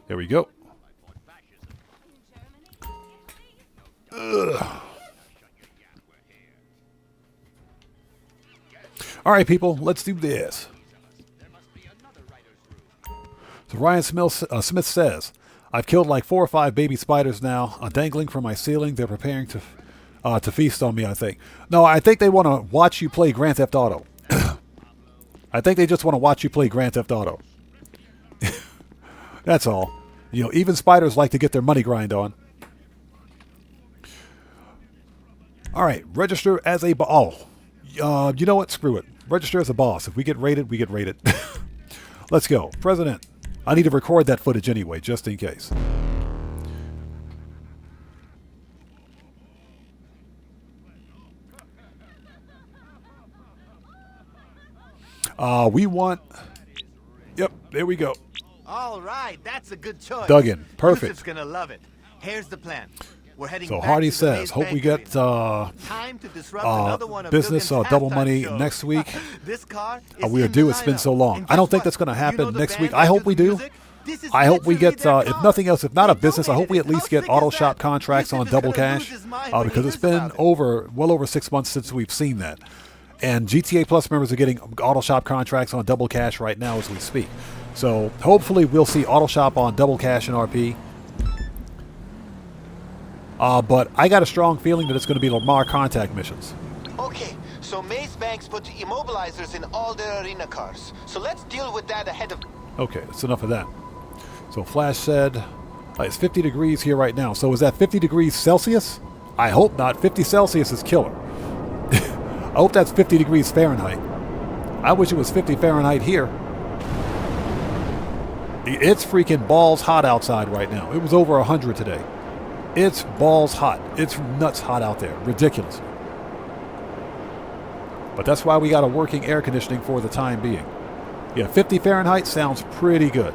There we go. Ugh. All right, people, let's do this. So Ryan Smith says, I've killed like 4 or 5 baby spiders now, dangling from my ceiling. They're preparing to feast on me, I think. No, I think they want to watch you play Grand Theft Auto. I think they just want to watch you play Grand Theft Auto. That's all. You know, even spiders like to get their money grind on. All right, register as a boss. Oh, you know what? Screw it. Register as a boss. If we get raided, we get raided. Let's go. President. I need to record that footage anyway, just in case. We want... Yep, there we go.
All right, that's a good choice.
Duggan, perfect.
Yusuf's gonna love it. Here's the plan. We're heading
So
back
Hardy
to the
says,
maze
hope we
bank
get
Time to disrupt another one of
business
Duggan's
double
halftime
money
shows.
next week.
This car is
We are
in
due.
the
It's been so
lineup.
long.
And
I don't
guess
think
what?
that's going to happen
You know the
next
band
week.
that
I hope
does
we
the
do.
music? This is
I hope we
literally
get,
their
if
car.
nothing else, if not a
They
business, I hope we at
donated
least
it.
get
How
auto
sick is
shop
that?
contracts on
Yusuf is
double
gonna lose
cash
his mind when he
because it's
hears
been
about it.
well over 6 months since we've seen that. And GTA Plus members are getting auto shop contracts on double cash right now as we speak. So hopefully we'll see auto shop on double cash and RP. But I got a strong feeling that it's going to be Lamar contact missions.
Okay, so Maze Banks put immobilizers in all their arena cars. So let's deal with that ahead of...
Okay, that's enough of that. So Flash said, it's 50 degrees here right now. So is that 50 degrees Celsius? I hope not. 50 Celsius is killer. I hope that's 50 degrees Fahrenheit. I wish it was 50 Fahrenheit here. It's freaking balls hot outside right now. It was over 100 today. It's balls hot. It's nuts hot out there. Ridiculous. But that's why we got a working air conditioning for the time being. Yeah, 50 Fahrenheit sounds pretty good.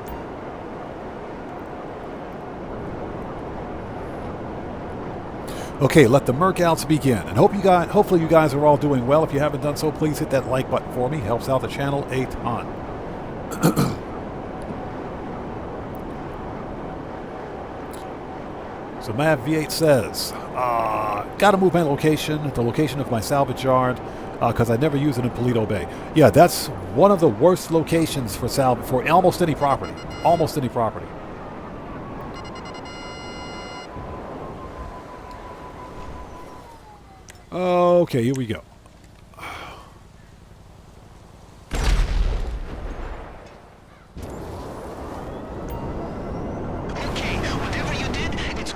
Okay, let the merkouts begin. And hopefully you guys are all doing well. If you haven't done so, please hit that like button for me. Helps out the channel a ton. So Mav V8 says, gotta move my location, the location of my salvage yard, because I never use it in Polito Bay. Yeah, that's one of the worst locations for salvage, for almost any property. Almost any property. Okay, here we go.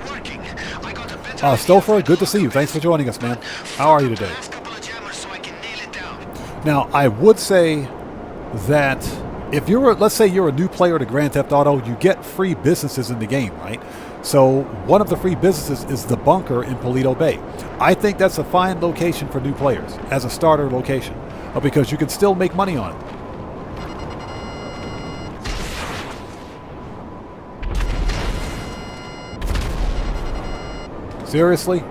Working. I got a better
Stouffer, good to see you. Thanks for joining us, man. How are you today?
Last couple of jammers
Now, I would say that if let's say you're a new player to Grand Theft Auto, you get free businesses in the game, right? So one of the free businesses is the bunker in Paleto Bay. I think that's a fine location for new players as a starter location because you can still make money on it. Seriously?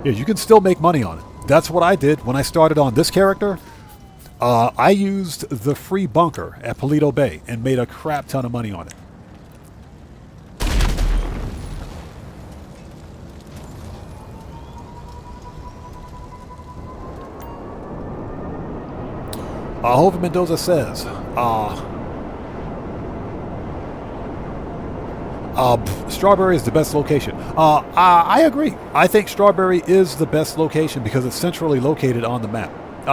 Yeah, you can still make money on it. That's what I did when I started on this character. I used the free bunker at Paleto Bay and made a crap ton of money on it. Jose Mendoza says, Strawberry is the best location. I agree. I think Strawberry is the best location because it's centrally located on the map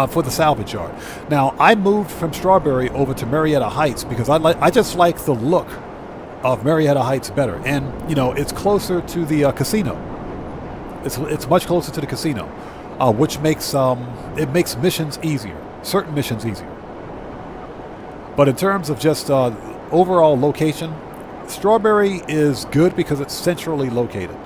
for the salvage yard. Now, I moved from Strawberry over to Marietta Heights because I just like the look of Marietta Heights better, and you know it's closer to the casino. It's much closer to the casino, which makes it makes missions easier, certain missions easier. But in terms of just overall location, Strawberry is good because it's centrally located.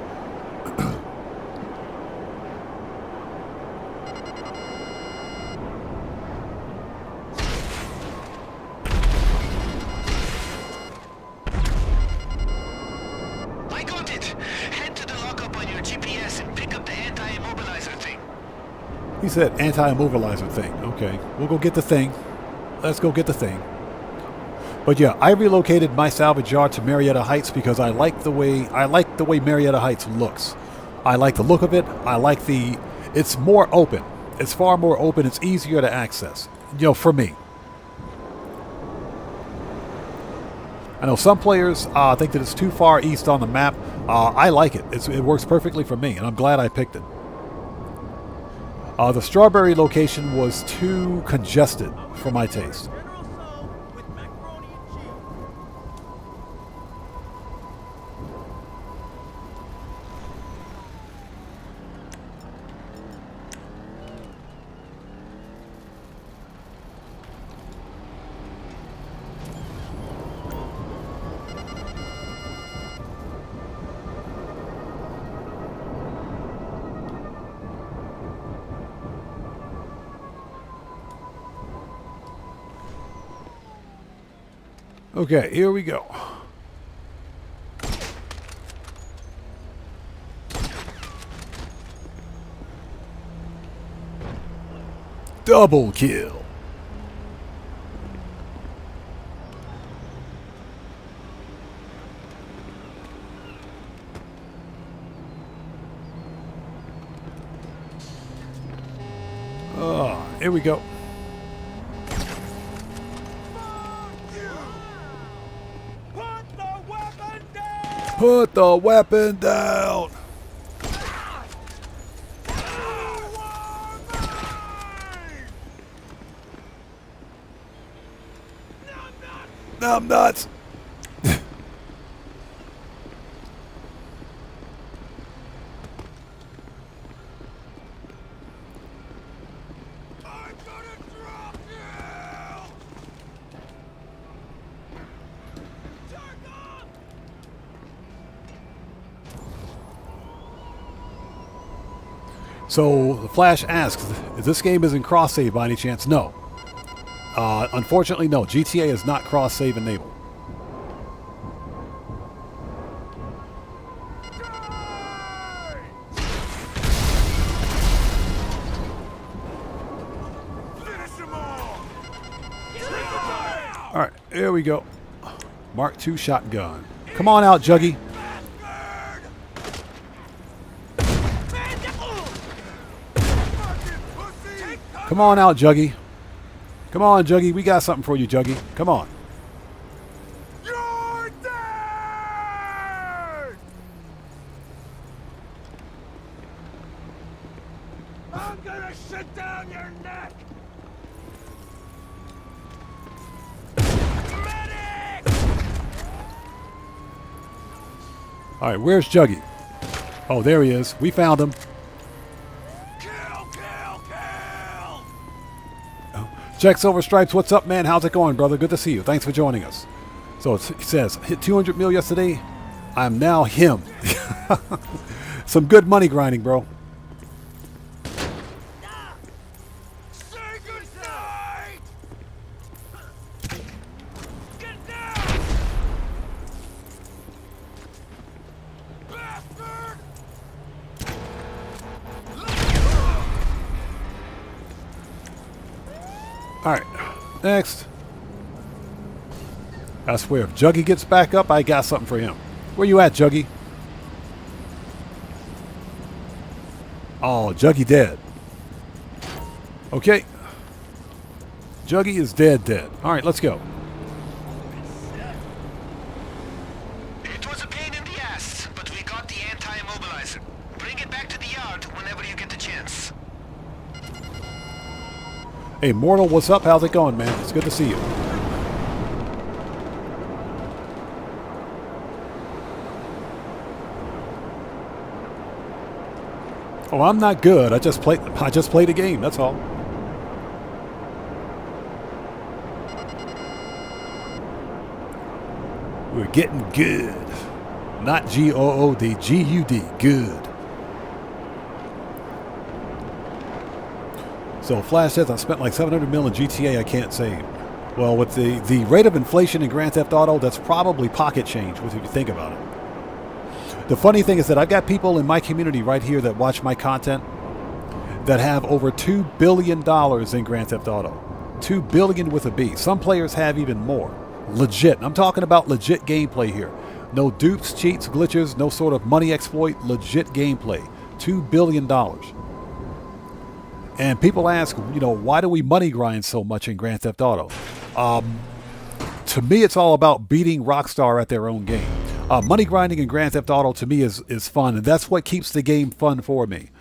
I got it. Head to the lockup on your GPS and pick up the anti-immobilizer thing.
He said anti-immobilizer thing. Okay, we'll go get the thing. Let's go get the thing. But yeah, I relocated my salvage yard to Marietta Heights because I like the way Marietta Heights looks. I like the look of it. I like it's more open. It's far more open. It's easier to access. You know, for me. I know some players think that it's too far east on the map. I like it. It works perfectly for me, and I'm glad I picked it. The Strawberry location was too congested for my taste. Okay, here we go. Double kill. Here we go. Put the weapon down! I'm nuts! So, the Flash asks, if this game is in cross-save by any chance? No. Unfortunately, no. GTA is not cross-save enabled. Alright, here we go. Mark II shotgun. Come on out, Juggy. Come on out, Juggy. Come on, Juggy. We got something for you, Juggy. Come on.
You're dead! I'm gonna shit down your neck! Medic!
All right, where's Juggy? Oh, there he is. We found him. Check Silver Stripes, what's up, man? How's it going, brother? Good to see you. Thanks for joining us. So it says, hit 200 mil yesterday. I'm now him. Some good money grinding, bro. Alright, next. I swear, if Juggy gets back up, I got something for him. Where you at, Juggy? Oh, Juggy dead. Okay. Juggy is dead. Alright, let's go.
It was a pain in the ass, but we got the anti-immobilizer. Bring it back to the yard whenever you get the chance.
Hey, Mortal, what's up? How's it going, man? It's good to see you. Oh, I'm not good. I just played a game, that's all. We're getting good. Not G-O-O-D, G-U-D. Good. So Flash says I spent like 700 mil in GTA I can't save. Well, with the rate of inflation in Grand Theft Auto, that's probably pocket change if you think about it. The funny thing is that I've got people in my community right here that watch my content that have over $2 billion in Grand Theft Auto. 2 billion with a B. Some players have even more. Legit. I'm talking about legit gameplay here. No dupes, cheats, glitches, no sort of money exploit. Legit gameplay. $2 billion. And people ask, you know, why do we money grind so much in Grand Theft Auto? To me, it's all about beating Rockstar at their own game. Money grinding in Grand Theft Auto to me is fun, and that's what keeps the game fun for me.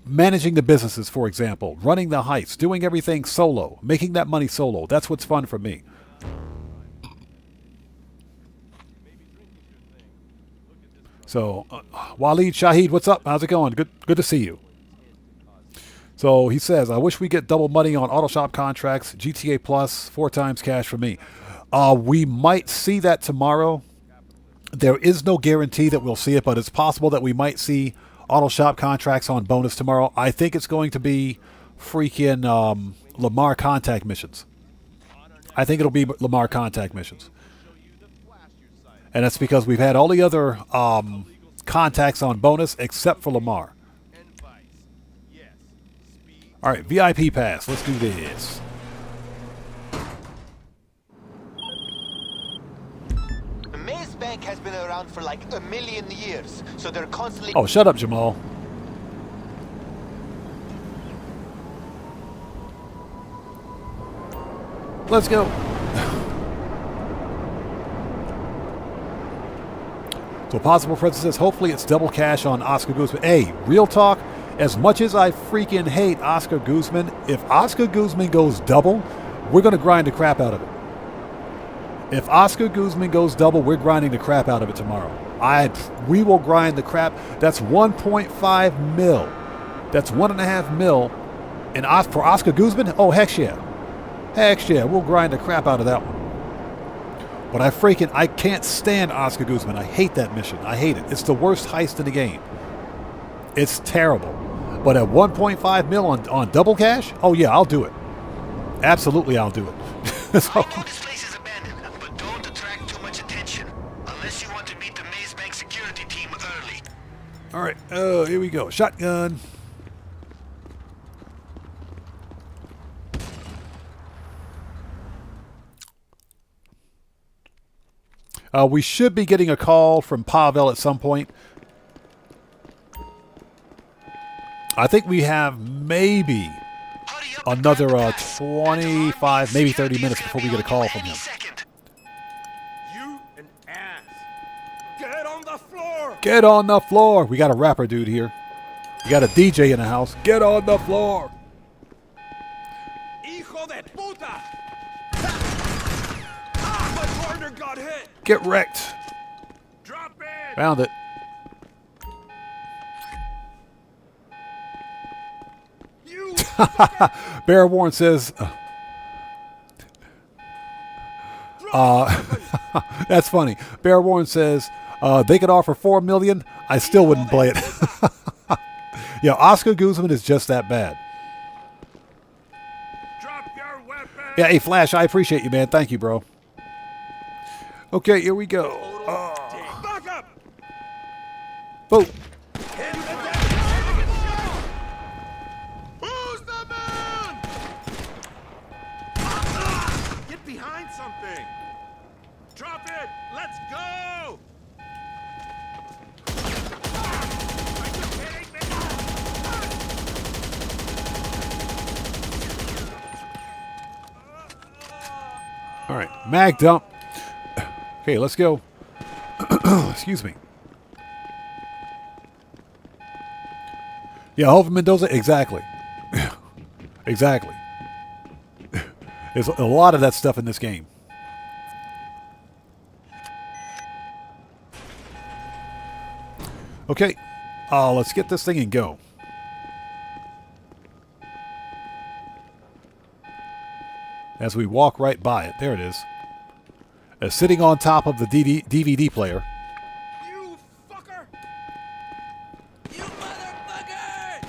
Managing the businesses, for example, running the heists, doing everything solo, making that money solo. That's what's fun for me. So, Waleed Shahid, what's up? How's it going? Good to see you. So he says, I wish we get double money on auto shop contracts, GTA Plus, 4 times cash for me. We might see that tomorrow. There is no guarantee that we'll see it, but it's possible that we might see auto shop contracts on bonus tomorrow. I think it's going to be freaking Lamar contact missions. I think it'll be Lamar contact missions. And that's because we've had all the other contacts on bonus except for Lamar. All right, VIP pass. Let's do this.
The Maze Bank has been around for like 1 million years, so they're constantly...
Oh, shut up, Jamal. Let's go. So Possible President says, hopefully it's double cash on Oscar Guzman. Hey, real talk. As much as I freaking hate Oscar Guzman, if Oscar Guzman goes double, we're going to grind the crap out of it. If Oscar Guzman goes double, we're grinding the crap out of it tomorrow. We will grind the crap. That's 1.5 mil. That's 1.5 mil. And for Oscar Guzman, oh, heck yeah. Heck yeah, we'll grind the crap out of that one. But I can't stand Oscar Guzman. I hate that mission. I hate it. It's the worst heist in the game. It's terrible. But at 1.5 mil on double cash, oh yeah, I'll do it. Absolutely, I'll do it. So,
I know this place is abandoned, but don't attract too much attention. Unless you want to beat the Maze Bank security team early.
all right, here we go. Shotgun. We should be getting a call from Pavel at some point. I think we have maybe another 25, maybe 30 minutes before we get a call from him.
You an ass. Get on the floor.
Get on the floor. We got a rapper dude here. We got a DJ in the house. Get on the floor.
Hijo de puta. My partner got hit.
Get wrecked.
Drop it.
Found it. Bear Warren says, that's funny. Bear Warren says, they could offer $4 million. I still wouldn't play it. Yeah, Oscar Guzman is just that bad.
Drop your weapon.
Yeah, hey, Flash, I appreciate you, man. Thank you, bro. Okay, here we go.
Back up.
Boom.
Who's the man? Get behind something. Drop it. Let's go. Are you kidding me?
All right, mag dump. Okay, let's go. Excuse me. Yeah, Hova Mendoza, exactly. Exactly. There's a lot of that stuff in this game. Okay, let's get this thing and go. As we walk right by it. There it is. Sitting on top of the DVD player.
You fucker! You motherfucker!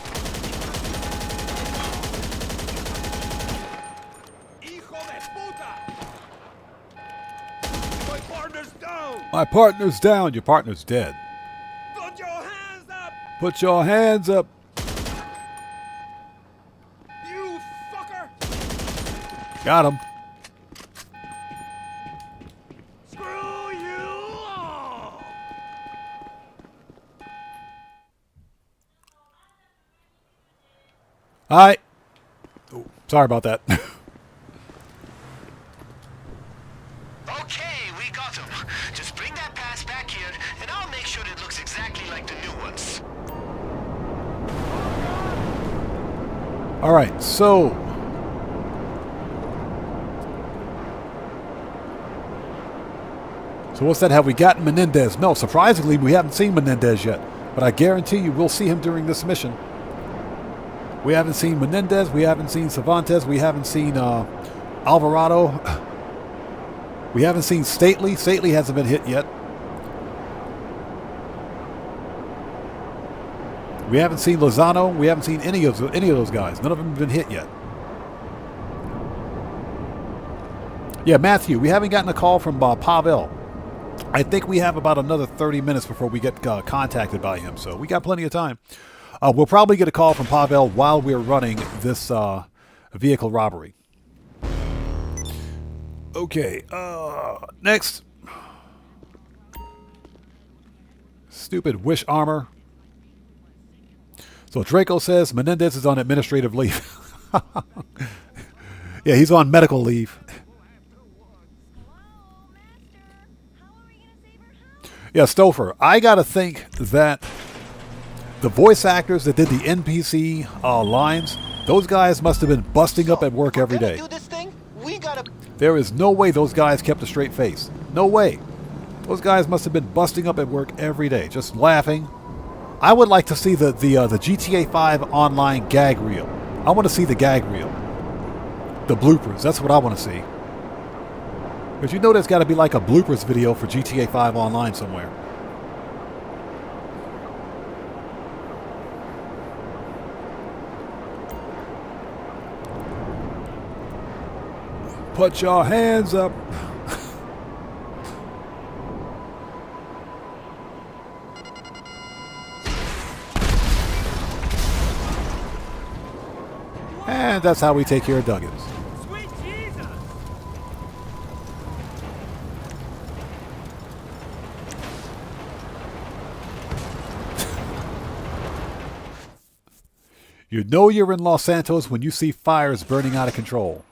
Hijo de puta! My partner's down!
My partner's down. Your partner's dead.
Put your hands up!
Put your hands up.
You fucker!
Got him.
Screw you all!
All right. Oh, sorry about that.
Okay, we got him. Just bring that pass back here, and I'll make sure it looks exactly like the new ones.
All right, so what's that? Have we gotten Menendez? No, surprisingly, we haven't seen Menendez yet. But I guarantee you we'll see him during this mission. We haven't seen Menendez. We haven't seen Cervantes. We haven't seen Alvarado. We haven't seen Stately. Stately hasn't been hit yet. We haven't seen Lozano. We haven't seen any of those guys. None of them have been hit yet. Yeah, Matthew, we haven't gotten a call from Pavel. I think we have about another 30 minutes before we get contacted by him, so we got plenty of time. We'll probably get a call from Pavel while we're running this vehicle robbery. Okay, next. Stupid wish armor. So Draco says Menendez is on administrative leave. Yeah, he's on medical leave. Yeah, Stouffer, I gotta think that the voice actors that did the NPC lines, those guys must have been busting up at work every day.
Do this thing? We gotta.
There is no way those guys kept a straight face. No way. Those guys must have been busting up at work every day, just laughing. I would like to see the GTA 5 online gag reel. I want to see the gag reel. The bloopers, that's what I want to see. Because you know there's got to be like a bloopers video for GTA 5 online somewhere. Put your hands up. And that's how we take care of Duggins.
Sweet Jesus!
You know you're in Los Santos when you see fires burning out of control.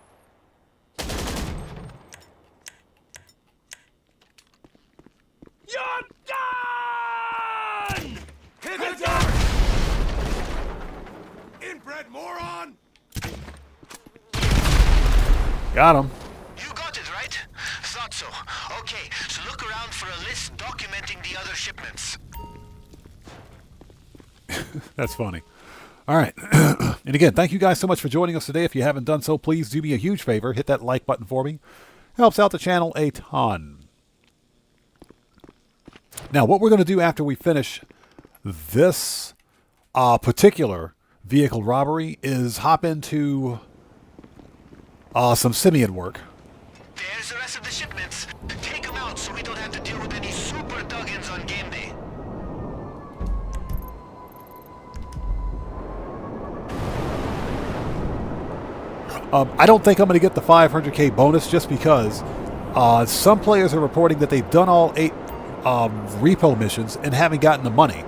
You're done! Hit the moron!
Got him.
You got it, right? right? Thought so. Okay, so look around for a list documenting the other shipments.
That's funny. All right. And again, thank you guys so much for joining us today. If you haven't done so, please do me a huge favor. Hit that like button for me. Helps out the channel a ton. Now, what we're going to do after we finish this particular vehicle robbery is hop into some Simeon work.
There's the rest of the shipments. Take them out so we don't have to deal with any super dug-ins on game day.
I don't think I'm going to get the 500k bonus just because some players are reporting that they've done all 8 repo missions and haven't gotten the money.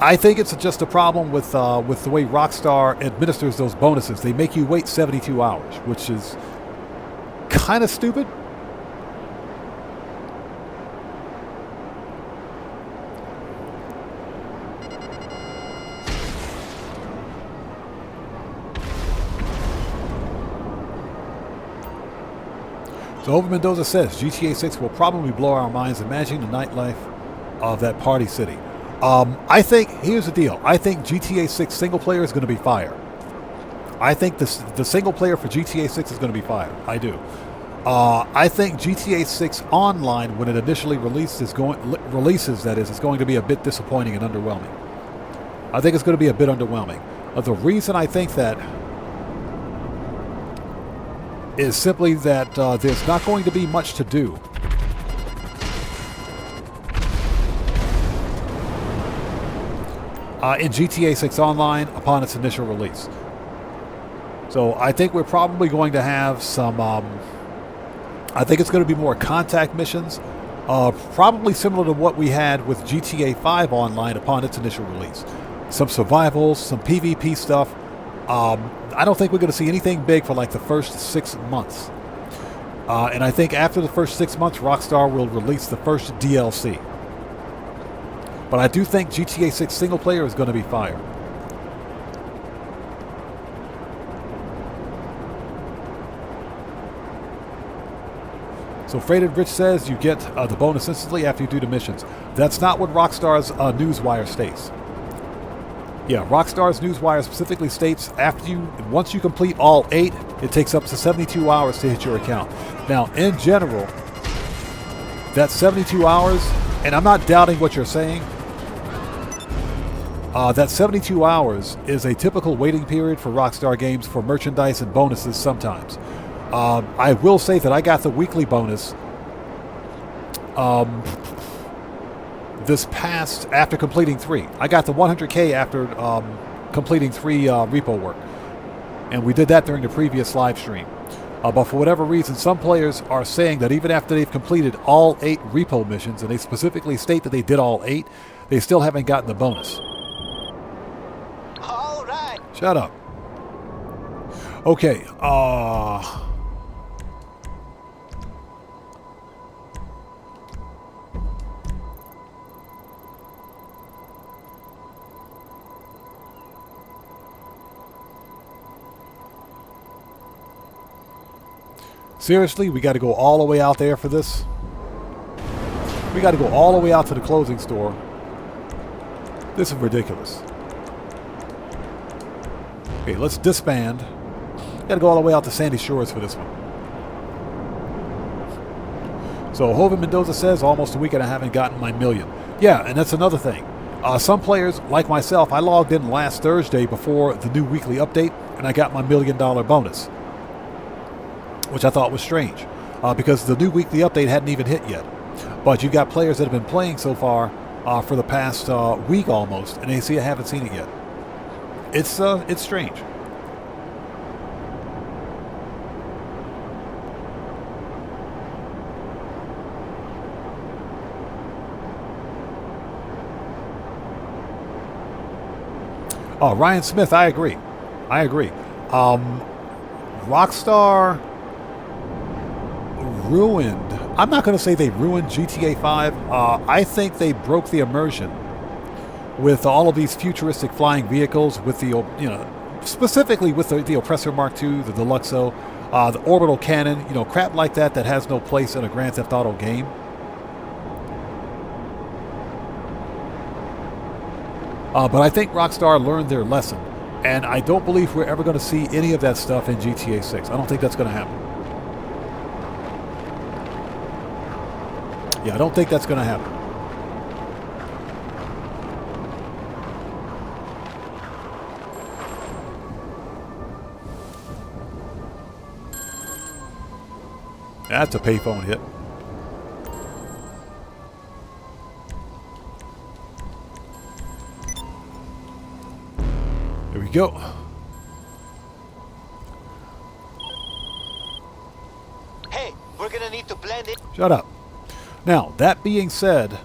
I think it's just a problem with the way Rockstar administers those bonuses. They make you wait 72 hours, which is kind of stupid. So Over Mendoza says GTA 6 will probably blow our minds imagining the nightlife of that party city. I think, here's the deal. I think GTA 6 single player is going to be fire. I think the single player for GTA 6 is going to be fire. I do. I think GTA 6 online, when it initially releases, is going to be a bit disappointing and underwhelming. I think it's going to be a bit underwhelming. The reason I think that is simply that there's not going to be much to do. In GTA 6 Online upon its initial release. So I think we're probably going to have some, I think it's going to be more contact missions, probably similar to what we had with GTA 5 Online upon its initial release. Some survivals, some PvP stuff. I don't think we're going to see anything big for like the first 6 months. And I think after the first 6 months, Rockstar will release the first DLC. But I do think GTA 6 single player is going to be fire. So Freighted Rich says you get the bonus instantly after you do the missions. That's not what Rockstar's Newswire states. Yeah, Rockstar's Newswire specifically states once you complete all 8, it takes up to 72 hours to hit your account. Now, in general, that 72 hours, and I'm not doubting what you're saying, that 72 hours is a typical waiting period for Rockstar games for merchandise and bonuses sometimes. I will say that I got the weekly bonus this past, after completing 3. I got the 100k after completing 3 repo work. And we did that during the previous live stream. But for whatever reason, some players are saying that even after they've completed all 8 repo missions, and they specifically state that they did all 8, they still haven't gotten the bonus.
All right.
Shut up. Okay, seriously, we got to go all the way out there for this? We got to go all the way out to the clothing store. This is ridiculous. Okay, let's disband. Got to go all the way out to Sandy Shores for this one. So Joven Mendoza says almost a week and I haven't gotten my million. Yeah, and that's another thing. Some players, like myself, I logged in last Thursday before the new weekly update, and I got my $1 million bonus, which I thought was strange, because the new weekly update hadn't even hit yet. But you've got players that have been playing so far for the past week almost, and they haven't seen it yet. It's strange. Oh, Ryan Smith, I agree. Rockstar ruined, I'm not going to say they ruined GTA 5. I think they broke the immersion with all of these futuristic flying vehicles, with the, specifically with the Oppressor Mark II, the Deluxo. the orbital cannon, crap like that that has no place in a Grand Theft Auto game. But I think Rockstar learned their lesson, and I don't believe we're ever going to see any of that stuff in GTA 6. I don't think that's going to happen. Yeah, I don't think that's going to happen. That's a payphone hit. There we go.
Hey, we're gonna need to blend it.
Shut up. Now, that being said,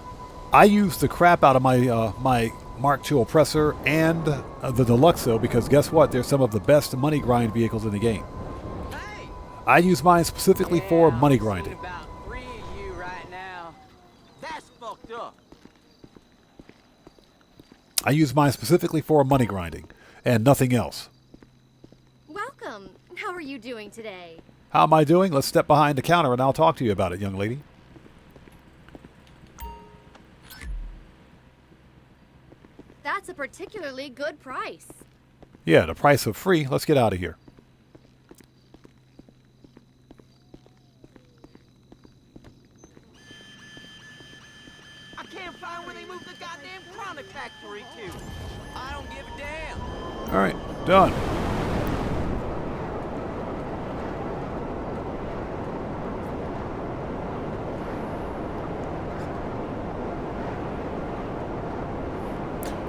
I used the crap out of my my Mark II oppressor and the Deluxo because guess what? They're some of the best money grind vehicles in the game. I use mine specifically for money grinding.
About 3 of you right now. That's fucked up.
I use mine specifically for money grinding and nothing else.
Welcome. How are you doing today?
How am I doing? Let's step behind the counter and I'll talk to you about it, young lady.
That's a particularly good price.
Yeah, the price of free. Let's get out of here.
I can't find where they moved the goddamn chronic factory to. I don't give a damn.
All right, done.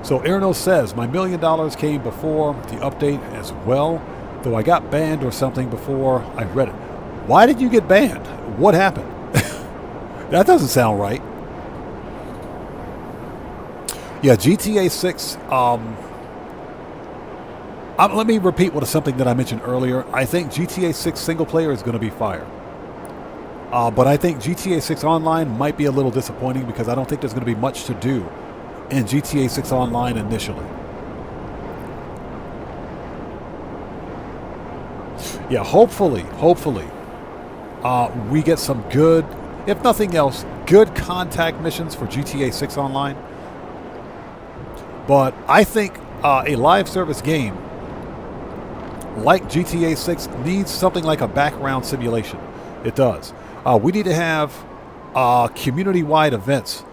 So Erno says, my $1 million came before the update as well, though I got banned or something before I read it. Why did you get banned? What happened? That doesn't sound right. Yeah, GTA 6, let me repeat something that I mentioned earlier. I think GTA 6 single player is going to be fire. But I think GTA 6 Online might be a little disappointing because I don't think there's going to be much to do in GTA 6 Online initially. Yeah, hopefully, we get some good, if nothing else, good contact missions for GTA 6 Online. But I think a live service game like GTA 6 needs something like a background simulation. It does. We need to have community-wide events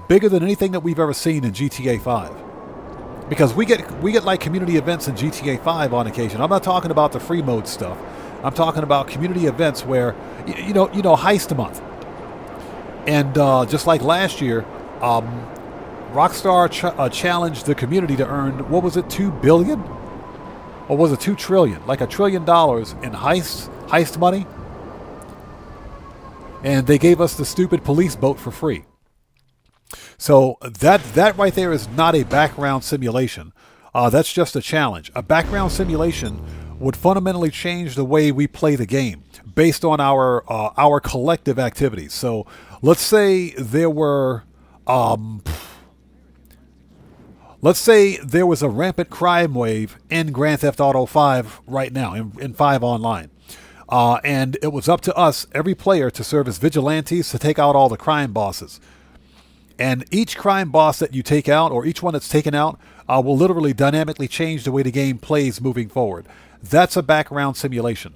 bigger than anything that we've ever seen in GTA 5. Because we get like community events in GTA 5 on occasion. I'm not talking about the free mode stuff. I'm talking about community events where, you know, heist month. And just like last year, Rockstar challenged the community to earn, what was it, $2 billion? Or was it $2 trillion? Like $1 trillion in heist money. And they gave us the stupid police boat for free. So that right there is not a background simulation. That's just a challenge. A background simulation would fundamentally change the way we play the game based on our collective activities. So let's say there were let's say there was a rampant crime wave in Grand Theft Auto 5 right now, in 5 Online. And it was up to us, every player, to serve as vigilantes to take out all the crime bosses. And each crime boss that you take out, or each one that's taken out, will literally dynamically change the way the game plays moving forward. That's a background simulation.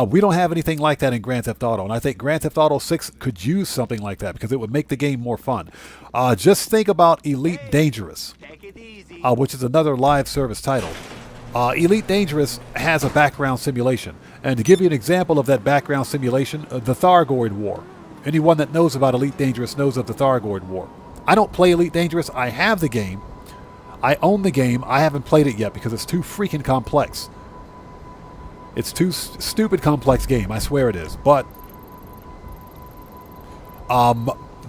We don't have anything like that in Grand Theft Auto, and I think Grand Theft Auto 6 could use something like that because it would make the game more fun. Just think about Elite Dangerous, which is another live service title. Elite Dangerous has a background simulation. And to give you an example of that background simulation, the Thargoid War. Anyone that knows about Elite Dangerous knows of the Thargoid War. I don't play Elite Dangerous. I have the game. I own the game. I haven't played it yet because it's too freaking complex. It's too stupid complex game. I swear it is. But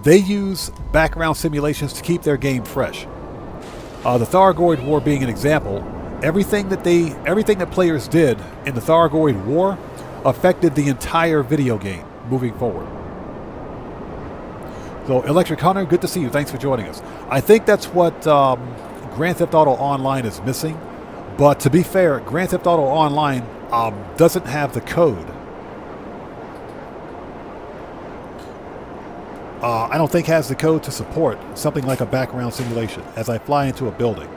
they use background simulations to keep their game fresh. The Thargoid War being an example, everything that players did in the Thargoid War affected the entire video game moving forward. So, Electric Hunter, good to see you. Thanks for joining us. I think that's what Grand Theft Auto Online is missing. But to be fair, Grand Theft Auto Online doesn't have the code. I don't think has the code to support something like a background simulation as I fly into a building.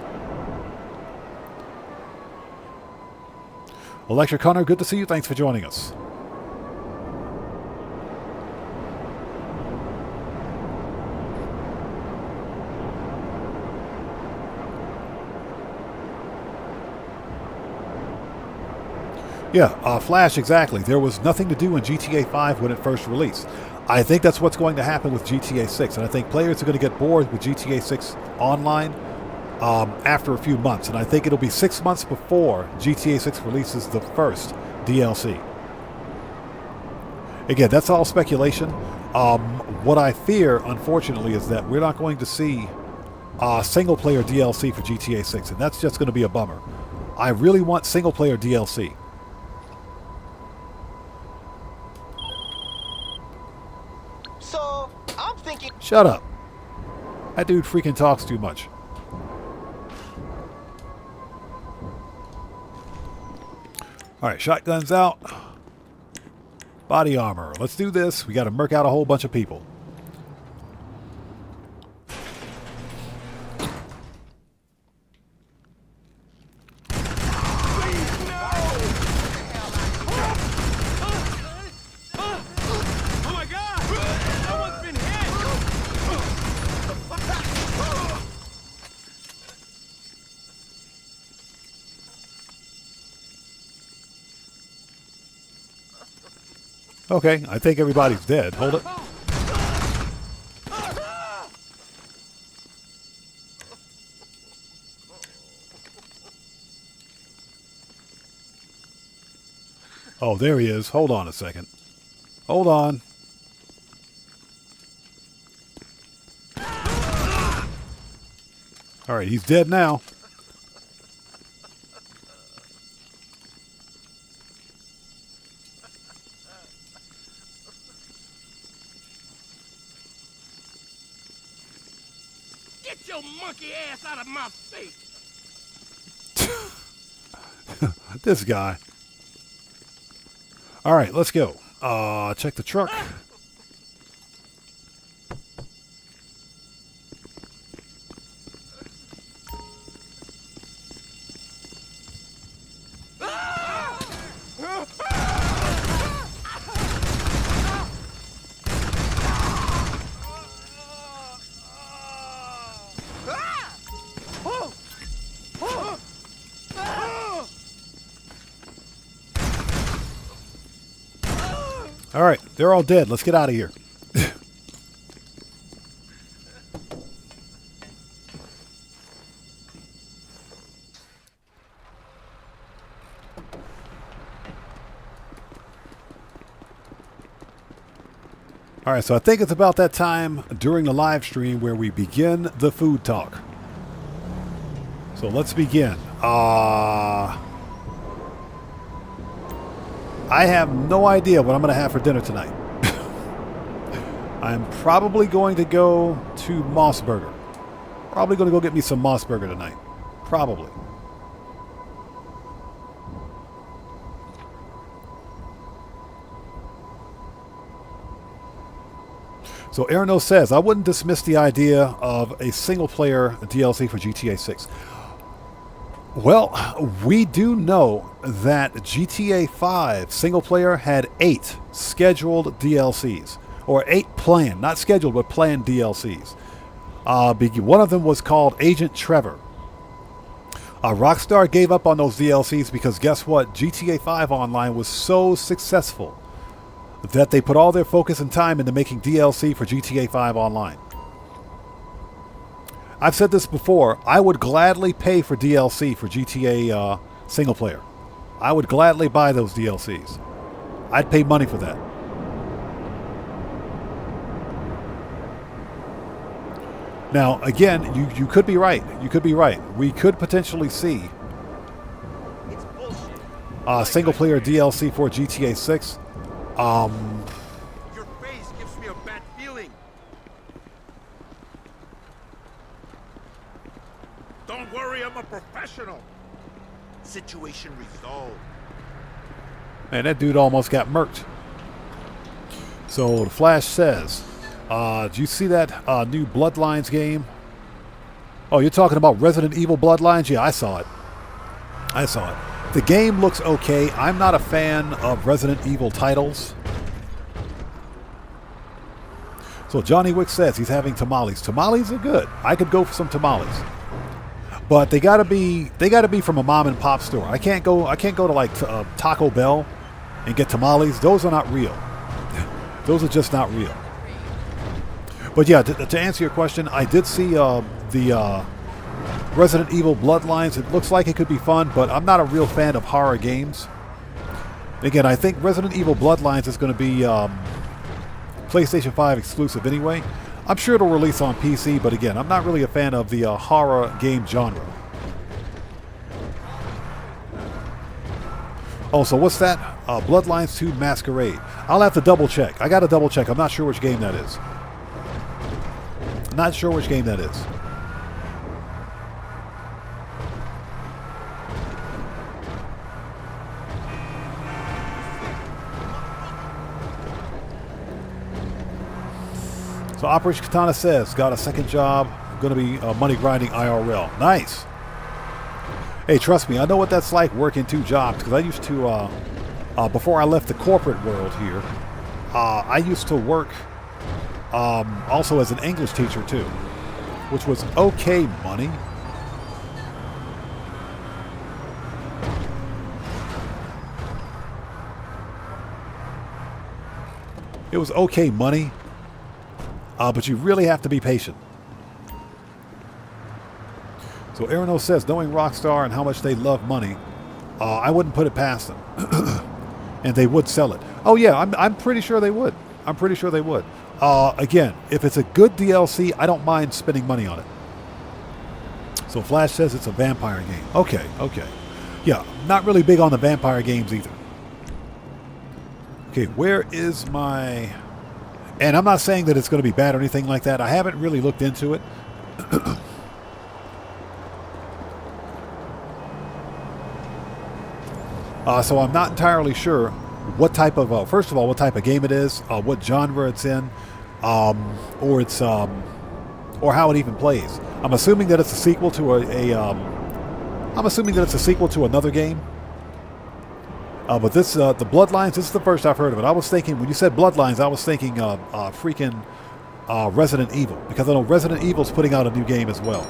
Electric Hunter, good to see you. Thanks for joining us. Yeah, Flash, exactly. There was nothing to do in GTA 5 when it first released. I think that's what's going to happen with GTA 6, and I think players are going to get bored with GTA 6 online after a few months, and I think it'll be 6 months before GTA 6 releases the first DLC. Again, that's all speculation. What I fear, unfortunately, is that we're not going to see single-player DLC for GTA 6, and that's just going to be a bummer. I really want single-player DLC.
So, I'm thinking...
Shut up. That dude freaking talks too much. Alright, shotguns out. Body armor. Let's do this. We got to murk out a whole bunch of people. Okay, I think everybody's dead. Hold it. Oh, there he is. Hold on a second. Hold on. All right, he's dead now.
Get your monkey ass out of my face!
This guy. All right, let's go. Check the truck. All right, they're all dead. Let's get out of here. All right, so I think it's about that time during the live stream where we begin the food talk. So let's begin. I have no idea what I'm going to have for dinner tonight. I'm probably going to go to Mossburger. Probably going to go get me some Mossburger tonight. Probably. So Erno says, I wouldn't dismiss the idea of a single-player DLC for GTA 6. Well, we do know that GTA 5 single-player had 8 scheduled DLCs. Or 8 planned, not scheduled, but planned DLCs. One of them was called Agent Trevor. Rockstar gave up on those DLCs because guess what? GTA 5 Online was so successful that they put all their focus and time into making DLC for GTA 5 Online. I've said this before, I would gladly pay for DLC for GTA single player. I would gladly buy those DLCs. I'd pay money for that. Now, again, you could be right. You could be right. We could potentially see single player DLC for GTA 6.
Your face gives me a bad feeling. Don't worry, I'm a professional. Situation resolved.
Man, that dude almost got murked. So the Flash says, did you see that new Bloodlines game? Oh, you're talking about Resident Evil Bloodlines? Yeah, I saw it. I saw it. The game looks okay. I'm not a fan of Resident Evil titles. So Johnny Wick says he's having tamales. Tamales are good. I could go for some tamales. But they gotta be from a mom and pop store. I can't go to like Taco Bell and get tamales. Those are not real. Those are just not real. But yeah, to answer your question, I did see the Resident Evil Bloodlines. It looks like it could be fun, but I'm not a real fan of horror games. Again, I think Resident Evil Bloodlines is going to be PlayStation 5 exclusive anyway. I'm sure it'll release on PC, but again, I'm not really a fan of the horror game genre. Oh, so what's that? Bloodlines 2 Masquerade. I'll have to double check. I got to double check. I'm not sure which game that is. Not sure which game that is. So Operation Katana says, got a second job, going to be money grinding IRL. Nice. Hey, trust me, I know what that's like working 2 jobs, because I used to, before I left the corporate world here, I used to work also as an English teacher too, which was okay money. It was okay money. But you really have to be patient. So Arano says, knowing Rockstar and how much they love money, I wouldn't put it past them. And they would sell it. Oh yeah, I'm pretty sure they would. I'm pretty sure they would. Again, if it's a good DLC, I don't mind spending money on it. So Flash says it's a vampire game. Okay, okay. Yeah, not really big on the vampire games either. Okay, where is my... And I'm not saying that it's going to be bad or anything like that. I haven't really looked into it. So I'm not entirely sure what type of, first of all, what type of game it is, what genre it's in, or it's, or how it even plays. I'm assuming that it's a sequel to I'm assuming that it's a sequel to another game. But this, the Bloodlines, this is the first I've heard of it. I was thinking, when you said Bloodlines, I was thinking freaking Resident Evil, because I know Resident Evil's putting out a new game as well.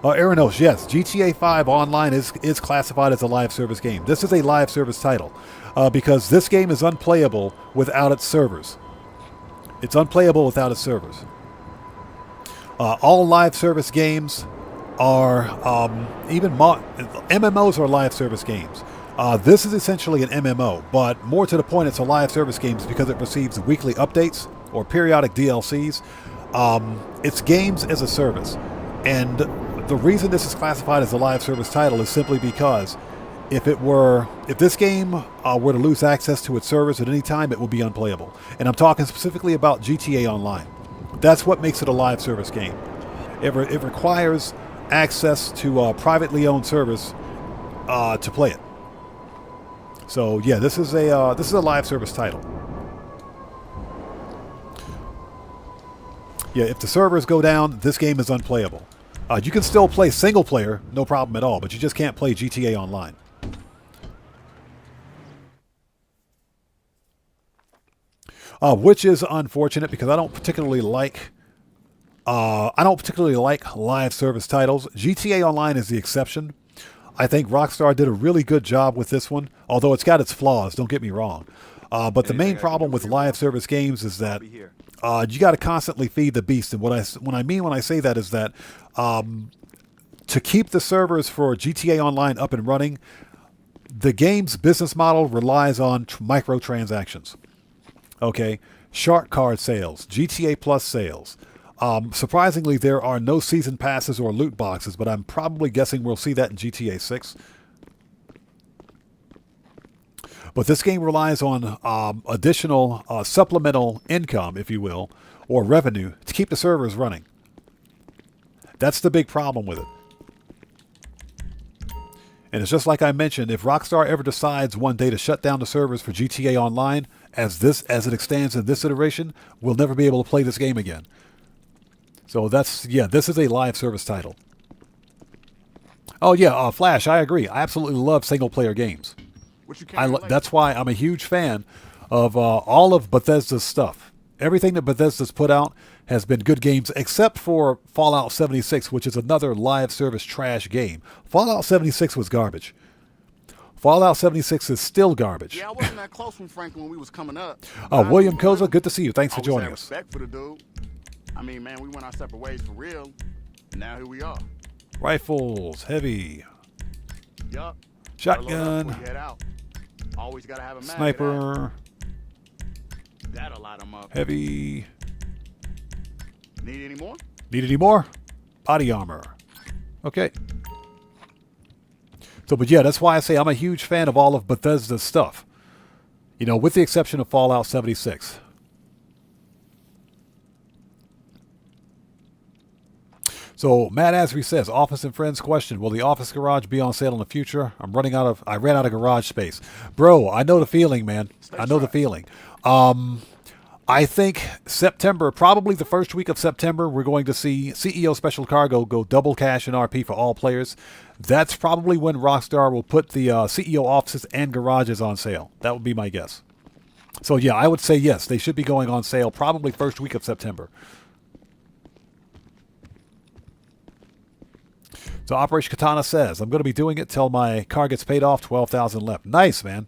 Aranos, yes, GTA 5 Online is classified as a live service game. This is a live service title because this game is unplayable without its servers. It's unplayable without its servers. All live service games are, even MMOs are live service games. This is essentially an MMO, but more to the point, it's a live service game because it receives weekly updates or periodic DLCs. It's games as a service. And the reason this is classified as a live service title is simply because if this game were to lose access to its servers at any time, it will be unplayable. And I'm talking specifically about GTA Online. That's what makes it a live service game. It requires access to privately owned servers to play it. So yeah, this is a live service title. Yeah, if the servers go down, this game is unplayable. You can still play single player, no problem at all, but you just can't play GTA Online. Which is unfortunate because I don't particularly like live service titles. GTA Online is the exception. I think Rockstar did a really good job with this one, although it's got its flaws, don't get me wrong. But the main problem with live service games is that you got to constantly feed the beast. And what I mean when I say that is that to keep the servers for GTA Online up and running, the game's business model relies on microtransactions. Okay, shark card sales, GTA Plus sales. Surprisingly, there are no season passes or loot boxes, but I'm probably guessing we'll see that in GTA 6. But this game relies on additional supplemental income, if you will, or revenue to keep the servers running. That's the big problem with it. And it's just like I mentioned, if Rockstar ever decides one day to shut down the servers for GTA Online, as it extends in this iteration, we'll never be able to play this game again. So that's, yeah, this is a live service title. Oh yeah, Flash, I agree. I absolutely love single-player games. That's why I'm a huge fan of all of Bethesda's stuff. Everything that Bethesda's put out has been good games, except for Fallout 76, which is another live service trash game. Fallout 76 was garbage. Fallout 76 is still garbage.
Yeah, I wasn't that close from Franklin when we was coming up.
William Koza, good to see you. Thanks for
I always
joining
had
us.
respect for the dude. I mean, man, we went our separate ways for real. And now here we are.
Rifles, heavy.
Yup.
Shotgun.
Head out. Always gotta have a mag.
Sniper.
That'll light 'em up.
Heavy.
Need any more?
Need any more? Body armor. Okay. So, but yeah, that's why I say I'm a huge fan of all of Bethesda's stuff. You know, with the exception of Fallout 76. So, Matt Asry says, Office and Friends question, will the Office Garage be on sale in the future? I ran out of garage space. Bro, I know the feeling, man. I know the feeling. I think September, probably the first week of September, we're going to see CEO Special Cargo go double cash in RP for all players. That's probably when Rockstar will put the CEO offices and garages on sale. That would be my guess. So yeah, I would say yes, they should be going on sale probably first week of September. So Operation Katana says, I'm going to be doing it till my car gets paid off, 12,000 left. Nice, man.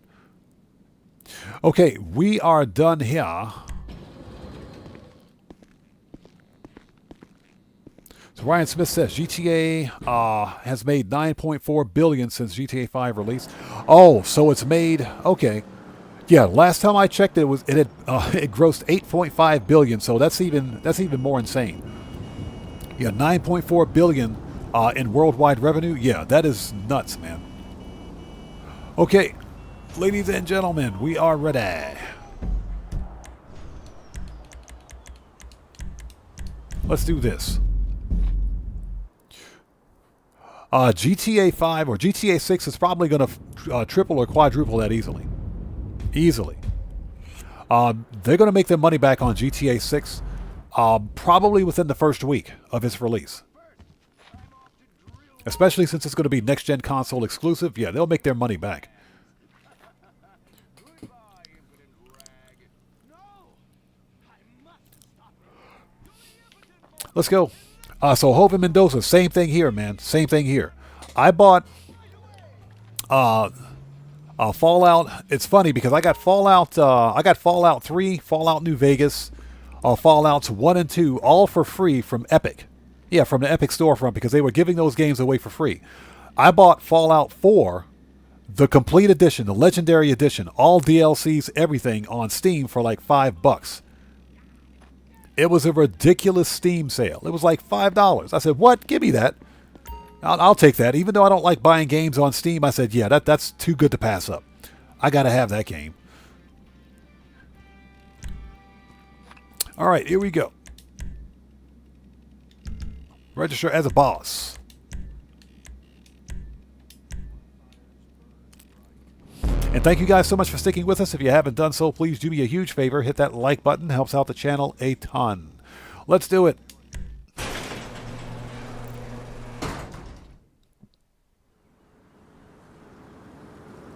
Okay, we are done here. So Ryan Smith says GTA has made $9.4 billion since GTA 5 release. Oh, so it's made, okay. Yeah, last time I checked it had grossed $8.5 billion, so that's even more insane. Yeah, $9.4 billion in worldwide revenue. Yeah, that is nuts, man. Okay, ladies and gentlemen, we are ready. Let's do this. GTA 5 or GTA 6 is probably going to triple or quadruple that easily. Easily. They're going to make their money back on GTA 6 probably within the first week of its release. Especially since it's going to be next-gen console exclusive. Yeah, they'll make their money back. Let's go. So Joven Mendoza, same thing here, man. Same thing here. I bought Fallout. It's funny because I got Fallout 3, Fallout New Vegas, Fallouts 1 and 2, all for free from Epic. Yeah, from the Epic storefront because they were giving those games away for free. I bought Fallout 4, the complete edition, the legendary edition, all DLCs, everything on Steam for like $5. It was a ridiculous Steam sale. It was like $5. I said, what? Give me that. I'll take that. Even though I don't like buying games on Steam, I said, yeah, that's too good to pass up. I got to have that game. All right, here we go. Register as a boss. And thank you guys so much for sticking with us. If you haven't done so, please do me a huge favor. Hit that like button. Helps out the channel a ton. Let's do it.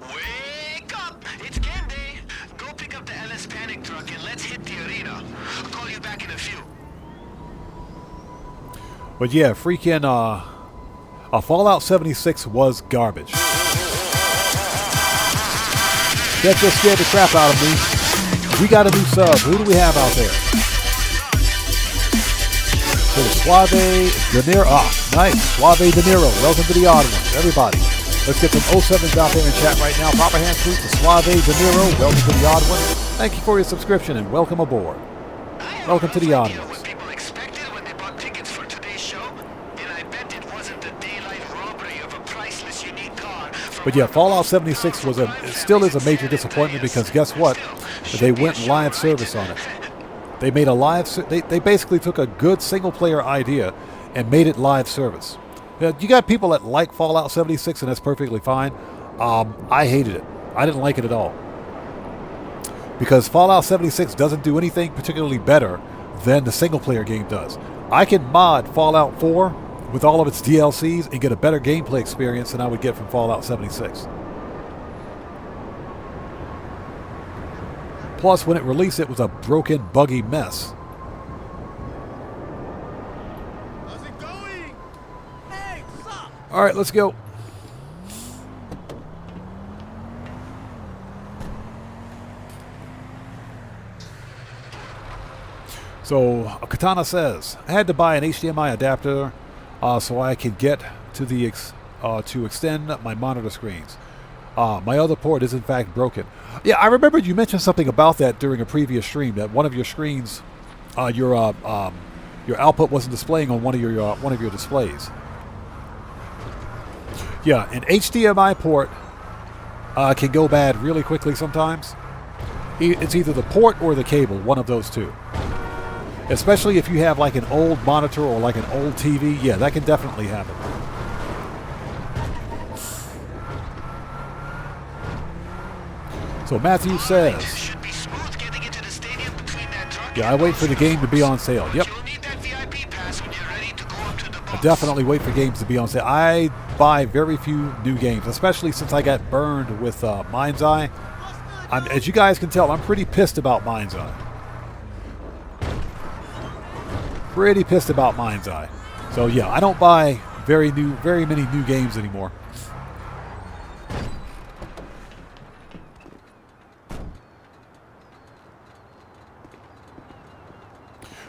Wake up! It's game day! Go pick up the LS panic truck and let's hit the arena. I'll call you back in a few.
But yeah, freaking Fallout 76 was garbage. That just scared the crap out of me. We got a new sub. Who do we have out there? So Suave De Niro. Nice. Suave De Niro. Welcome to the odd ones. Everybody. Let's get some 07s out there in chat right now. Proper hand salute to Suave De Niro. Welcome to the odd ones. Thank you for your subscription and welcome aboard. Welcome to the odd ones. But yeah, Fallout 76 still is a major disappointment because guess what? They went live service on it. They made a live. They basically took a good single player idea and made it live service. You got people that like Fallout 76, and that's perfectly fine. I hated it. I didn't like it at all. Because Fallout 76 doesn't do anything particularly better than the single-player game does. I can mod Fallout 4 with all of its DLCs and get a better gameplay experience than I would get from Fallout 76. Plus, when it released, it was a broken, buggy mess.
How's it going? Hey, what's up?
All right, let's go. So, Katana says, I had to buy an HDMI adapter so I could get to the to extend my monitor screens. My other port is in fact broken. Yeah, I remember you mentioned something about that during a previous stream, that one of your screens, your output wasn't displaying on one of your displays. Yeah, an HDMI port can go bad really quickly sometimes. It's either the port or the cable, one of those two. Especially if you have like an old monitor or like an old TV, yeah, that can definitely happen. So Matthew says,
Should be smooth getting into the stadium between that truck
yeah, I wait for the game to be on sale. Yep,
You'll need that VIP pass when you're ready to go up to the
I
box.
definitely wait for games to be on sale. I buy very few new games, especially since I got burned with Mind's Eye. As you guys can tell, I'm pretty pissed about Mind's Eye. Pretty pissed about Mind's Eye. So yeah, I don't buy very many new games anymore.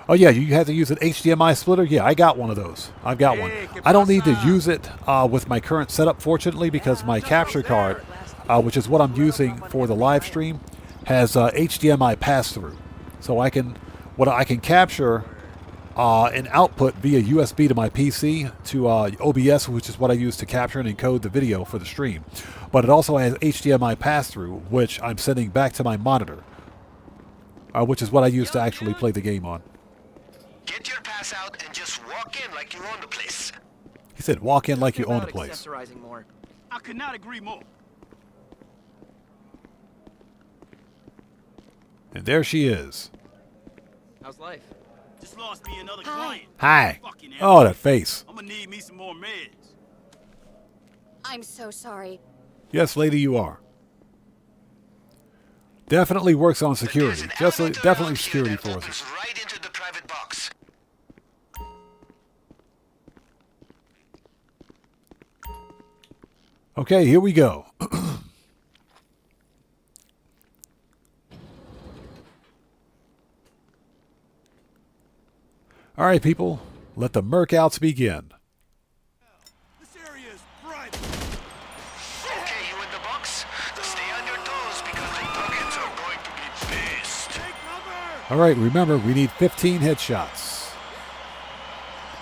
Oh yeah, you have to use an HDMI splitter? Yeah, I got one of those. I've got one. I don't need to use it with my current setup, fortunately, because my capture card, which is what I'm using for the live stream, has HDMI pass-through. So I can capture an output via USB to my PC to OBS, which is what I use to capture and encode the video for the stream. But it also has HDMI pass-through, which I'm sending back to my monitor, which is what I use to actually play the game on.
Get your pass out and just walk in like you own the place.
He said, walk in like you own the place.
Accessorizing more.
I could not agree more.
And there she is.
How's life?
Just lost me another client.
Hi.
Fucking
Oh, that face.
I'm gonna need me some more meds.
I'm so sorry.
Yes, lady, you are. Definitely works on security.
There's an elevator
Definitely
out
security
here that
forces.
opens right into the private box.
Okay, here we go. All right, people, let the merkouts begin.
This area is private.
Okay, you in the box? Stay on your toes because the targets are going to be pissed.
Take cover!
All right, remember, we need 15 headshots.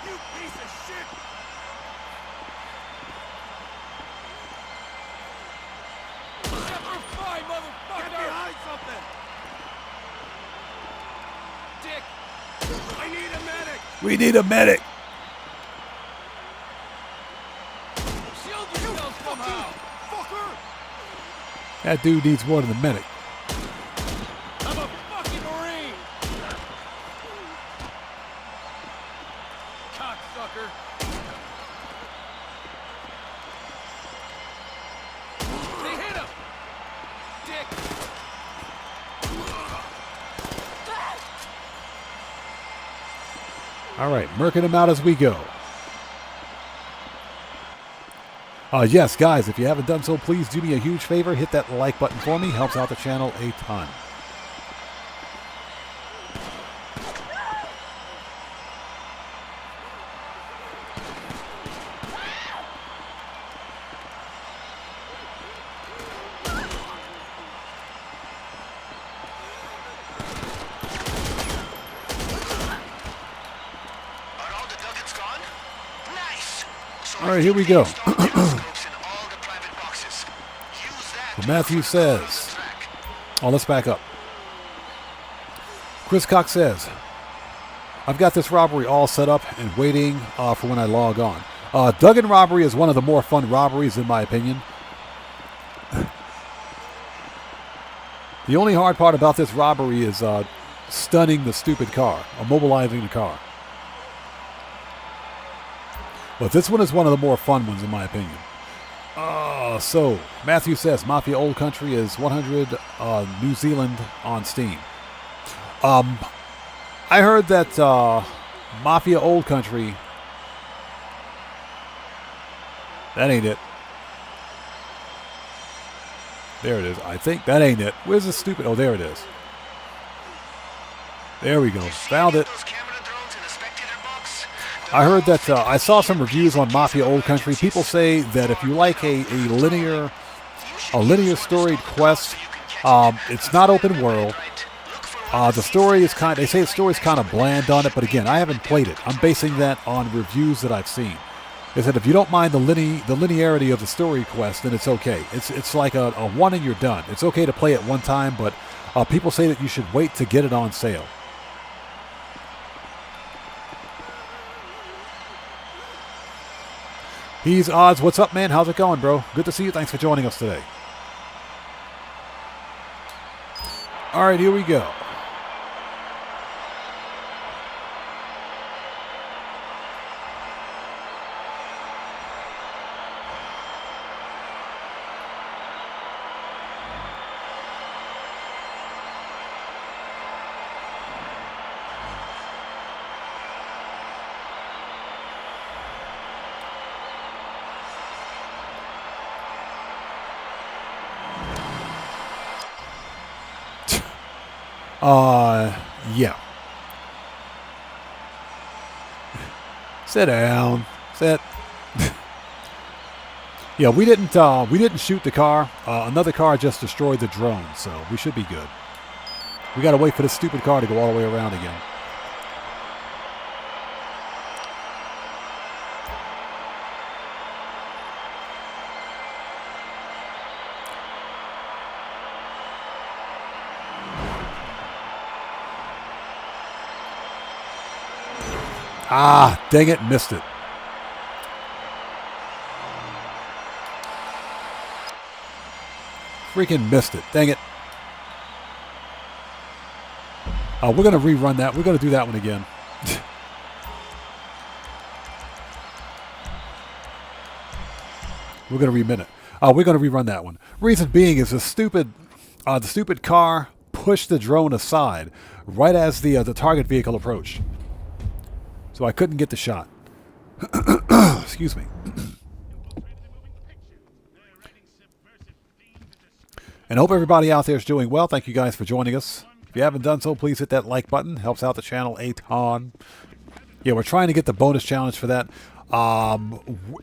You piece of shit! Never fine, motherfucker! Get behind something! Dick! I need a medic!
We need a medic.
Shield yourself somehow! Fucker!
That dude needs more than a medic.
I'm a fucking Marine! Cocksucker! They hit him! Dick!
All right, merking them out as we go. Yes, guys, if you haven't done so, please do me a huge favor. Hit that like button for me. Helps out the channel a ton.
Are all the nuggets gone? Nice. So
All right, here we go.
install gyroscopes in all the private boxes. Use that to
Matthew
look for the
says,
on the track.
oh, let's back up. Chris Cox says, I've got this robbery all set up and waiting for when I log on. Duggan robbery is one of the more fun robberies, in my opinion. The only hard part about this robbery is stunning the stupid car, immobilizing the car. But this one is one of the more fun ones, in my opinion. So, Matthew says Mafia Old Country is 100 New Zealand on Steam. I heard that Mafia Old Country... That ain't it. There it is. I think that ain't it. Where's the stupid... Oh, there it is. There we go. Found it. I heard that I saw some reviews on Mafia Old Country. People say that if you like a linear storied quest, it's not open world. The story is they say the story's kind of bland on it, but again, I haven't played it. I'm basing that on reviews that I've seen. They said if you don't mind the linearity of the story quest, then it's okay. It's like a one and you're done. It's okay to play it one time, but people say that you should wait to get it on sale. He's Odds. What's up, man? How's it going, bro? Good to see you. Thanks for joining us today. All right, here we go. Yeah. Sit down. Sit. Yeah, we didn't shoot the car. Another car just destroyed the drone, so we should be good. We gotta wait for this stupid car to go all the way around again. Ah, dang it, missed it. Freaking missed it. Dang it. We're going to rerun that. We're going to do that one again. We're going to remit it. We're going to rerun that one. Reason being is the stupid car pushed the drone aside right as the target vehicle approached. So I couldn't get the shot. Excuse me. And I hope everybody out there is doing well. Thank you guys for joining us. If you haven't done so, please hit that like button. Helps out the channel a ton. Yeah, we're trying to get the bonus challenge for that.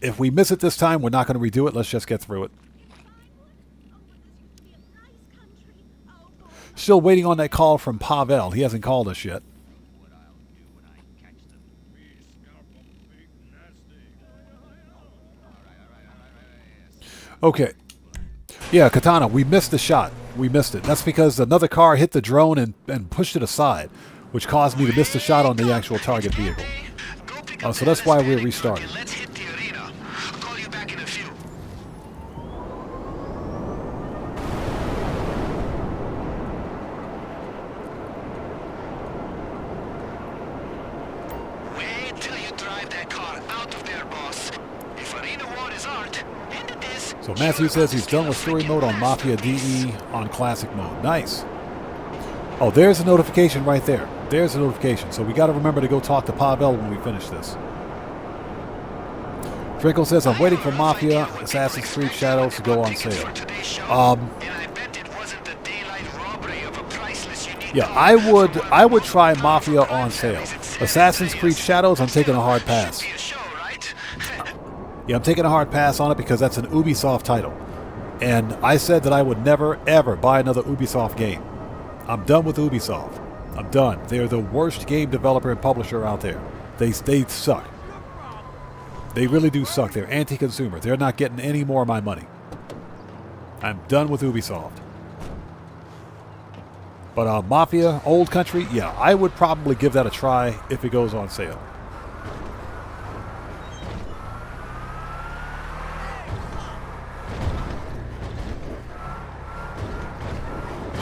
If we miss it this time, we're not going to redo it. Let's just get through it. Still waiting on that call from Pavel. He hasn't called us yet. Okay. Yeah, Katana, we missed the shot. We missed it. That's because another car hit the drone and pushed it aside, which caused me to miss the shot on the actual target vehicle. So that's why we're restarting.
Let's hit the arena. I'll call you back in a few. Wait till you drive that car out of there, boss. If arena war is art, into this.
So Matthew says he's done with story mode on Mafia DE on classic mode. Nice. Oh, there's a notification right there. There's a notification. So we got to remember to go talk to Pavel when we finish this. Trickle says, I'm waiting for Mafia Assassin's Creed Shadows to go on sale. Yeah, I would try Mafia on sale. Assassin's Creed Shadows, I'm taking a hard pass. Yeah, I'm taking a hard pass on it because that's an Ubisoft title. And I said that I would never, ever buy another Ubisoft game. I'm done with Ubisoft. I'm done. They're the worst game developer and publisher out there. They suck. They really do suck. They're anti-consumer. They're not getting any more of my money. I'm done with Ubisoft. But Mafia, Old Country, yeah, I would probably give that a try if it goes on sale.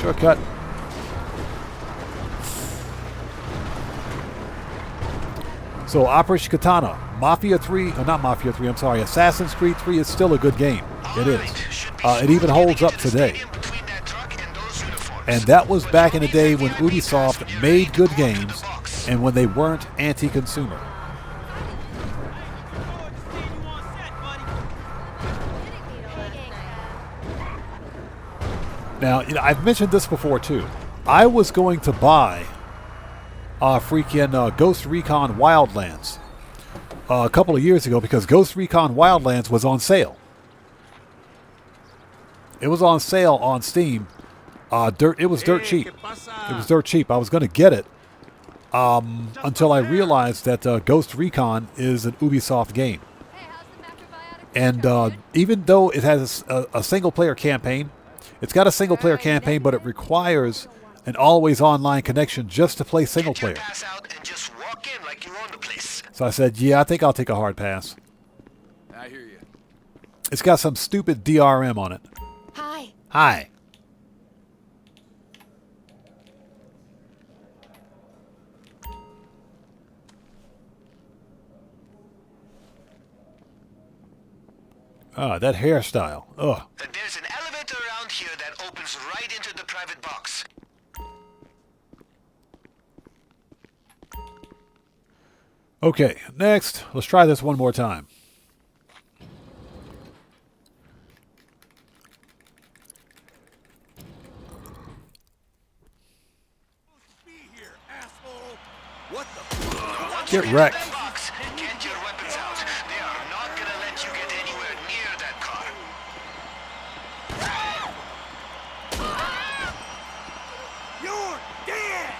Shortcut. So Operation Katana, Mafia 3, or not Mafia 3, I'm sorry, Assassin's Creed 3 is still a good game. It is. It even holds up today. And that was back in the day when Ubisoft made good games and when they weren't anti-consumer. Now, you know, I've mentioned this before too. I was going to buy freaking Ghost Recon Wildlands a couple of years ago because Ghost Recon Wildlands was on sale. It was on sale on Steam. It was dirt cheap. It was dirt cheap. I was going to get it until I realized that Ghost Recon is an Ubisoft game. And even though it has a single-player campaign, it's got a single-player campaign, but it requires an always online connection just to play single-player. So I said, yeah, I think I'll take a hard pass.
I hear you.
It's got some stupid DRM on it.
Hi.
Hi. That hairstyle. Ugh.
There's an elevator around here that opens right into the private box.
Okay, next, let's try this one more time. Get wrecked.
Get your weapons out. They are not gonna let you get anywhere near that car.
You're dead!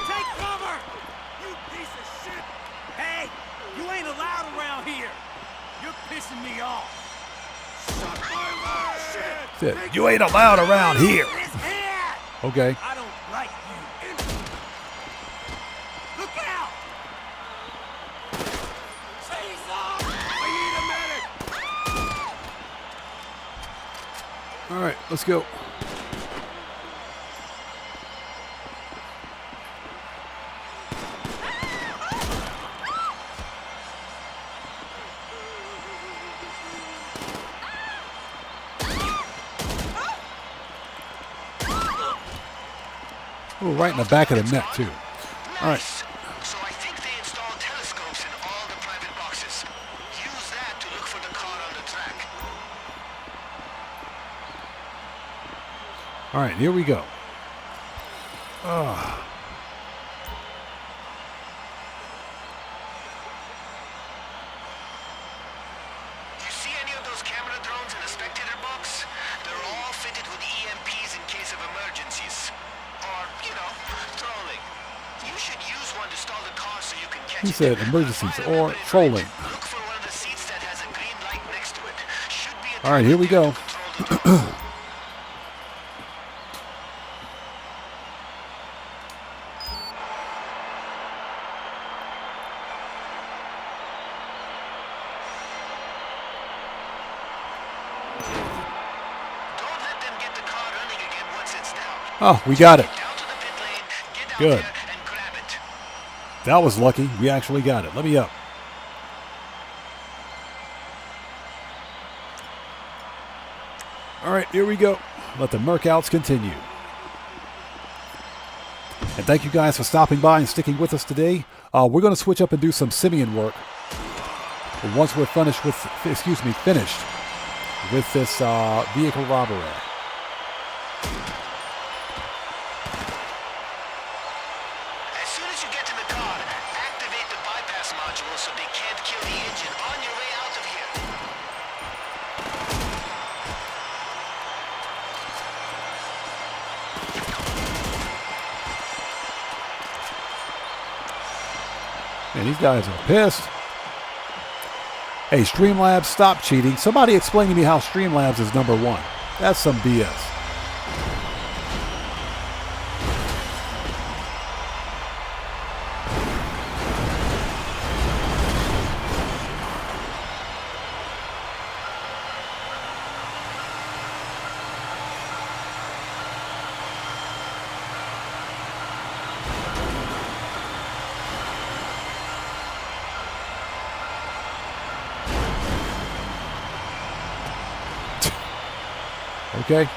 Take cover! You piece of shit! Hey! You ain't allowed around here! You're pissing me off! Shut my mouth!
You ain't allowed around here.
His head!
Okay.
I don't like you. Look out!
All right, let's go. Oh, right in the back of the neck, too. All right.
So I think they installed telescopes in all the private boxes. Use that to look for the car on the track.
All right, here we go.
You see any of those camera drones in the spectator box? They're all fitted with EMPs in case of emergencies. Or, you know, trolling. You should use one to stall the car so you can catch
He
it.
said emergencies
Find a
or
limited
trolling.
light. Look for one of the seats that has a green light next to it. Should be a
All right, here we go.
control the drone. Don't let them get the car running again once it's down.
Oh, we got it.
Down to the pit lane, get down
Good.
there and grab it.
That was lucky. We actually got it. Let me up. All right, here we go. Let the Merkouts continue. And thank you guys for stopping by and sticking with us today. We're going to switch up and do some Simeon work. Once we're finished with this vehicle robbery.
As soon as you get to the car, activate the bypass module so they can't kill the engine on your way out of here.
Man, these guys are pissed. Hey, Streamlabs, stop cheating. Somebody explain to me how Streamlabs is number one. That's some BS. Okay.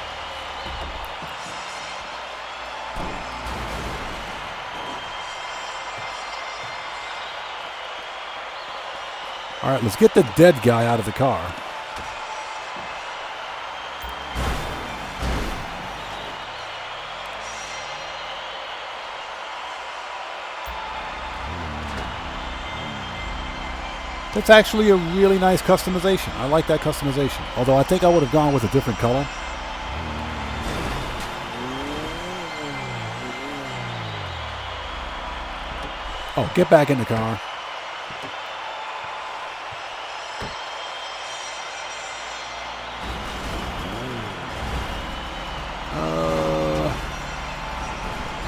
All right, let's get the dead guy out of the car. That's actually a really nice customization. I like that customization. Although I think I would have gone with a different color. Oh, get back in the car.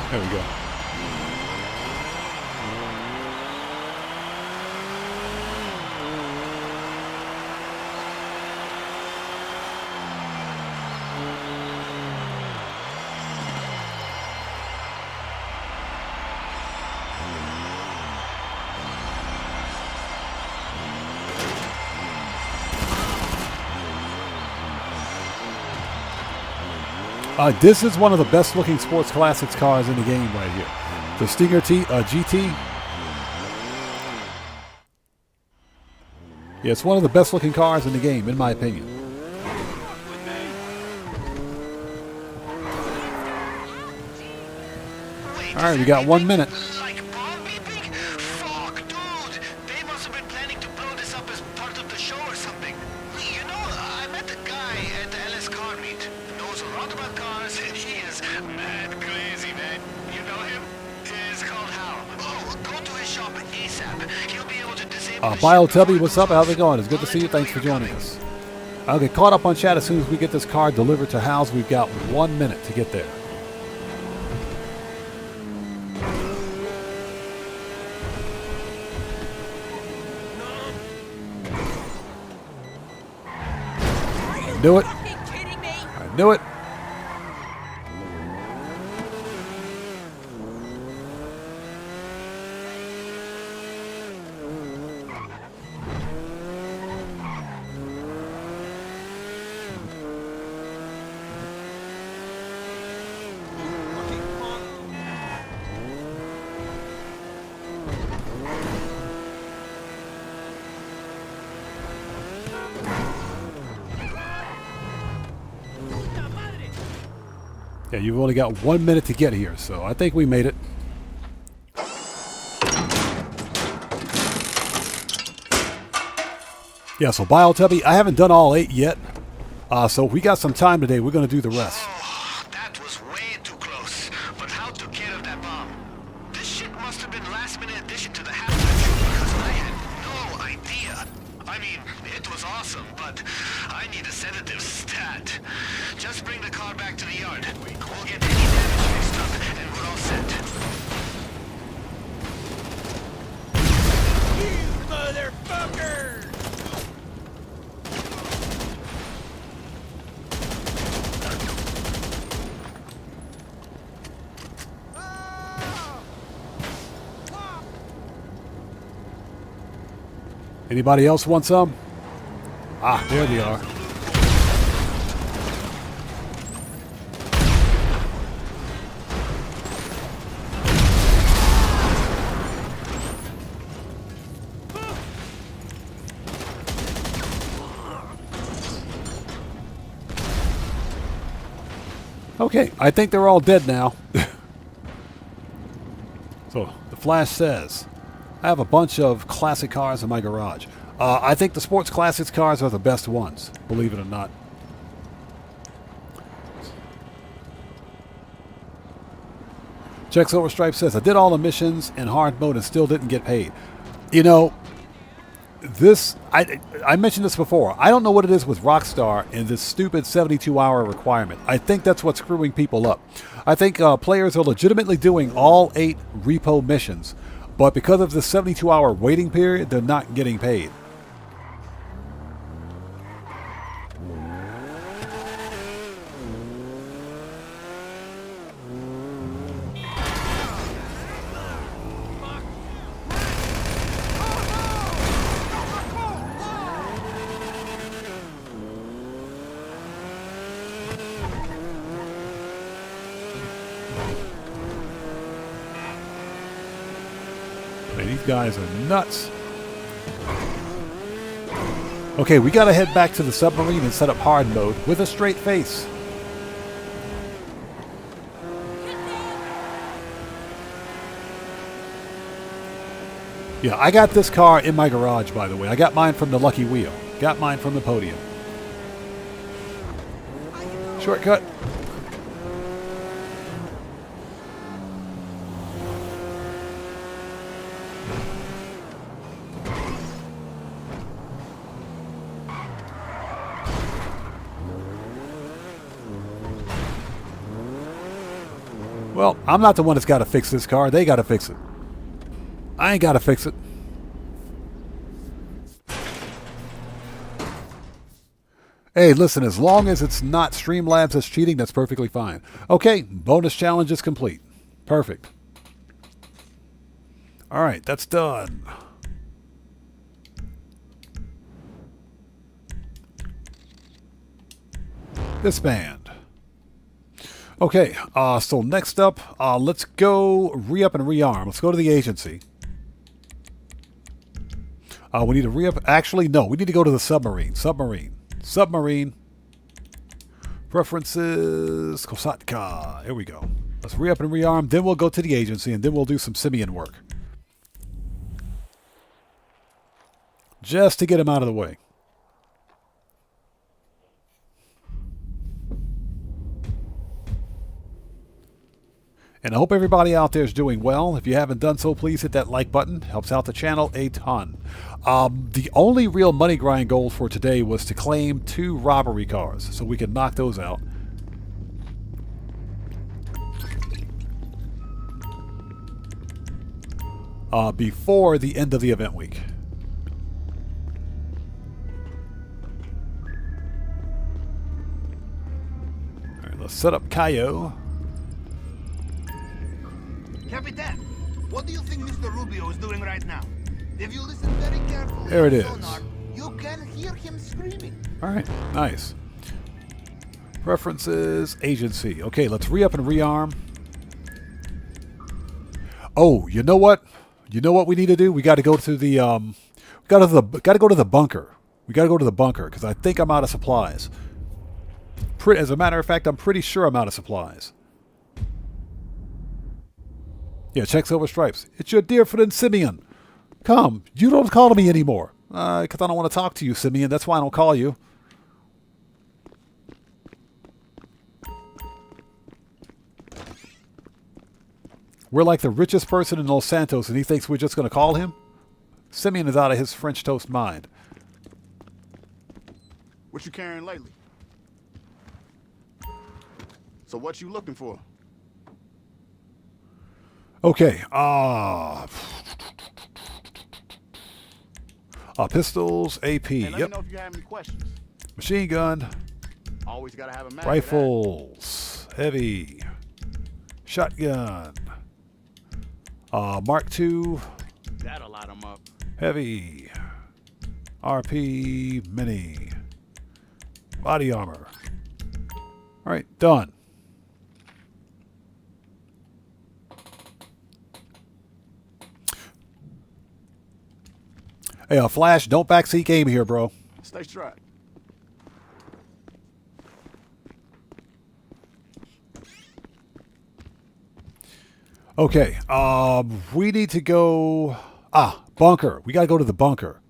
There we go. This is one of the best looking sports classics cars in the game right here. The Stinger GT. Yeah, it's one of the best looking cars in the game, in my opinion. Alright, we got 1 minute.
Like bomb beeping? Fuck, dude! They must have been planning to blow this up as part of the show or something. You know, I met a guy at the LS car meet. Knows a lot about cars, and he is mad crazy, man. You know him? He's called Hal. Oh, go to his shop ASAP. He'll be able to disable the
Biotubby, what's up? How's it going? It's good to see you. Thanks for joining us. I'll get caught up on chat as soon as we get this car delivered to Hal's. We've got 1 minute to get there. Knew it. I knew it. Yeah, you've only got 1 minute to get here, so I think we made it. Yeah, so Biotubby, I haven't done all 8 yet. So if we got some time today, we're going to do the rest.
Oh, that was way too close. But how took care of that bomb? This shit must have been last-minute addition to the halftime show because I had no idea. I mean, it was awesome, but I need a sedative stat. Just bring the car back to the yard. We'll get any damage fixed up, and we're all set.
You motherfucker!
Anybody else want some? Ah, there they are. Okay, I think they're all dead now. So, the Flash says, I have a bunch of classic cars in my garage. I think the sports classics cars are the best ones, believe it or not. Check Silver Stripe says, I did all the missions in hard mode and still didn't get paid. You know, this, I mentioned this before. I don't know what it is with Rockstar and this stupid 72-hour requirement. I think that's what's screwing people up. I think players are legitimately doing all 8 repo missions, but because of the 72-hour waiting period, they're not getting paid. These guys are nuts. Okay, we gotta head back to the submarine and set up hard mode with a straight face. Yeah, I got this car in my garage, by the way. I got mine from the Lucky Wheel. Got mine from the podium. Shortcut. Well, I'm not the one that's got to fix this car. They got to fix it. I ain't got to fix it. Hey, listen, as long as it's not Streamlabs that's cheating, that's perfectly fine. Okay, bonus challenge is complete. Perfect. All right, that's done. Disband. Okay, so next up, let's go re-up and rearm. Let's go to the agency. We need to re-up. Actually, no, we need to go to the submarine. Submarine. Preferences. Kosatka. Here we go. Let's re-up and rearm. Then we'll go to the agency, and then we'll do some Simeon work. Just to get him out of the way. And I hope everybody out there is doing well. If you haven't done so, please hit that like button. Helps out the channel a ton. The only real money grind goal for today was to claim 2 robbery cars, so we can knock those out. Before the end of the event week. All right, let's set up Cayo.
Capitan, what do you think Mr. Rubio is doing right now? If you listen very carefully,
There it is.
sonar, you can hear him screaming.
All right, nice. Preferences, agency. Okay, let's re-up and rearm. Oh, you know what? You know what we need to do? We got to go to the got to go to the bunker. We got to go to the bunker because I think I'm out of supplies. As a matter of fact, I'm pretty sure I'm out of supplies. Yeah, check Silver Stripes. It's your dear friend Simeon. Come, you don't call me anymore. Because I don't want to talk to you, Simeon. That's why I don't call you. We're like the richest person in Los Santos, and he thinks we're just going to call him? Simeon is out of his French toast mind.
What you carrying lately? So what you looking for?
Okay, pistols, AP,
Hey, let
yep.
me know if you have any questions.
Machine gun,
Always gotta have a mag.
rifles, heavy, shotgun, Mark II,
That'll light them up.
heavy, RP, mini, body armor. All right, done. Hey, Flash, don't backseat game here, bro.
Stay strapped.
Okay, we need to go... bunker. We got to go to the bunker.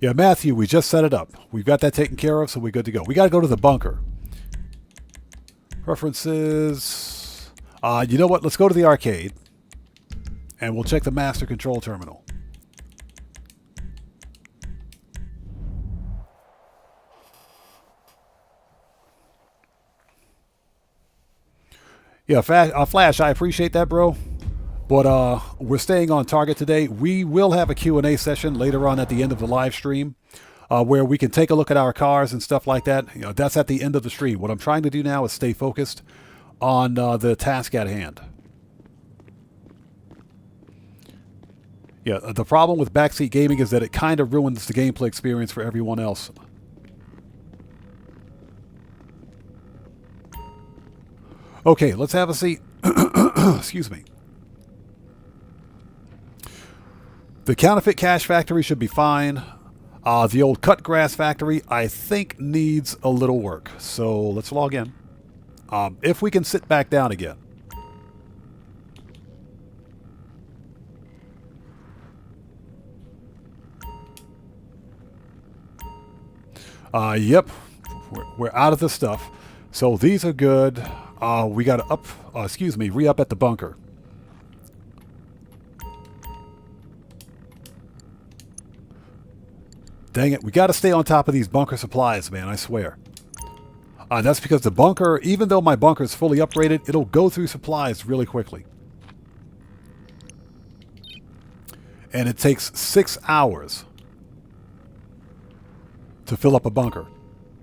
Yeah, Matthew, we just set it up. We've got that taken care of, so we're good to go. We got to go to the bunker. Preferences... you know what? Let's go to the arcade. And we'll check the master control terminal. Yeah, Flash, I appreciate that, bro. But we're staying on target today. We will have a Q&A session later on at the end of the live stream where we can take a look at our cars and stuff like that. You know, that's at the end of the stream. What I'm trying to do now is stay focused on the task at hand. Yeah, the problem with backseat gaming is that it kind of ruins the gameplay experience for everyone else. Okay, let's have a seat. Excuse me. The counterfeit cash factory should be fine. The old cut grass factory, I think, needs a little work. So let's log in. If we can sit back down again. Yep. We're out of the stuff. So these are good. We got to re-up at the bunker. Dang it, we got to stay on top of these bunker supplies, man, I swear. That's because the bunker, even though my bunker is fully upgraded, it'll go through supplies really quickly. And it takes 6 hours to fill up a bunker.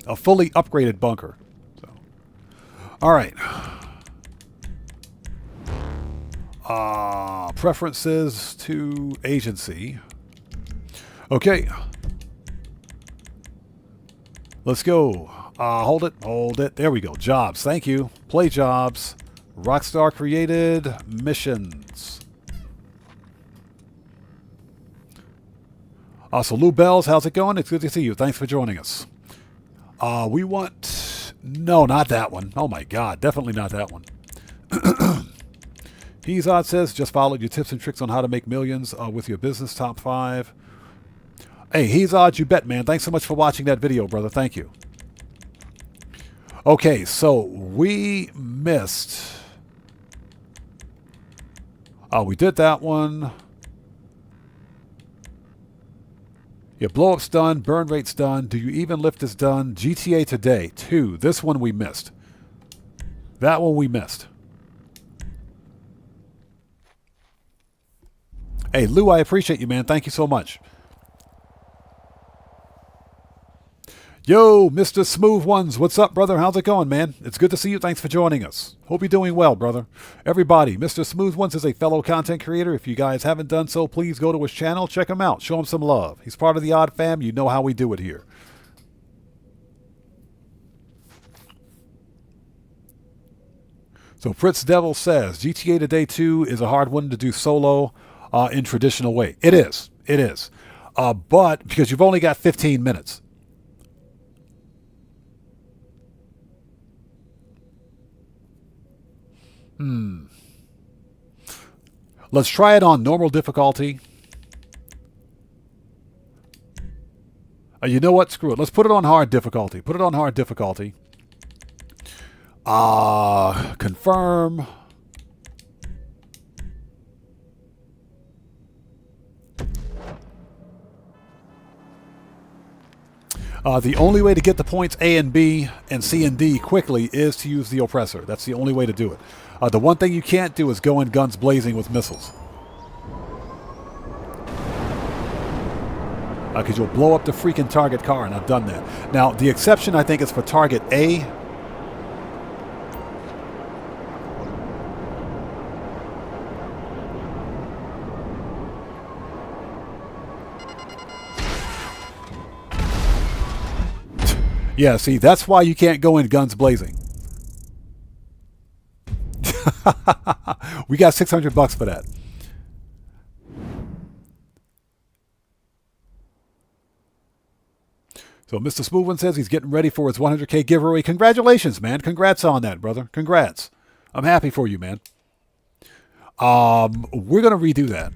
A fully upgraded bunker. So, all right. Preferences to agency. Okay. Let's go. Hold it. There we go. Jobs. Thank you. Play jobs. Rockstar created missions. So Lou Bells, how's it going? It's good to see you. Thanks for joining us. We want... No, not that one. Oh my God. Definitely not that one. He's Odd says, just followed your tips and tricks on how to make millions with your business top 5. Hey, He's Odd, you bet, man. Thanks so much for watching that video, brother. Thank you. Okay, so we missed... we did that one. Yeah, blow up's done. Burn rate's done. Do you even lift is done. GTA today, 2. This one we missed. That one we missed. Hey, Lou, I appreciate you, man. Thank you so much. Yo, Mr. Smooth Ones, what's up, brother? How's it going, man? It's good to see you. Thanks for joining us. Hope you're doing well, brother. Everybody, Mr. Smooth Ones is a fellow content creator. If you guys haven't done so, please go to his channel. Check him out. Show him some love. He's part of the Odd Fam. You know how we do it here. So Fritz Devil says, GTA Today 2 is a hard one to do solo in traditional way. It is. It is. But because you've only got 15 minutes. Let's try it on normal difficulty. You know what? Screw it. Let's put it on hard difficulty. Put it on hard difficulty. Confirm. The only way to get the points A and B and C and D quickly is to use the oppressor. That's the only way to do it. The one thing you can't do is go in guns blazing with missiles. Because you'll blow up the freaking target car, and I've done that. Now, the exception, I think, is for target A. Yeah, see, that's why you can't go in guns blazing. We got $600 for that. So Mr. Smoothman says he's getting ready for his 100K giveaway. Congratulations, man. Congrats on that, brother. Congrats. I'm happy for you, man. We're going to redo that.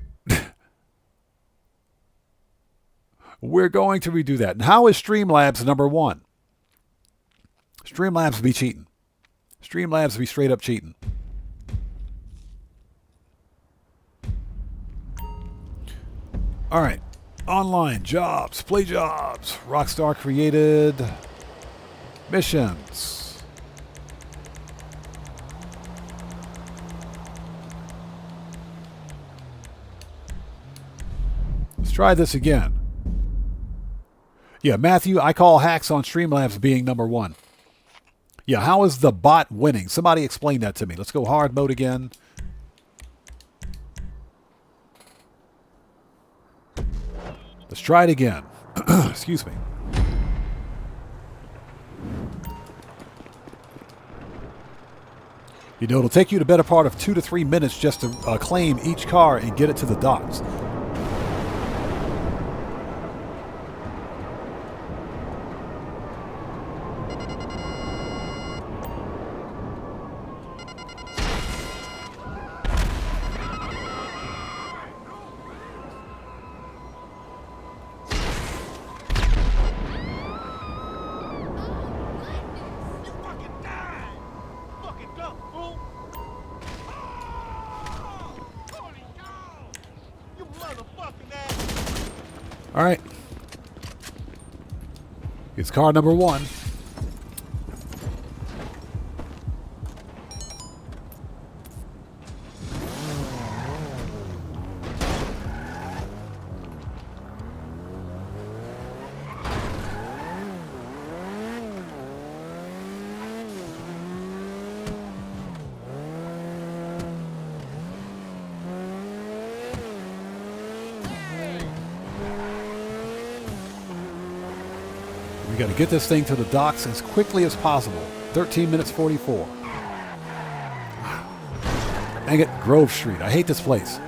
We're going to redo that. And how is Streamlabs number 1? Streamlabs be cheating. Streamlabs be straight up cheating. All right. Online, jobs, play jobs, Rockstar created, missions. Let's try this again. Yeah, Matthew, I call hacks on Streamlabs being number 1. Yeah, how is the bot winning? Somebody explain that to me. Let's go hard mode again. Let's try it again. Excuse me. You know, it'll take you the better part of 2 to 3 minutes just to claim each car and get it to the docks. All right. It's car number 1. We got to get this thing to the docks as quickly as possible. 13 minutes 44. Dang it, Grove Street. I hate this place.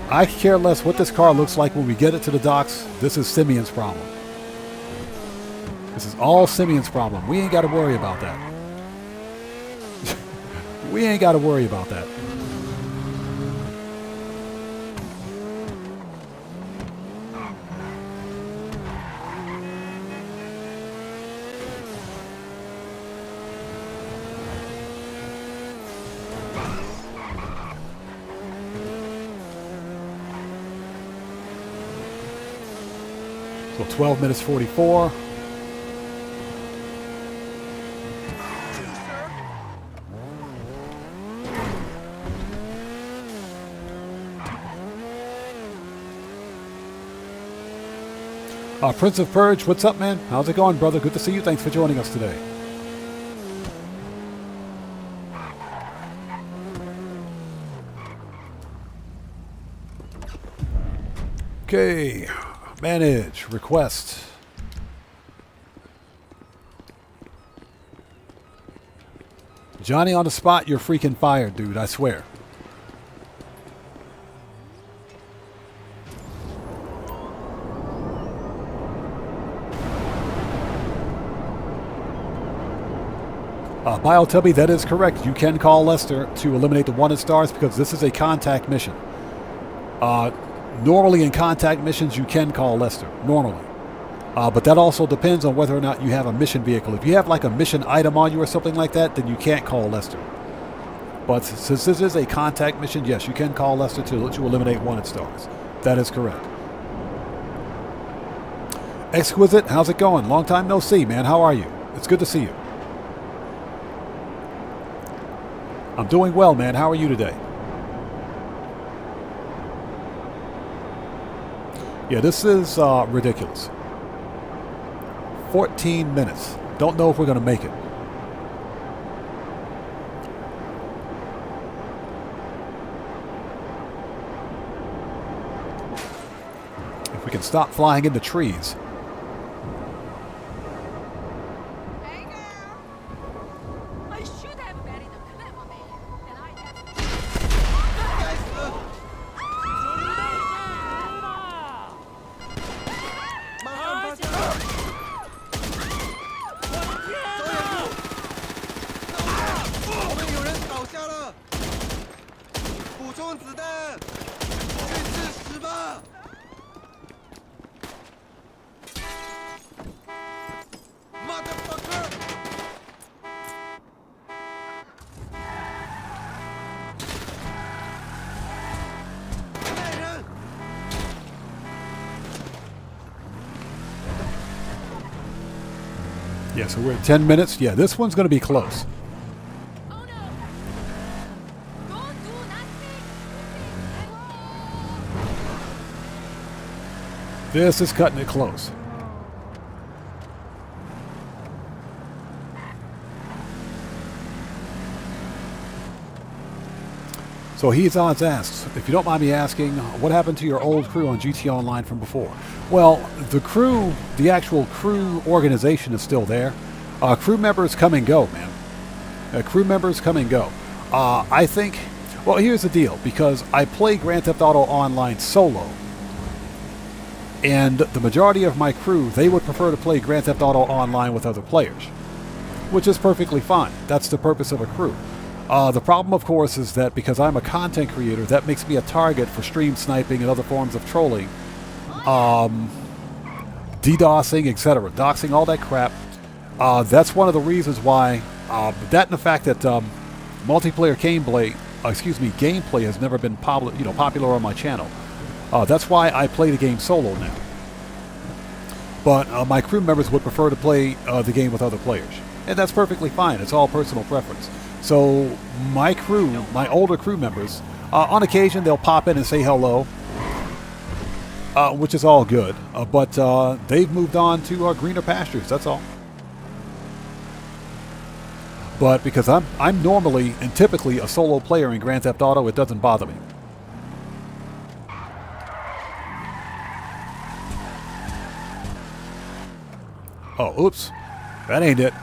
I care less what this car looks like when we get it to the docks. This is Simeon's problem. This is all Simeon's problem. We ain't got to worry about that. We ain't got to worry about that. So 12 minutes 44. Prince of Purge, what's up, man? How's it going, brother? Good to see you. Thanks for joining us today. Okay. Manage. Request. Johnny on the spot, you're freaking fired, dude. I swear. BioTubby, that is correct. You can call Lester to eliminate the wanted stars because this is a contact mission. Normally in contact missions, you can call Lester. Normally. But that also depends on whether or not you have a mission vehicle. If you have like a mission item on you or something like that, then you can't call Lester. But since this is a contact mission, yes, you can call Lester to let you eliminate wanted stars. That is correct. Exquisite, how's it going? Long time no see, man. How are you? It's good to see you. I'm doing well, man. How are you today? Yeah, this is ridiculous. 14 minutes. Don't know if we're going to make it. If we can stop flying into trees. Yeah, so we're at 10 minutes. Yeah, this one's going to be close.
Oh no! Don't do nothing!
This is cutting it close. So he's on his ass. If you don't mind me asking, what happened to your old crew on GT Online from before? Well, the crew, the actual crew organization is still there. Crew members come and go, man. Crew members come and go. I think, well, here's the deal. Because I play Grand Theft Auto Online solo, and the majority of my crew, they would prefer to play Grand Theft Auto Online with other players, which is perfectly fine. That's the purpose of a crew. The problem, of course, is that because I'm a content creator, that makes me a target for stream sniping and other forms of trolling, DDoSing, etc., doxing, all that crap. That's one of the reasons why, that and the fact that multiplayer gameplay has never been popular on my channel. That's why I play the game solo now. But my crew members would prefer to play the game with other players. And that's perfectly fine. It's all personal preference. So my crew, my older crew members, on occasion they'll pop in and say hello, which is all good. But they've moved on to greener pastures, that's all. But because I'm normally and typically a solo player in Grand Theft Auto, it doesn't bother me. Oh, oops. That ain't it.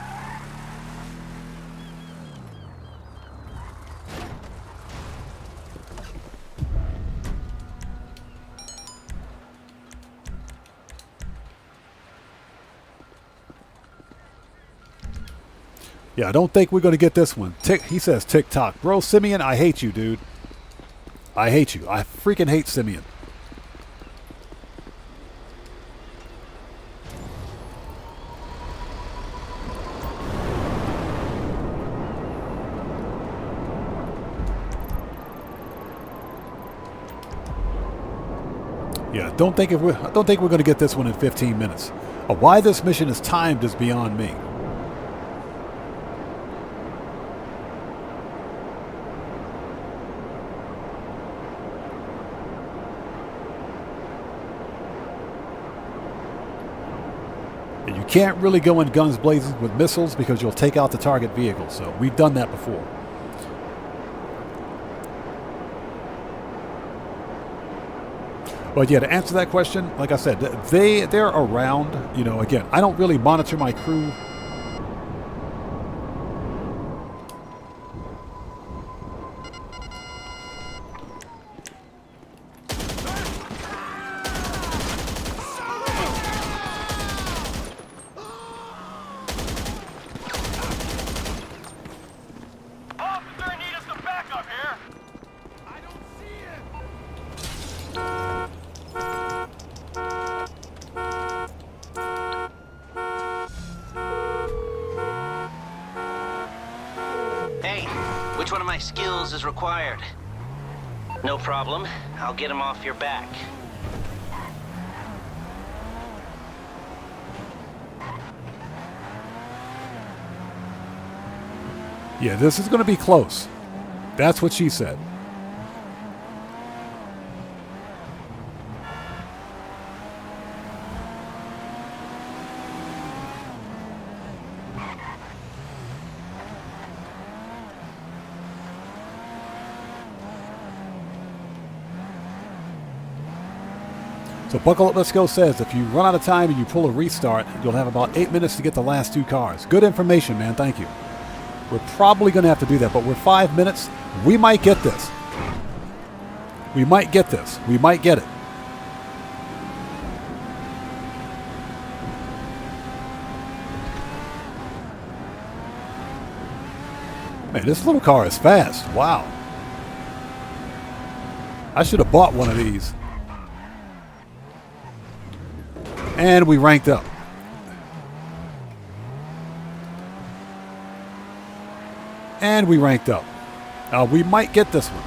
Yeah, I don't think we're going to get this one. He says TikTok. Bro, Simeon, I hate you, dude. I hate you. I freaking hate Simeon. Yeah, I don't think we're going to get this one in 15 minutes. Why this mission is timed is beyond me. And you can't really go in guns blazing with missiles because you'll take out the target vehicle. So we've done that before. But yeah, to answer that question, like I said, they're around. You know, again, I don't really monitor my crew.
Which one of my skills is required? No problem. I'll get him off your back.
Yeah, this is going to be close. That's what she said. So Buckle Up Let's Go says, if you run out of time and you pull a restart, you'll have about 8 minutes to get the last 2 cars. Good information, man. Thank you. We're probably going to have to do that, but we're 5 minutes. We might get this. We might get this. We might get it. Man, this little car is fast. Wow. I should have bought one of these. And we ranked up. And we ranked up. We might get this one.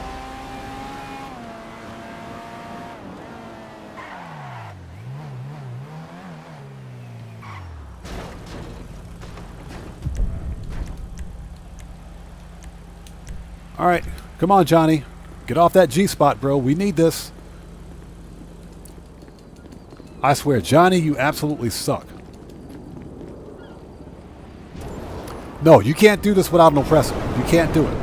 All right. Come on, Johnny. Get off that G-spot, bro. We need this. I swear, Johnny, you absolutely suck. No, you can't do this without an oppressor. You can't do it.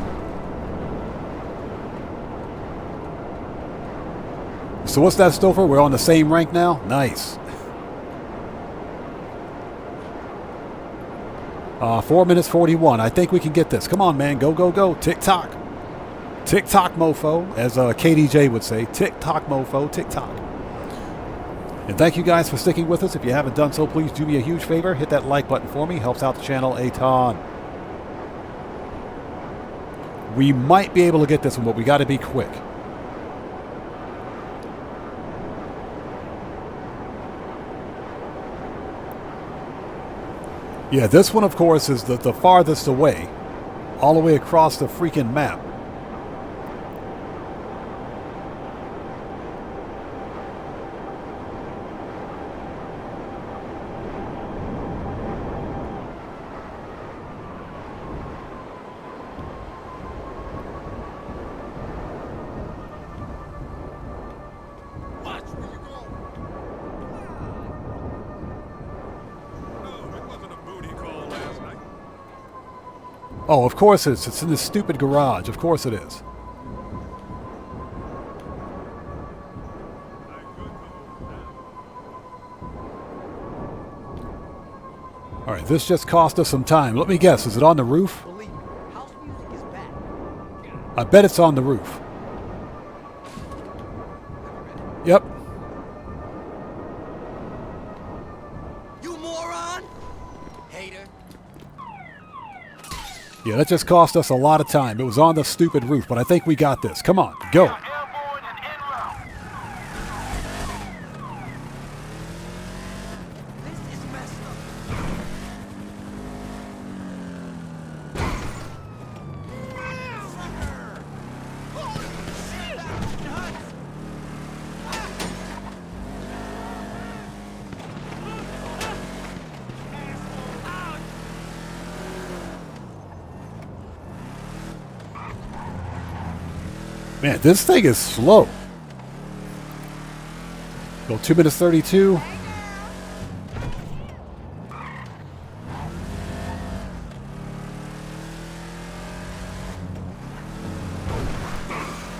So what's that, Stouffer? We're on the same rank now? Nice. 4 minutes 41. I think we can get this. Come on, man. Go, go, go. Tick-tock. Tick-tock, mofo. As KDJ would say. Tick-tock, mofo. Tick-tock. And thank you guys for sticking with us. If you haven't done so, please do me a huge favor. Hit that like button for me. Helps out the channel a ton. We might be able to get this one, but we got to be quick. Yeah, this one, of course, is the farthest away. All the way across the freaking map. Oh, of course it is. It's in this stupid garage. Of course it is. All right, this just cost us some time. Let me guess. Is it on the roof? I bet it's on the roof. Yep.
You moron! Hater.
Yeah, that just cost us a lot of time. It was on the stupid roof, but I think we got this. Come on, go. Man, this thing is slow. Go 2 minutes 32.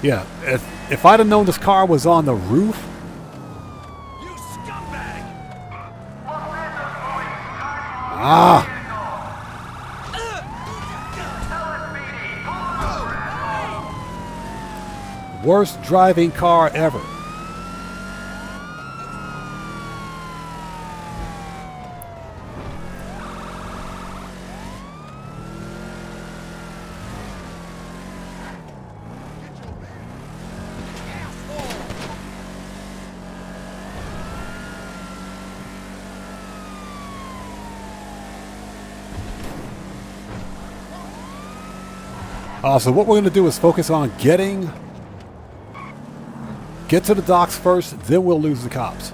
Yeah, if I'd have known this car was on the roof.
You scumbag!
Ah! Worst driving car ever. So what we're going to do is focus on get to the docks first, then we'll lose the cops.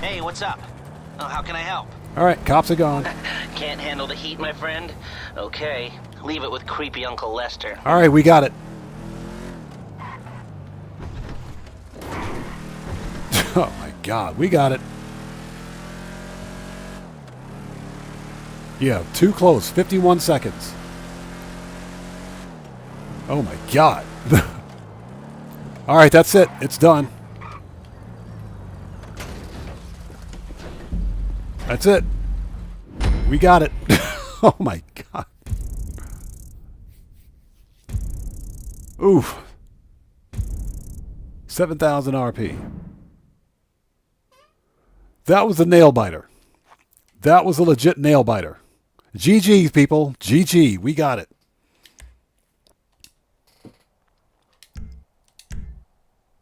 Hey, what's up? Oh, how can I help?
All right, cops are gone.
Can't handle the heat, my friend? Okay, leave it with creepy Uncle Lester.
All right, we got it. Oh my God, we got it. Yeah, too close, 51 seconds. Oh my God. All right, that's it. It's done. That's it. We got it. Oh my God. Oof. 7,000 RP. That was a nail biter. That was a legit nail biter. GG, people. GG. We got it.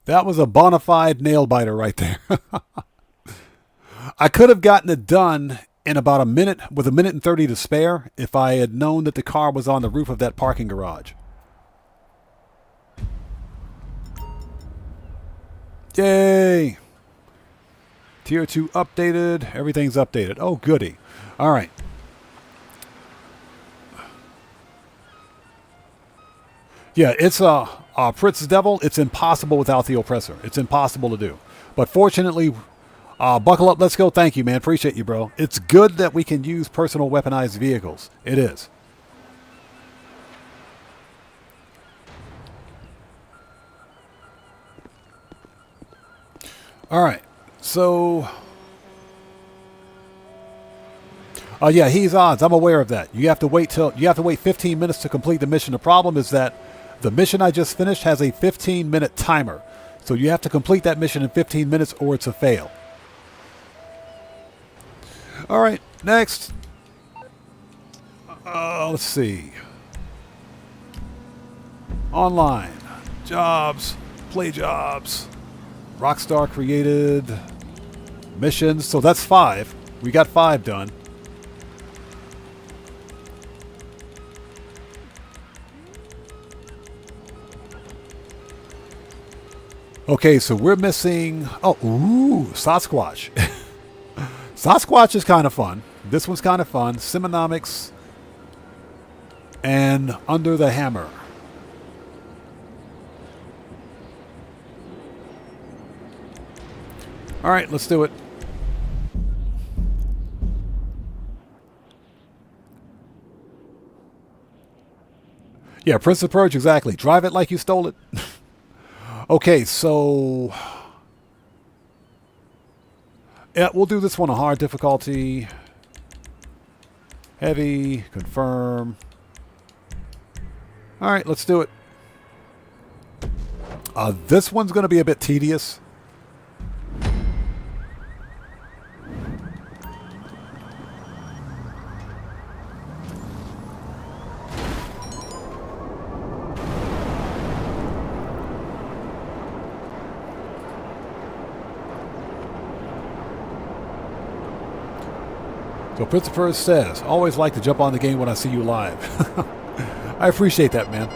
That was a bona fide nail biter right there. I could have gotten it done in about a minute, with 1 minute and 30 to spare, if I had known that the car was on the roof of that parking garage. Yay! Tier 2 updated. Everything's updated. Oh, goody. All right. Yeah, it's Prince's Devil. It's impossible without the oppressor. It's impossible to do. But fortunately, buckle up. Let's go. Thank you, man. Appreciate you, bro. It's good that we can use personal weaponized vehicles. It is. All right. So, yeah, he's odds. I'm aware of that. You have to wait 15 minutes to complete the mission. The problem is that the mission I just finished has a 15-minute timer. So you have to complete that mission in 15 minutes or it's a fail. All right, next. Let's see. Online. Jobs. Play jobs. Rockstar created. Missions. So that's 5. We got 5 done. Okay, so we're missing... Oh, ooh, Sasquatch. Sasquatch is kind of fun. This one's kind of fun. Simonomics and Under the Hammer. All right, let's do it. Yeah, Prince of Purge, exactly. Drive it like you stole it. Okay, so... Yeah, we'll do this one a hard difficulty. Heavy, confirm. All right, let's do it. This one's going to be a bit tedious. So Christopher says, always like to jump on the game when I see you live. I appreciate that, man.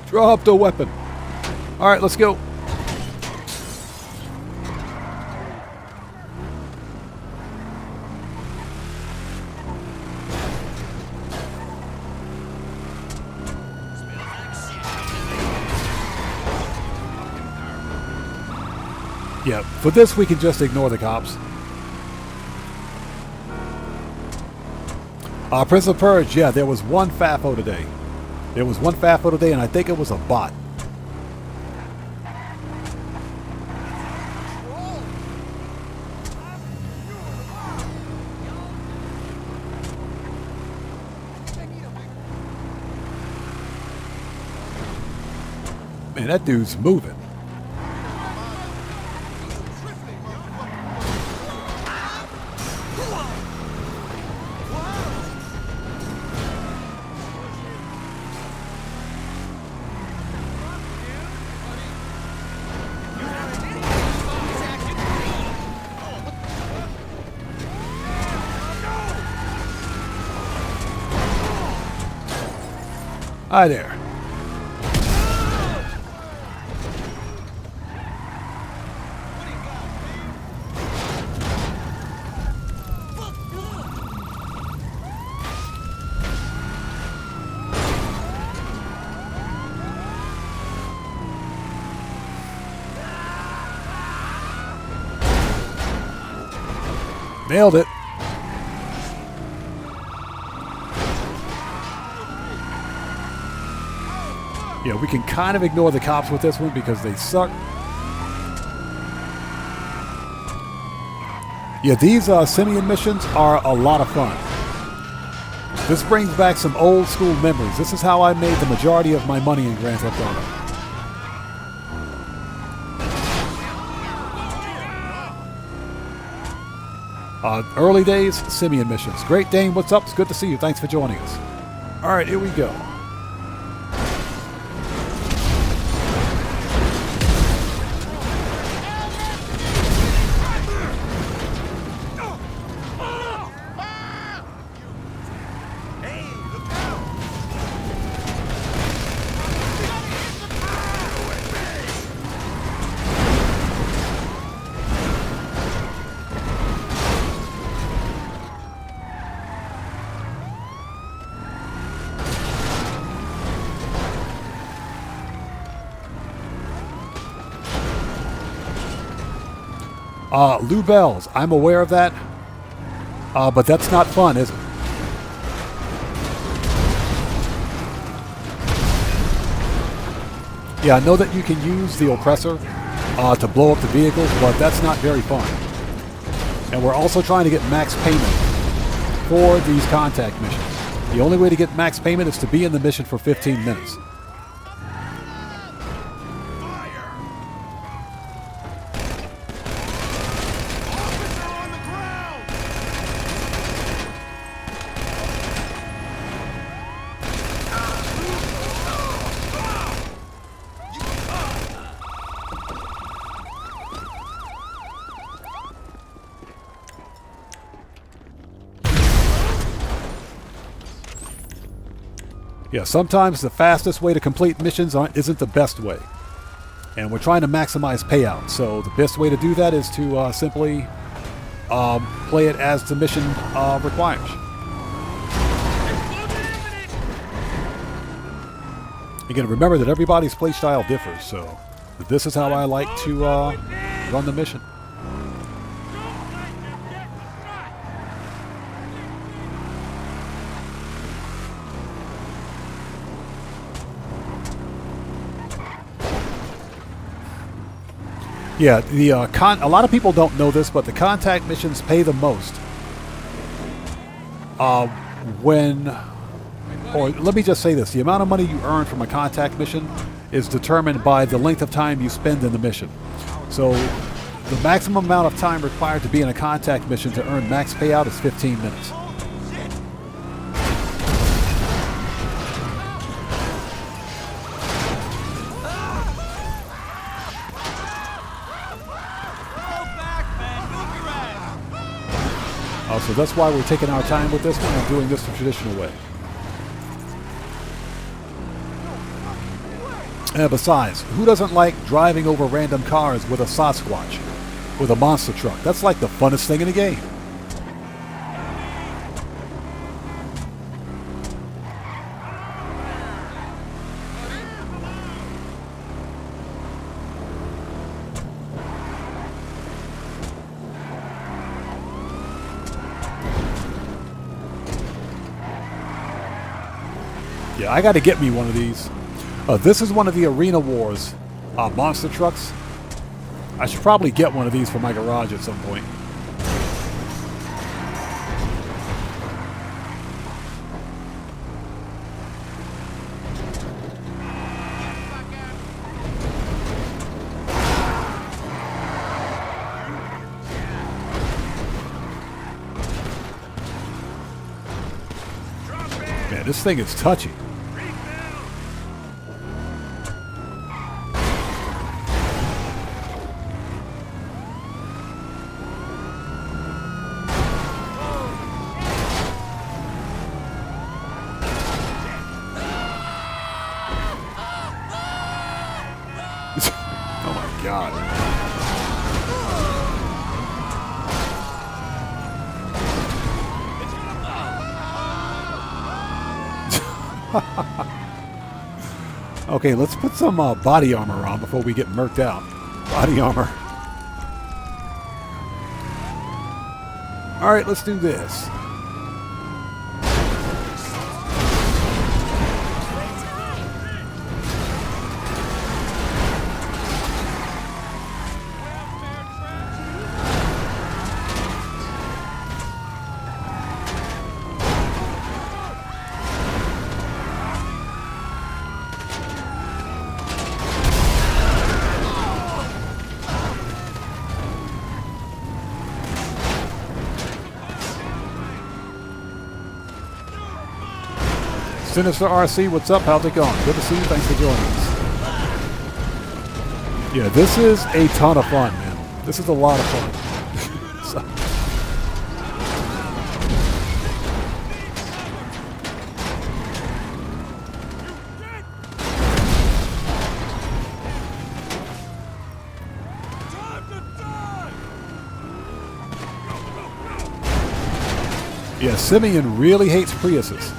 Drop the weapon. All right, let's go. Yeah, for this we can just ignore the cops. Prince of Purge, yeah, there was one FAFO today. There was one FAFO today, and I think it was a bot. Man, that dude's moving. Hi there. Nailed it. Yeah, we can kind of ignore the cops with this one because they suck. Yeah, these Simeon missions are a lot of fun. This brings back some old school memories. This is how I made the majority of my money in Grand Theft Auto. Early days, Simeon missions. Great Dane, what's up? It's good to see you. Thanks for joining us. All right, here we go. Lubels, I'm aware of that. But that's not fun, is it? Yeah, I know that you can use the oppressor to blow up the vehicles, but that's not very fun. And we're also trying to get max payment for these contact missions. The only way to get max payment is to be in the mission for 15 minutes. Yeah, sometimes the fastest way to complete missions isn't the best way. And we're trying to maximize payout. So the best way to do that is to simply play it as the mission requires. Again, remember that everybody's play style differs. So this is how I like to run the mission. Yeah, the a lot of people don't know this, but the contact missions pay the most or let me just say this, the amount of money you earn from a contact mission is determined by the length of time you spend in the mission. So the maximum amount of time required to be in a contact mission to earn max payout is 15 minutes. So that's why we're taking our time with this one and doing this the traditional way. And besides, who doesn't like driving over random cars with a Sasquatch, with a monster truck? That's like the funnest thing in the game. Yeah, I got to get me one of these. This is one of the Arena Wars monster trucks. I should probably get one of these for my garage at some point. Man, this thing is touchy. Okay, let's put some body armor on before we get murked out. Body armor. All right, let's do this. Sinister RC, what's up? How's it going? Good to see you. Thanks for joining us. Yeah, this is a ton of fun, man. This is a lot of fun. So. Yeah, Simeon really hates Priuses.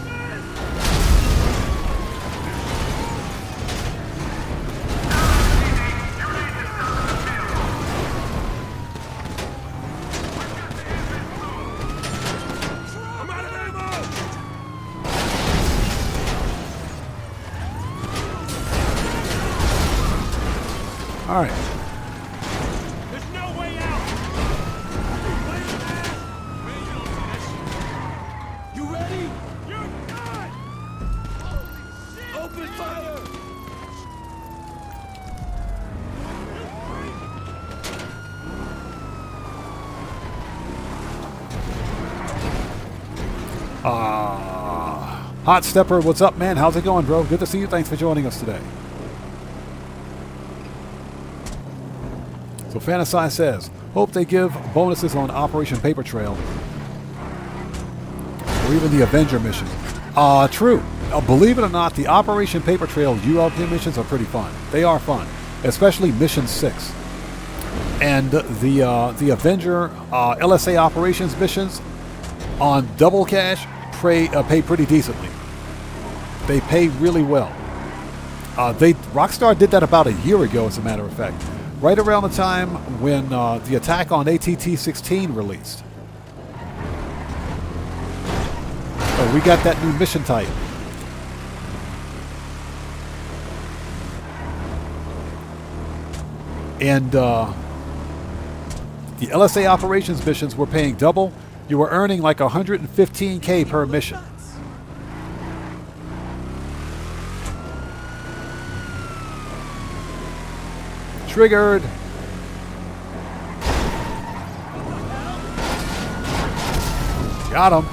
All right.
There's no way out. You ready? You're done. Open fire.
Hot Stepper, what's up, man? How's it going, bro? Good to see you. Thanks for joining us today. So Fantasize says, hope they give bonuses on Operation Paper Trail or even the Avenger mission. True. Believe it or not, the Operation Paper Trail ULP missions are pretty fun. They are fun, especially Mission 6. And the Avenger LSA operations missions on Double Cash pay pretty decently. They pay really well. Rockstar did that about a year ago, as a matter of fact, right around the time when the attack on ATT-16 released. So we got that new mission type. And the LSA operations missions were paying double. You were earning like 115K per mission. Triggered. Got him.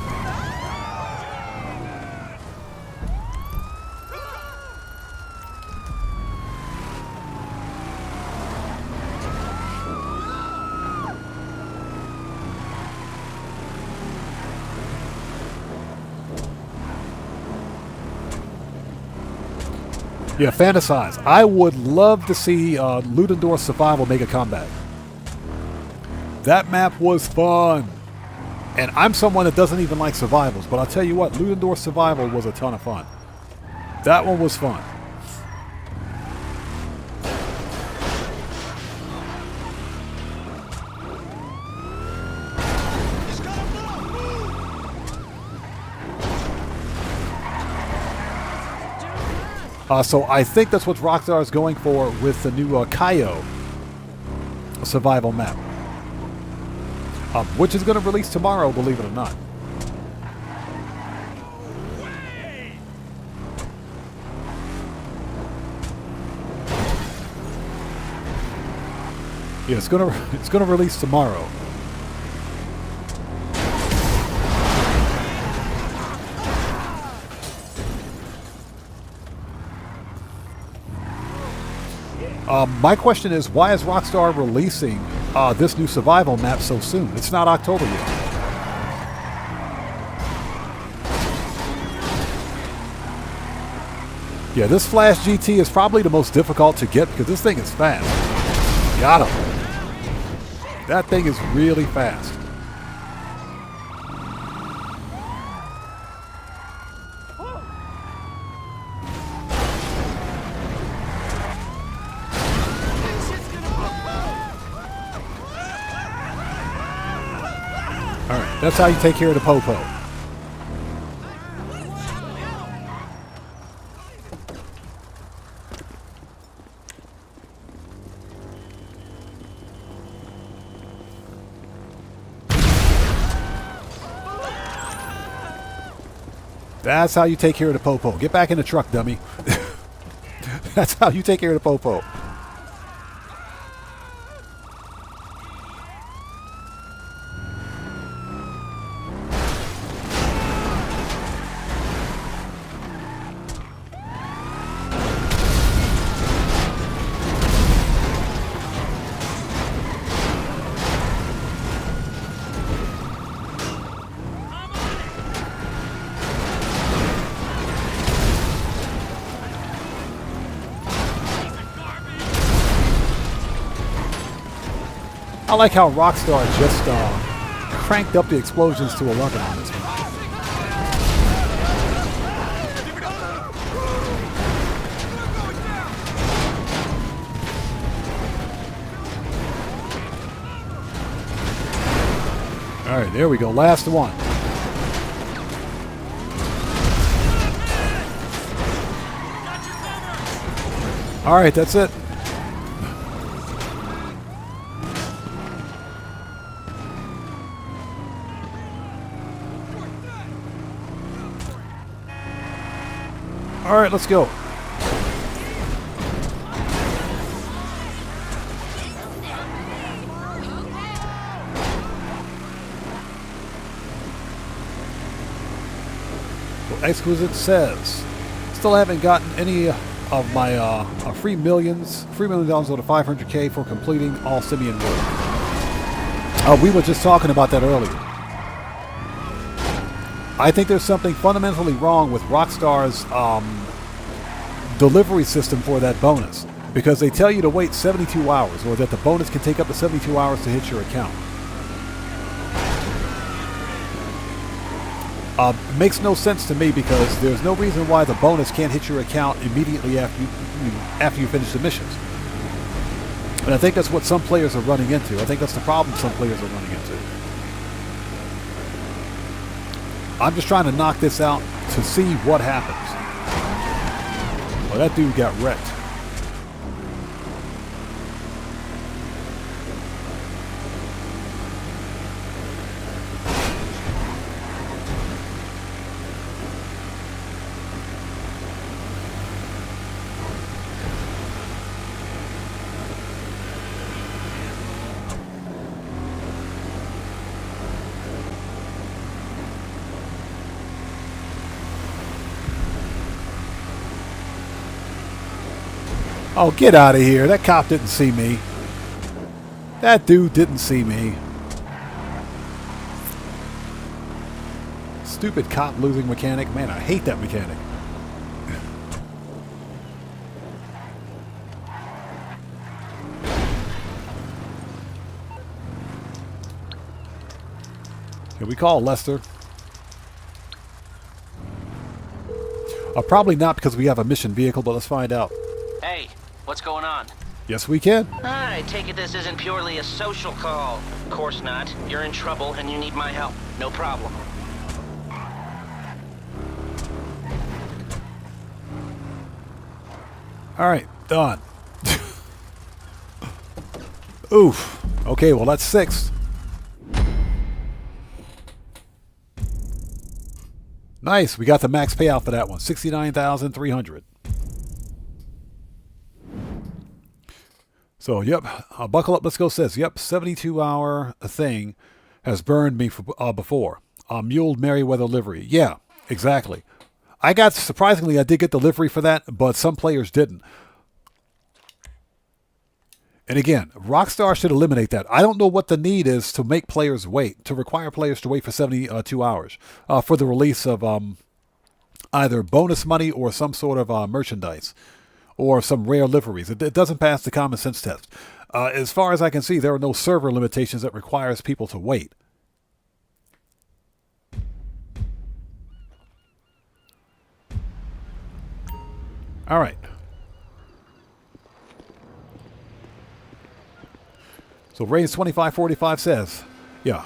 Yeah, Fantasize. I would love to see Ludendorff Survival make a comeback. That map was fun. And I'm someone that doesn't even like survivals, but I'll tell you what, Ludendorff Survival was a ton of fun. That one was fun. So I think that's what Rockstar is going for with the new Cayo survival map, which is going to release tomorrow, believe it or not. Yeah, it's gonna release tomorrow. My question is, why is Rockstar releasing this new survival map so soon? It's not October yet. Yeah, this Flash GT is probably the most difficult to get because this thing is fast. Got him. That thing is really fast. That's how you take care of the Popo. That's how you take care of the Popo. Get back in the truck, dummy. That's how you take care of the Popo. I like how Rockstar just cranked up the explosions to 11 on this one. All right, there we go. Last one. All right, that's it. All right, let's go. Exquisite says, still haven't gotten any of my free millions dollars over 500K for completing all Simeon work. We were just talking about that earlier. I think there's something fundamentally wrong with Rockstar's delivery system for that bonus, because they tell you to wait 72 hours, or that the bonus can take up to 72 hours to hit your account. Makes no sense to me, because there's no reason why the bonus can't hit your account immediately after you finish the missions. And I think that's what some players are running into. I think that's the problem some players are running into. I'm just trying to knock this out to see what happens. Oh, that dude got wrecked. Oh, get out of here. That cop didn't see me. That dude didn't see me. Stupid cop losing mechanic. Man, I hate that mechanic. Can we call Lester? Probably not, because we have a mission vehicle, but let's find out.
Hey, what's going on?
Yes, we can.
I take it this isn't purely a social call. Of course not. You're in trouble and you need my help. No problem.
All right, done. Oof. Okay, well, that's 6. Nice. We got the max payout for that one. 69,300. So, yep. Buckle Up, Let's Go says, yep, 72-hour thing has burned me before. Muled Merryweather livery. Yeah, exactly. Surprisingly, I did get the livery for that, but some players didn't. And again, Rockstar should eliminate that. I don't know what the need is to make players wait, to require players to wait for 72 hours for the release of either bonus money or some sort of merchandise or some rare liveries. It doesn't pass the common sense test. As far as I can see, there are no server limitations that requires people to wait. All right. So Raise 2545 says, yeah,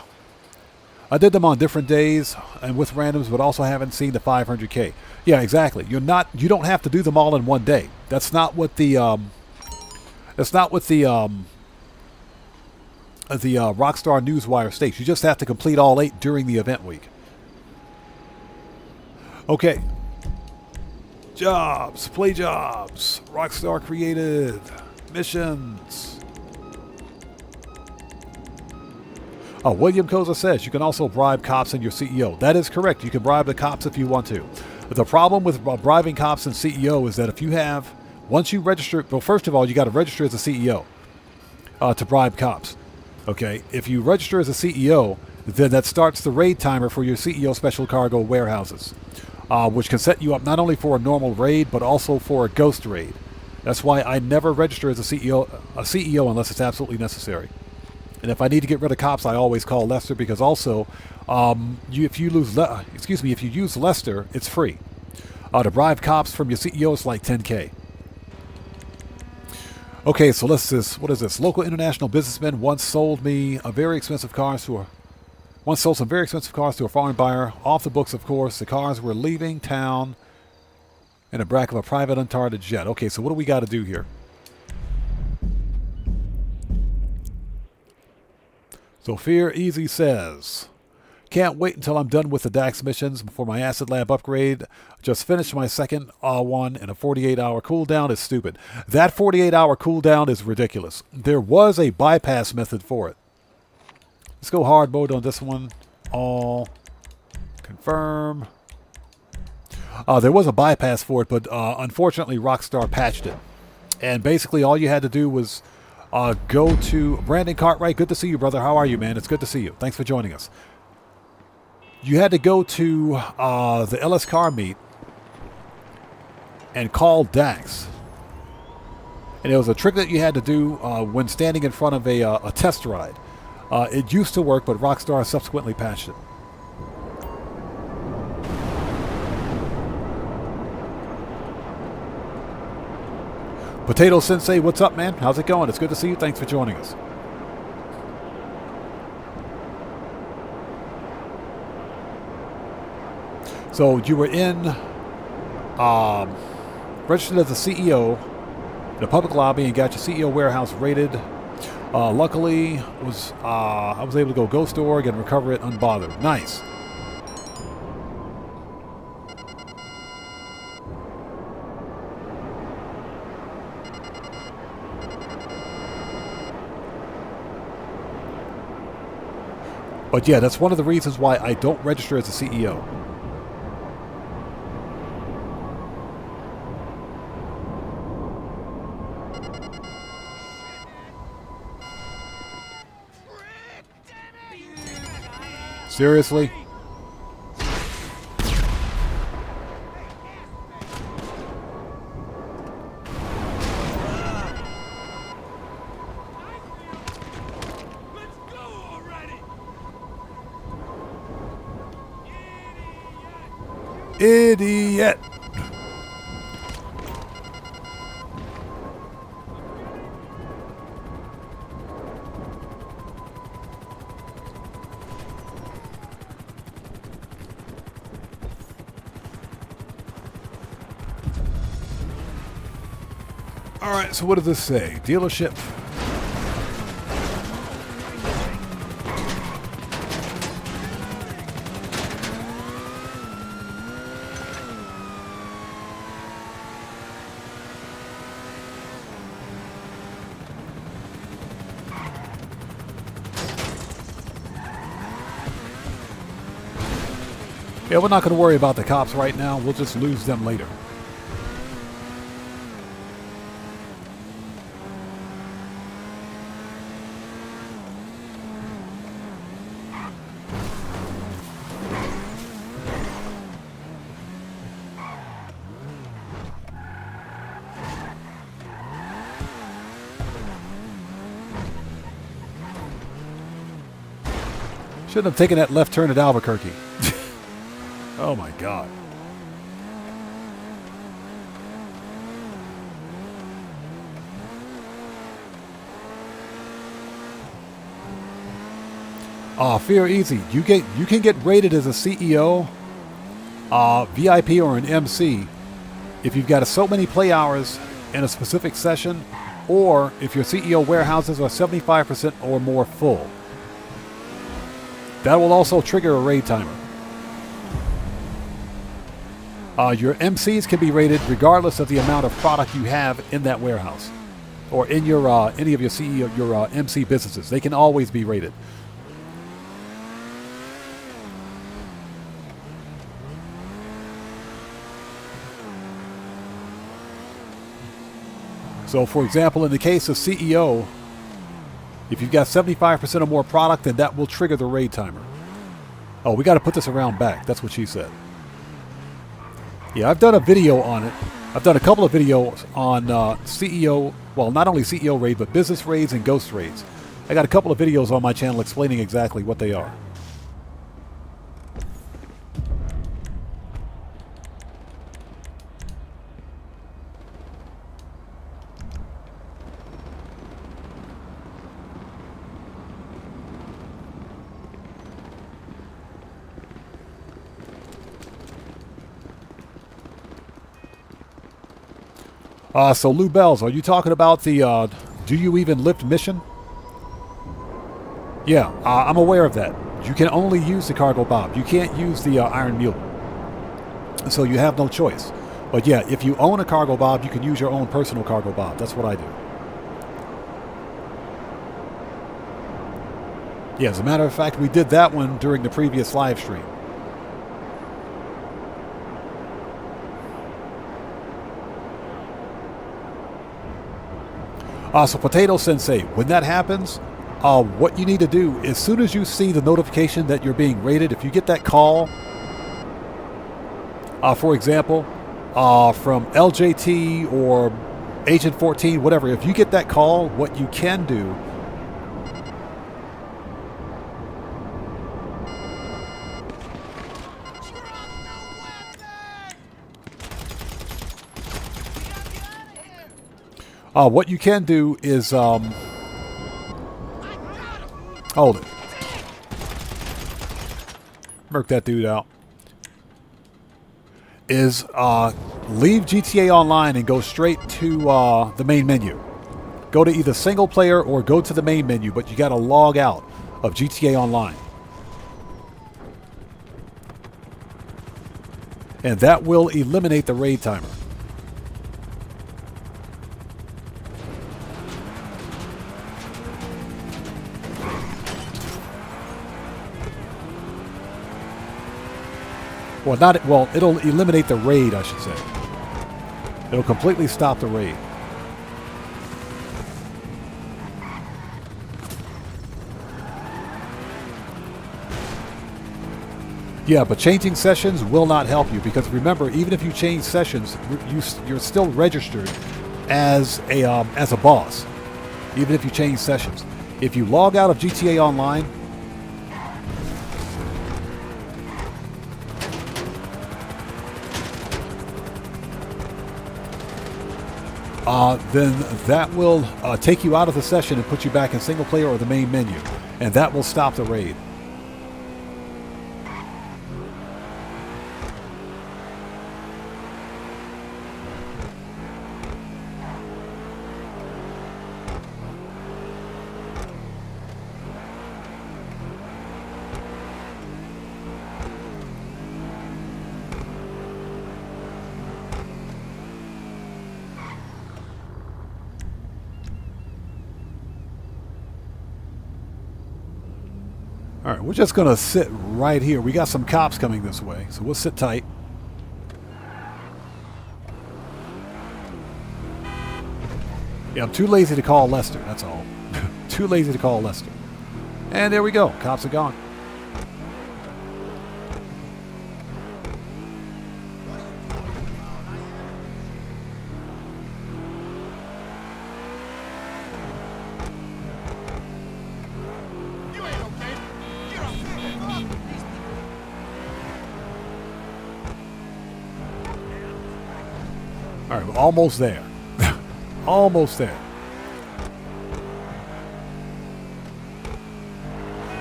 I did them on different days and with randoms, but also haven't seen the 500K. Yeah, exactly. You don't have to do them all in one day. That's not what the Rockstar Newswire states. You just have to complete all 8 during the event week. Okay. Jobs, play jobs, Rockstar created missions. Oh, William Koza says you can also bribe cops and your CEO. That is correct. You can bribe the cops if you want to. The problem with bribing cops and CEO is that if you have, once you register, well, first of all, you got to register as a CEO to bribe cops. Okay, if you register as a CEO, then that starts the raid timer for your CEO special cargo warehouses, which can set you up not only for a normal raid but also for a ghost raid. That's why I never register as a CEO unless it's absolutely necessary. And if I need to get rid of cops, I always call Lester, because also, if you use Lester, it's free. To bribe cops from your CEO, it's like 10K. Okay, so what is this? Local international businessman once sold some very expensive cars to a foreign buyer. Off the books, of course. The cars were leaving town in the back of a private uncharted jet. Okay, so what do we got to do here? So Fear Easy says, Can't wait until I'm done with the DAX missions before my acid lab upgrade. Just finished my second one, and a 48-hour cooldown is stupid. That 48-hour cooldown is ridiculous. There was a bypass method for it. Let's go hard mode on this one. All. Confirm. There was a bypass for it, but unfortunately Rockstar patched it. And basically all you had to do was go to Brandon Cartwright. Good to see you, brother. How are you, man? It's good to see you. Thanks for joining us. You had to go to the LS car meet and call Dax. And it was a trick that you had to do when standing in front of a test ride. It used to work, but Rockstar subsequently patched it. Potato Sensei, what's up, man? How's it going? It's good to see you. Thanks for joining us. So you were in, registered as a CEO in a public lobby and got your CEO warehouse raided. Luckily, I was able to go ghost org and recover it unbothered. Nice. But yeah, that's one of the reasons why I don't register as a CEO. Seriously? Idiot! All right, so what does this say? Dealership. Yeah, we're not going to worry about the cops right now. We'll just lose them later. Shouldn't have taken that left turn at Albuquerque. Oh my God. Fear easy. You can get rated as a CEO, VIP, or an MC if you've got so many play hours in a specific session, or if your CEO warehouses are 75% or more full. That will also trigger a raid timer. Your MCs can be rated regardless of the amount of product you have in that warehouse, or in your any of your CEO, your MC businesses. They can always be rated. So, for example, in the case of CEO, if you've got 75% or more product, then that will trigger the raid timer. Oh, we got to put this around back. That's what she said. Yeah, I've done a video on it. I've done a couple of videos on CEO, well, not only CEO raid, but business raids and ghost raids. I got a couple of videos on my channel explaining exactly what they are. So Lou Bells, are you talking about the Do You Even Lift mission? Yeah, I'm aware of that. You can only use the cargo bob. You can't use the Iron Mule. So you have no choice. But yeah, if you own a cargo bob, you can use your own personal cargo bob. That's what I do. Yeah, as a matter of fact, we did that one during the previous live stream. So Potato Sensei, when that happens, what you need to do, as soon as you see the notification that you're being raided, if you get that call, for example, from LJT or Agent 14, whatever, if you get that call, what you can do what you can do is, hold it. Murk that dude out. Is leave GTA Online and go straight to the main menu. Go to either single player or go to the main menu, but you got to log out of GTA Online. And that will eliminate the raid timer. Well, it'll eliminate the raid, I should say. It'll completely stop the raid. Yeah, but changing sessions will not help you, because remember, even if you change sessions, you're still registered as a boss. Even if you change sessions. If you log out of GTA Online, then that will take you out of the session and put you back in single player or the main menu. And that will stop the raid. All right, we're just going to sit right here. We got some cops coming this way, so we'll sit tight. Yeah, I'm too lazy to call Lester, that's all. Too lazy to call Lester. And there we go. Cops are gone. All right, we're almost there. Almost there.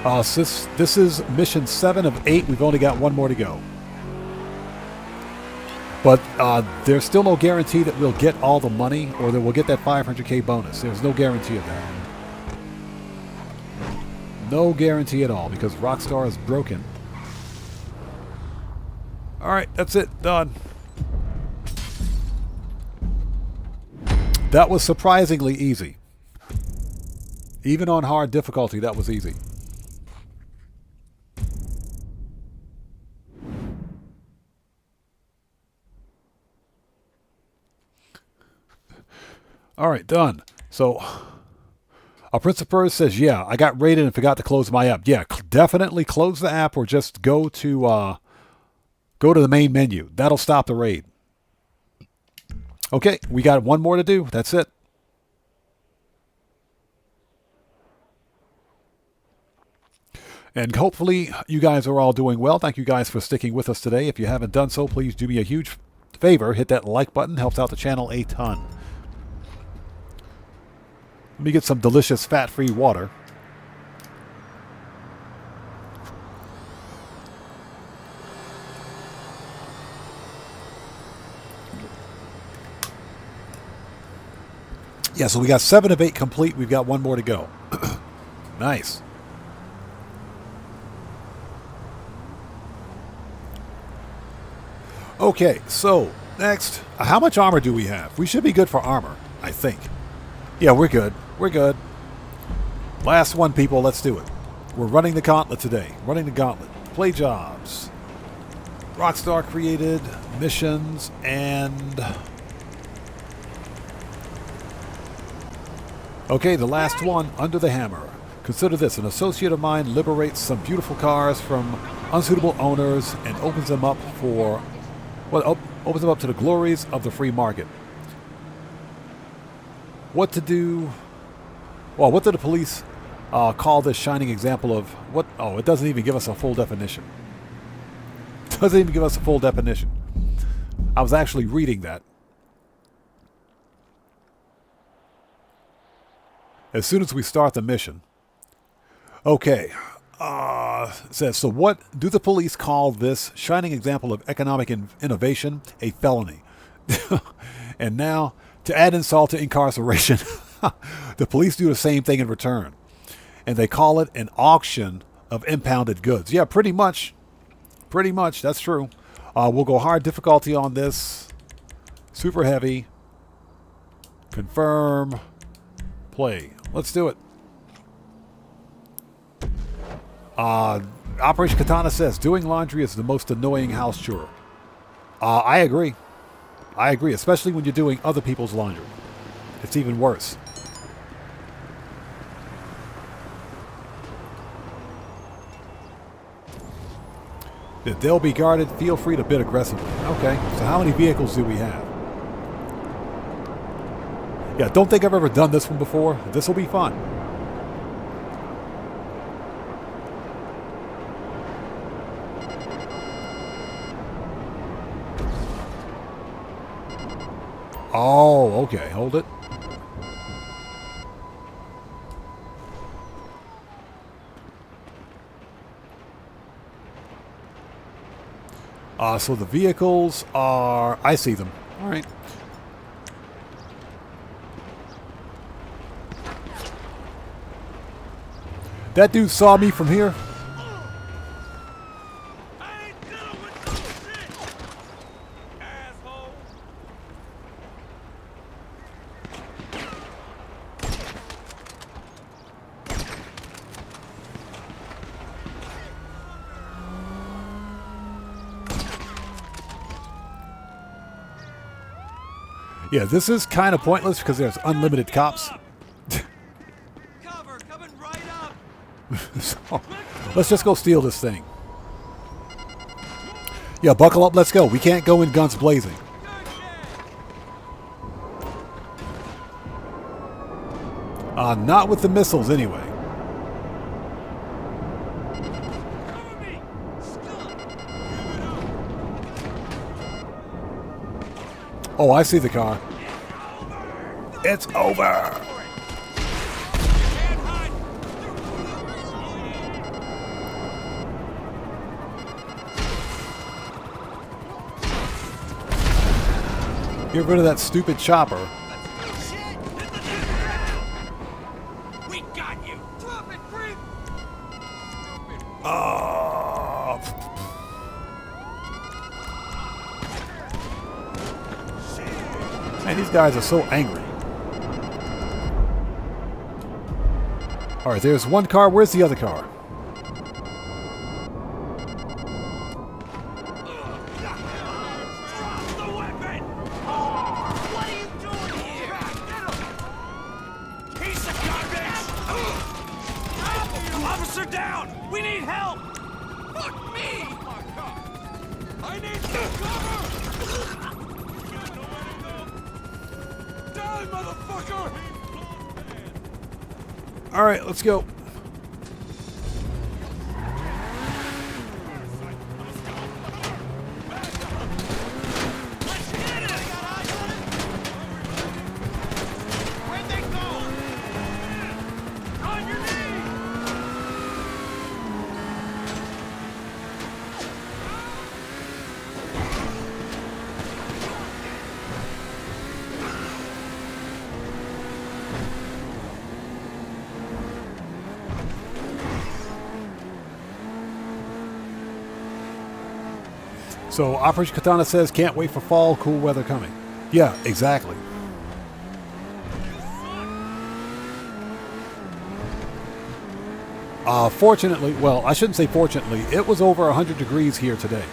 This is mission 7 of 8. We've only got one more to go. But there's still no guarantee that we'll get all the money or that we'll get that 500K bonus. There's no guarantee of that. No guarantee at all, because Rockstar is broken. All right, that's it. Done. That was surprisingly easy. Even on hard difficulty, that was easy. All right, done. So, Prince of Persia says, yeah, I got raided and forgot to close my app. Yeah, definitely close the app or just go to the main menu. That'll stop the raid. Okay, we got one more to do. That's it. And hopefully you guys are all doing well. Thank you guys for sticking with us today. If you haven't done so, please do me a huge favor. Hit that like button. Helps out the channel a ton. Let me get some delicious fat-free water. Yeah, so we got 7 of 8 complete. We've got one more to go. Nice. Okay, so next, how much armor do we have? We should be good for armor, I think. Yeah, we're good. We're good. Last one, people. Let's do it. We're running the gauntlet today. Running the gauntlet. Play jobs. Rockstar created missions and... Okay, the last one, Under the Hammer. Consider this. An associate of mine liberates some beautiful cars from unsuitable owners and opens them up for... Well, opens them up to the glories of the free market. What to do... Well, what did the police call this shining example of... What? Oh, it doesn't even give us a full definition. It doesn't even give us a full definition. I was actually reading that. As soon as we start the mission. Okay. It says, so what do the police call this shining example of economic innovation? A felony. And now, to add insult to incarceration, the police do the same thing in return. And they call it an auction of impounded goods. Yeah, pretty much. Pretty much, that's true. We'll go hard difficulty on this. Super heavy. Confirm. Play. Let's do it. Operation Katana says, doing laundry is the most annoying house chore. I agree. I agree, especially when you're doing other people's laundry. It's even worse. They'll be guarded. Feel free to bid aggressively. Okay, so how many vehicles do we have? Yeah, don't think I've ever done this one before. This will be fun. Oh, okay. Hold it. So the vehicles are... I see them. All right. That dude saw me from here. Yeah, this is kind of pointless because there's unlimited cops.
Cover coming right up.
So, let's just go steal this thing. Yeah, buckle up, let's go. We can't go in guns blazing. Not with the missiles anyway. Oh, I see the car. It's over. Get rid of that stupid chopper.
We got you. Drop it, creep.
Man, these guys are so angry. All right, there's one car. Where's the other car?
Officer down! We need help! Fuck me! I need cover! Die, motherfucker!
All right, let's go.
Where'd they go? On your knees!
So Operation Katana says, can't wait for fall, cool weather coming. Yeah, exactly. Fortunately, well, I shouldn't say fortunately, it was over 100 degrees here today.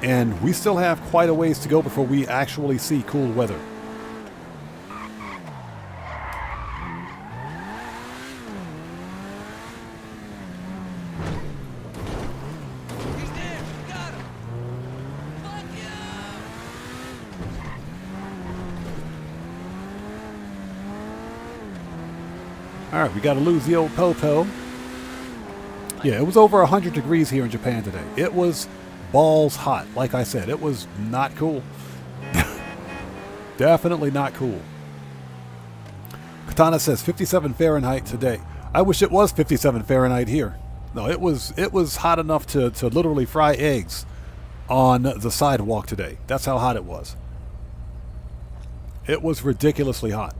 And we still have quite a ways to go before we actually see cool weather. All right, we got to lose the old Popo. Yeah, it was over 100 degrees here in Japan today. It was balls hot. Like I said, it was not cool. Definitely not cool. Katana says 57 Fahrenheit today. I wish it was 57 Fahrenheit here. No, it was hot enough to literally fry eggs on the sidewalk today. That's how hot it was. It was ridiculously hot.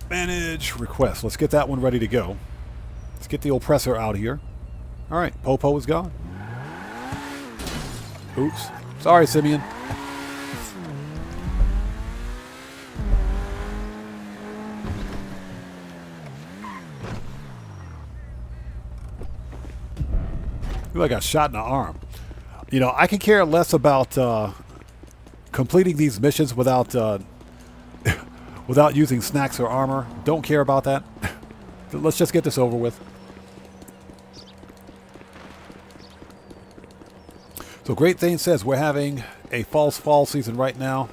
Manage request. Let's get that one ready to go. Let's get the oppressor out here. All right, Popo is gone. Oops. Sorry, Simeon. Ooh, I got shot in the arm. You know, I can care less about completing these missions without without using snacks or armor. Don't care about that. Let's just get this over with. So Great Thane says we're having a false fall season right now.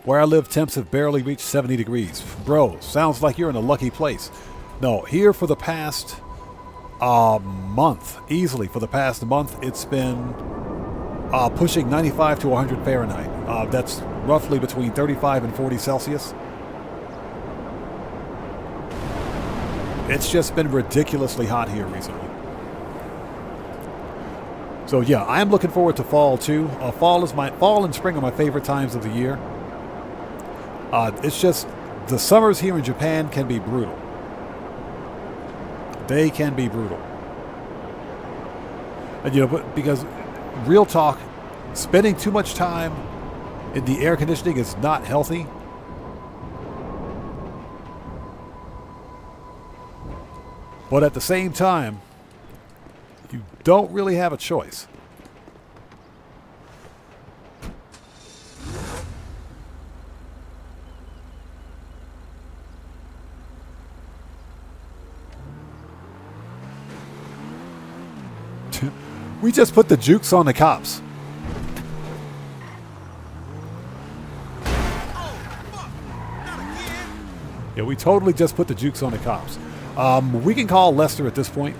Where I live, temps have barely reached 70 degrees. Bro, sounds like you're in a lucky place. No, here for the past month, easily for the past month, it's been pushing 95 to 100 Fahrenheit. That's roughly between 35 and 40 Celsius. It's just been ridiculously hot here recently. So yeah, I am looking forward to fall too. Fall and spring are my favorite times of the year. It's just the summers here in Japan can be brutal. They can be brutal. And you know, but because real talk, spending too much time in the air conditioning is not healthy. But at the same time, you don't really have a choice. We just put the jukes on the cops. Yeah, we totally just put the jukes on the cops. We can call Lester at this point.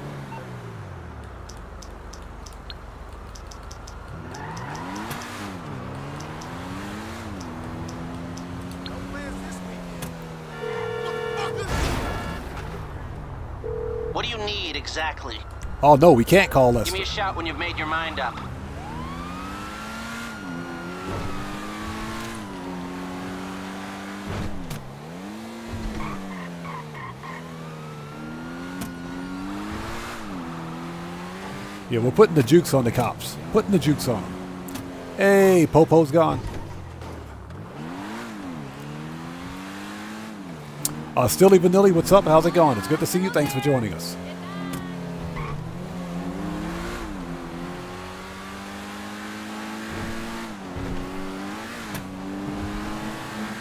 What do you need exactly?
Oh no, we can't call Lester.
Give me a shout when you've made your mind up.
Yeah, we're putting the jukes on the cops. Putting the jukes on them. Hey, Popo's gone. Stilly Vanilli, what's up? How's it going? It's good to see you. Thanks for joining us.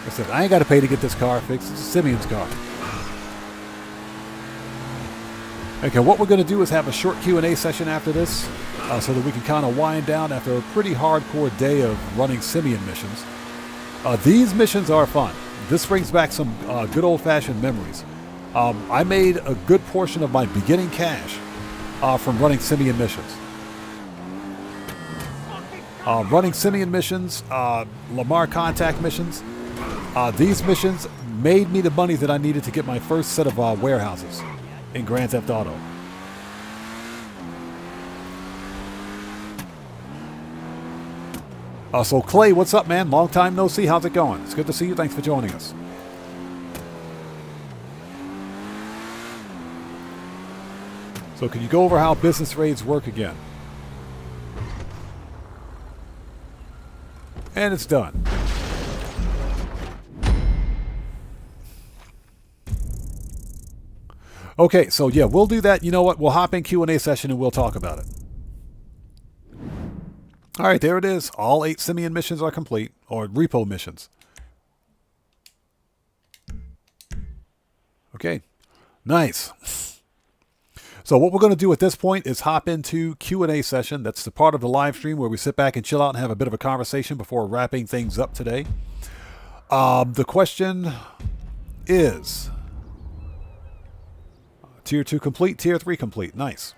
I said, I ain't got to pay to get this car fixed. It's Simeon's car. Okay, what we're going to do is have a short Q&A session after this so that we can kind of wind down after a pretty hardcore day of running Simeon missions. These missions are fun. This brings back some good old-fashioned memories. I made a good portion of my beginning cash from running Simeon missions. Running Simeon missions, Lamar contact missions. These missions made me the money that I needed to get my first set of warehouses in Grand Theft Auto. So Clay, what's up, man? Long time no see. How's it going? It's good to see you. Thanks for joining us. So can you go over how business raids work again? And it's done. Okay, so yeah, we'll do that. You know what? We'll hop in Q&A session and we'll talk about it. All right, there it is. All 8 Simeon missions are complete, or repo missions. Okay, nice. So what we're going to do at this point is hop into Q&A session. That's the part of the live stream where we sit back and chill out and have a bit of a conversation before wrapping things up today. The question is, Tier 2 complete, Tier 3 complete. Nice.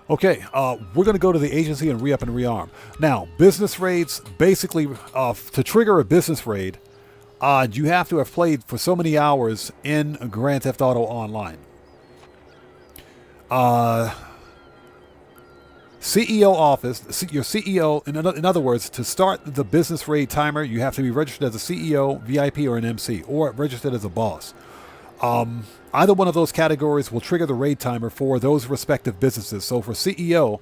Okay, we're going to go to the agency and re-up and rearm. Now, business raids, basically, to trigger a business raid, you have to have played for so many hours in Grand Theft Auto Online. CEO office, your CEO, in other words, to start the business raid timer, you have to be registered as a CEO, VIP, or an MC, or registered as a boss. Either one of those categories will trigger the raid timer for those respective businesses. So for CEO,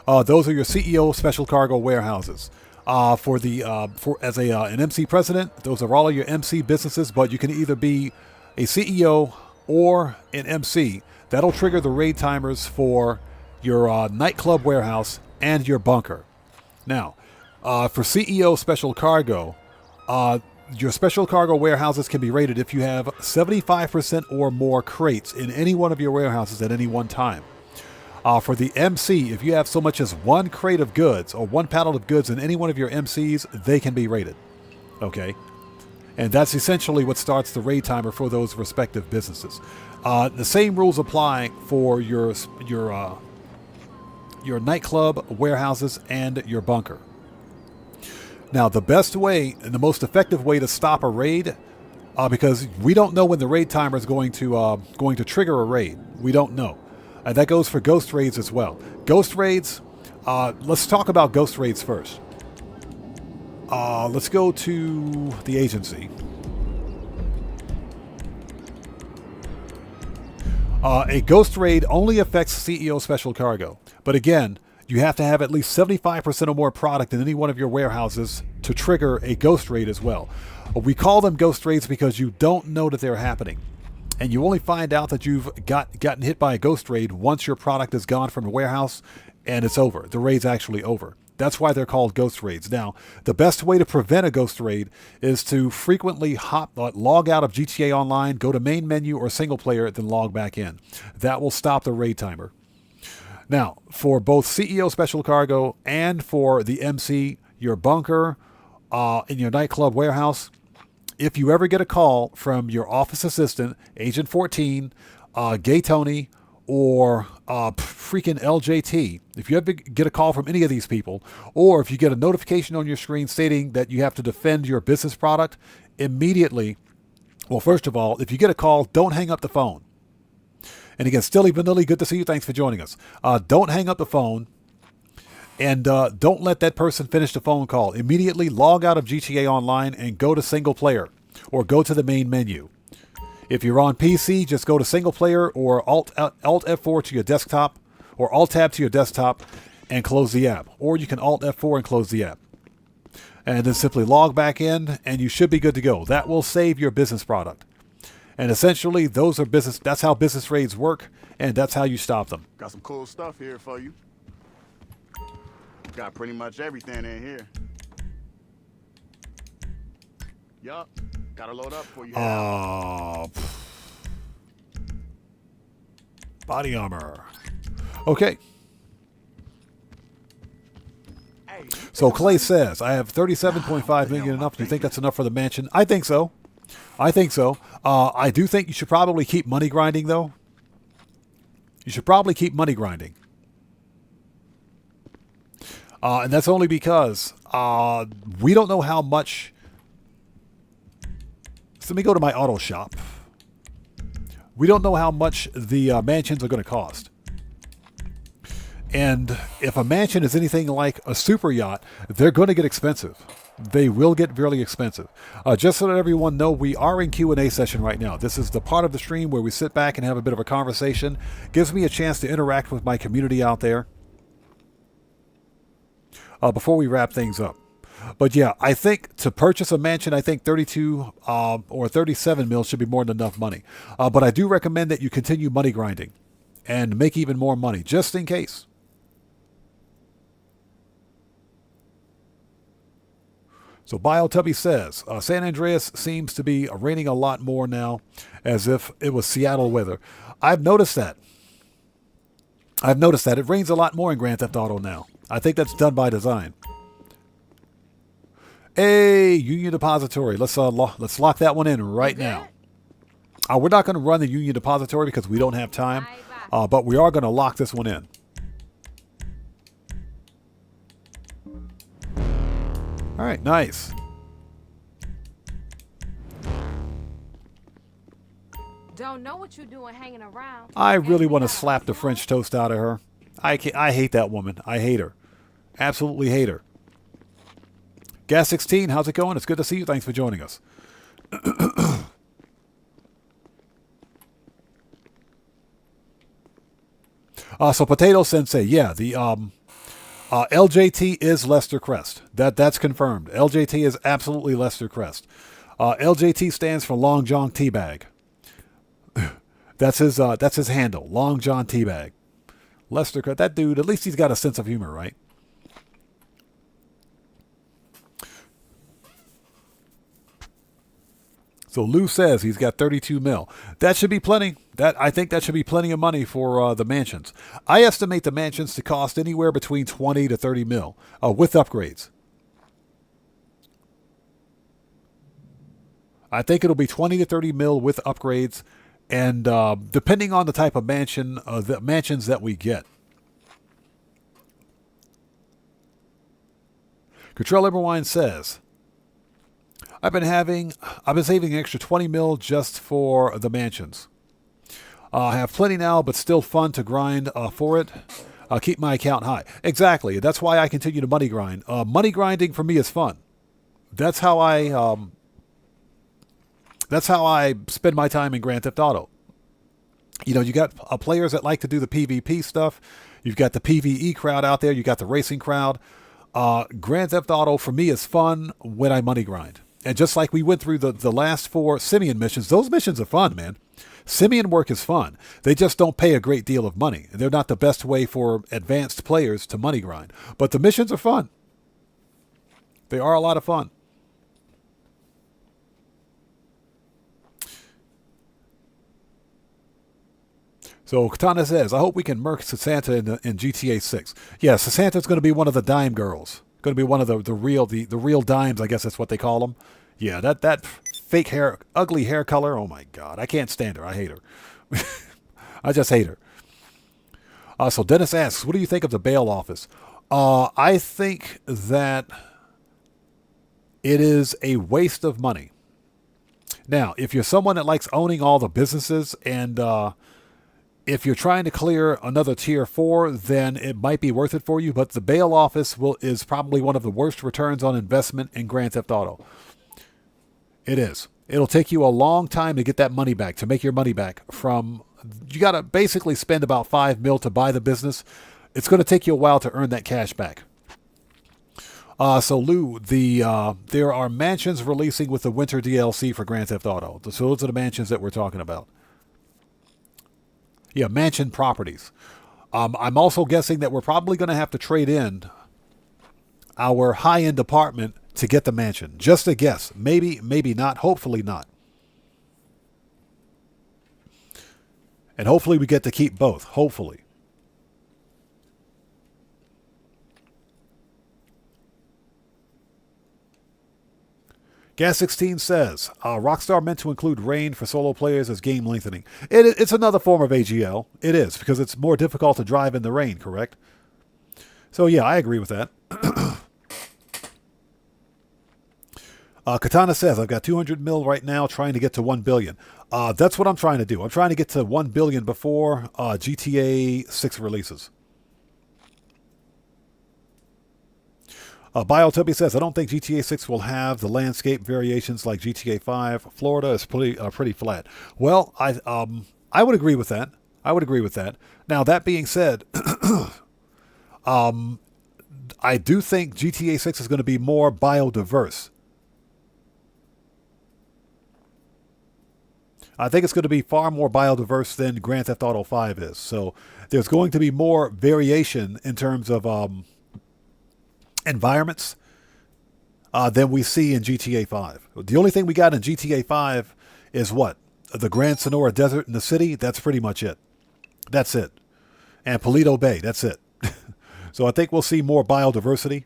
those are your CEO special cargo warehouses. As an MC president, those are all of your MC businesses, but you can either be a CEO or an MC. That'll trigger the raid timers for your nightclub warehouse and your bunker. Now, for CEO special cargo, your special cargo warehouses can be raided if you have 75% or more crates in any one of your warehouses at any one time. For the MC, if you have so much as one crate of goods or one pallet of goods in any one of your MCs, they can be raided. Okay? And that's essentially what starts the raid timer for those respective businesses. The same rules apply for your nightclub, warehouses, and your bunker. Now, the best way and the most effective way to stop a raid, because we don't know when the raid timer is going to trigger a raid. We don't know. And that goes for ghost raids as well. Ghost raids, let's talk about ghost raids first. Let's go to the agency. A ghost raid only affects CEO special cargo. But again, you have to have at least 75% or more product in any one of your warehouses to trigger a ghost raid as well. We call them ghost raids because you don't know that they're happening. And you only find out that you've gotten hit by a ghost raid once your product is gone from the warehouse and it's over. The raid's actually over. That's why they're called ghost raids. Now, the best way to prevent a ghost raid is to frequently log out of GTA Online, go to main menu or single player, then log back in. That will stop the raid timer. Now, for both CEO Special Cargo and for the MC, your bunker, in your nightclub warehouse, if you ever get a call from your office assistant, Agent 14, Gay Tony, or freaking LJT, if you ever get a call from any of these people, or if you get a notification on your screen stating that you have to defend your business product, immediately, well, first of all, if you get a call, don't hang up the phone. And again, Stilly Vanilli, good to see you. Thanks for joining us. Don't hang up the phone. And don't let that person finish the phone call. Immediately log out of GTA Online and go to single player or go to the main menu. If you're on PC, just go to single player or Alt F4 to your desktop or Alt Tab to your desktop and close the app. Or you can Alt F4 and close the app. And then simply log back in and you should be good to go. That will save your business product. And essentially, that's how business raids work, and that's how you stop them.
Got some cool stuff here for you. Got pretty much everything in here. Yup. Gotta load up for you.
Body armor. Okay. So Clay says, I have 37.5 million enough. Do you think that's enough for the mansion? I think so. I do think you should probably keep money grinding, though. You should probably keep money grinding. And that's only because we don't know how much. So let me go to my auto shop. We don't know how much the mansions are going to cost. And if a mansion is anything like a super yacht, they're going to get expensive. They will get really expensive. Just so that everyone know, we are in Q&A session right now. This is the part of the stream where we sit back and have a bit of a conversation. Gives me a chance to interact with my community out there before we wrap things up. But yeah, I think to purchase a mansion, I think 32 or 37 mil should be more than enough money. But I do recommend that you continue money grinding and make even more money, just in case. So BioTubby says, San Andreas seems to be raining a lot more now, as if it was Seattle weather. I've noticed that. It rains a lot more in Grand Theft Auto now. I think that's done by design. Hey, Union Depository. Let's lock that one in right now. We're not going to run the Union Depository because we don't have time, but we are going to lock this one in. All right, nice.
Don't know what you're doing hanging around.
I really want to slap the French toast out of her. I hate that woman. I hate her. Absolutely hate her. Gas 16, how's it going? It's good to see you. Thanks for joining us. So Potato Sensei, yeah, the LJT is Lester Crest. That's confirmed. LJT is absolutely Lester Crest. LJT stands for Long John Teabag. That's his handle, Long John Teabag. Lester Crest, that dude, at least he's got a sense of humor, right? So Lou says he's got 32 mil. That should be plenty. I think that should be plenty of money for the mansions. I estimate the mansions to cost anywhere between 20 to 30 mil with upgrades. I think it'll be 20 to 30 mil with upgrades, and depending on the type of mansion, the mansions that we get. Control Everwine says, I've been saving an extra 20 mil just for the mansions. I have plenty now, but still fun to grind for it. Keep my account high. Exactly. That's why I continue to money grind. Money grinding for me is fun. That's how I spend my time in Grand Theft Auto. You know, you got players that like to do the PvP stuff. You've got the PvE crowd out there. You got the racing crowd. Grand Theft Auto for me is fun when I money grind. And just like we went through the last 4 Simeon missions, those missions are fun, man. Simeon work is fun. They just don't pay a great deal of money. They're not the best way for advanced players to money grind. But the missions are fun. They are a lot of fun. So Katana says, I hope we can murk Santa in GTA 6. Yeah, Santa's going to be one of the dime girls. Going to be one of the real dimes, I guess that's what they call them. Yeah, that fake hair, ugly hair color. Oh my God, I can't stand her. I hate her. I just hate her. So Dennis asks, what do you think of the bail office? I think that it is a waste of money. Now, if you're someone that likes owning all the businesses and if you're trying to clear another tier 4, then it might be worth it for you. But the bail office is probably one of the worst returns on investment in Grand Theft Auto. It is. It'll take you a long time to get that money back, to make your money back from. You got to basically spend about 5 mil to buy the business. It's going to take you a while to earn that cash back. So Lou, there are mansions releasing with the winter DLC for Grand Theft Auto. So those are the mansions that we're talking about. Yeah, mansion properties. I'm also guessing that we're probably going to have to trade in our high-end apartment to get the mansion. Just a guess. Maybe, maybe not. Hopefully not. And hopefully we get to keep both. Hopefully. Gas 16 says, Rockstar meant to include rain for solo players as game lengthening. It's another form of AGL. It is, because it's more difficult to drive in the rain, correct? So yeah, I agree with that. Katana says, I've got 200 mil right now trying to get to 1 billion. That's what I'm trying to do. I'm trying to get to 1 billion before GTA 6 releases. Biotubby says, I don't think GTA 6 will have the landscape variations like GTA 5. Florida is pretty flat. Well, I would agree with that. I would agree with that. Now, that being said, I do think GTA 6 is going to be more biodiverse. I think it's going to be far more biodiverse than Grand Theft Auto 5 is. So there's going to be more variation in terms of environments than we see in GTA 5. The only thing we got in GTA 5 is what? The Grand Sonora Desert in the city. That's pretty much it. That's it. And Paleto Bay. That's it. So I think we'll see more biodiversity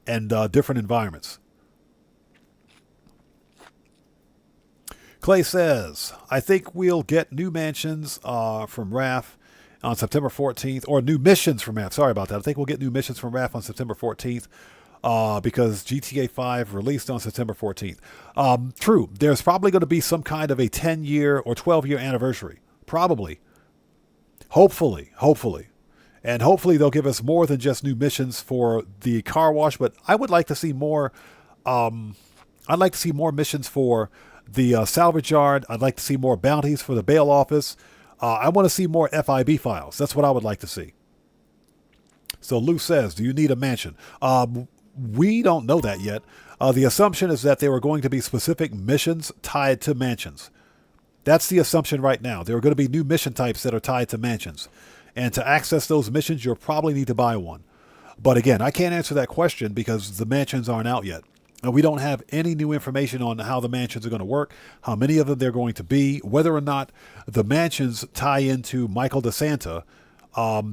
and different environments. Clay says, I think we'll get new mansions from RAF on September 14th, or new missions from RAF. Sorry about that. I think we'll get new missions from RAF on September 14th because GTA 5 released on September 14th. True. There's probably going to be some kind of a 10-year or 12-year anniversary. Probably. Hopefully. And hopefully they'll give us more than just new missions for the car wash, but I would like to see more. I'd like to see more missions for the salvage yard. I'd like to see more bounties for the bail office. I want to see more FIB files. That's what I would like to see. So Lou says, do you need a mansion? We don't know that yet. The assumption is that there are going to be specific missions tied to mansions. That's the assumption right now. There are going to be new mission types that are tied to mansions. And to access those missions, you'll probably need to buy one. But again, I can't answer that question because the mansions aren't out yet. And we don't have any new information on how the mansions are going to work, how many of them they're going to be, whether or not the mansions tie into Michael DeSanta,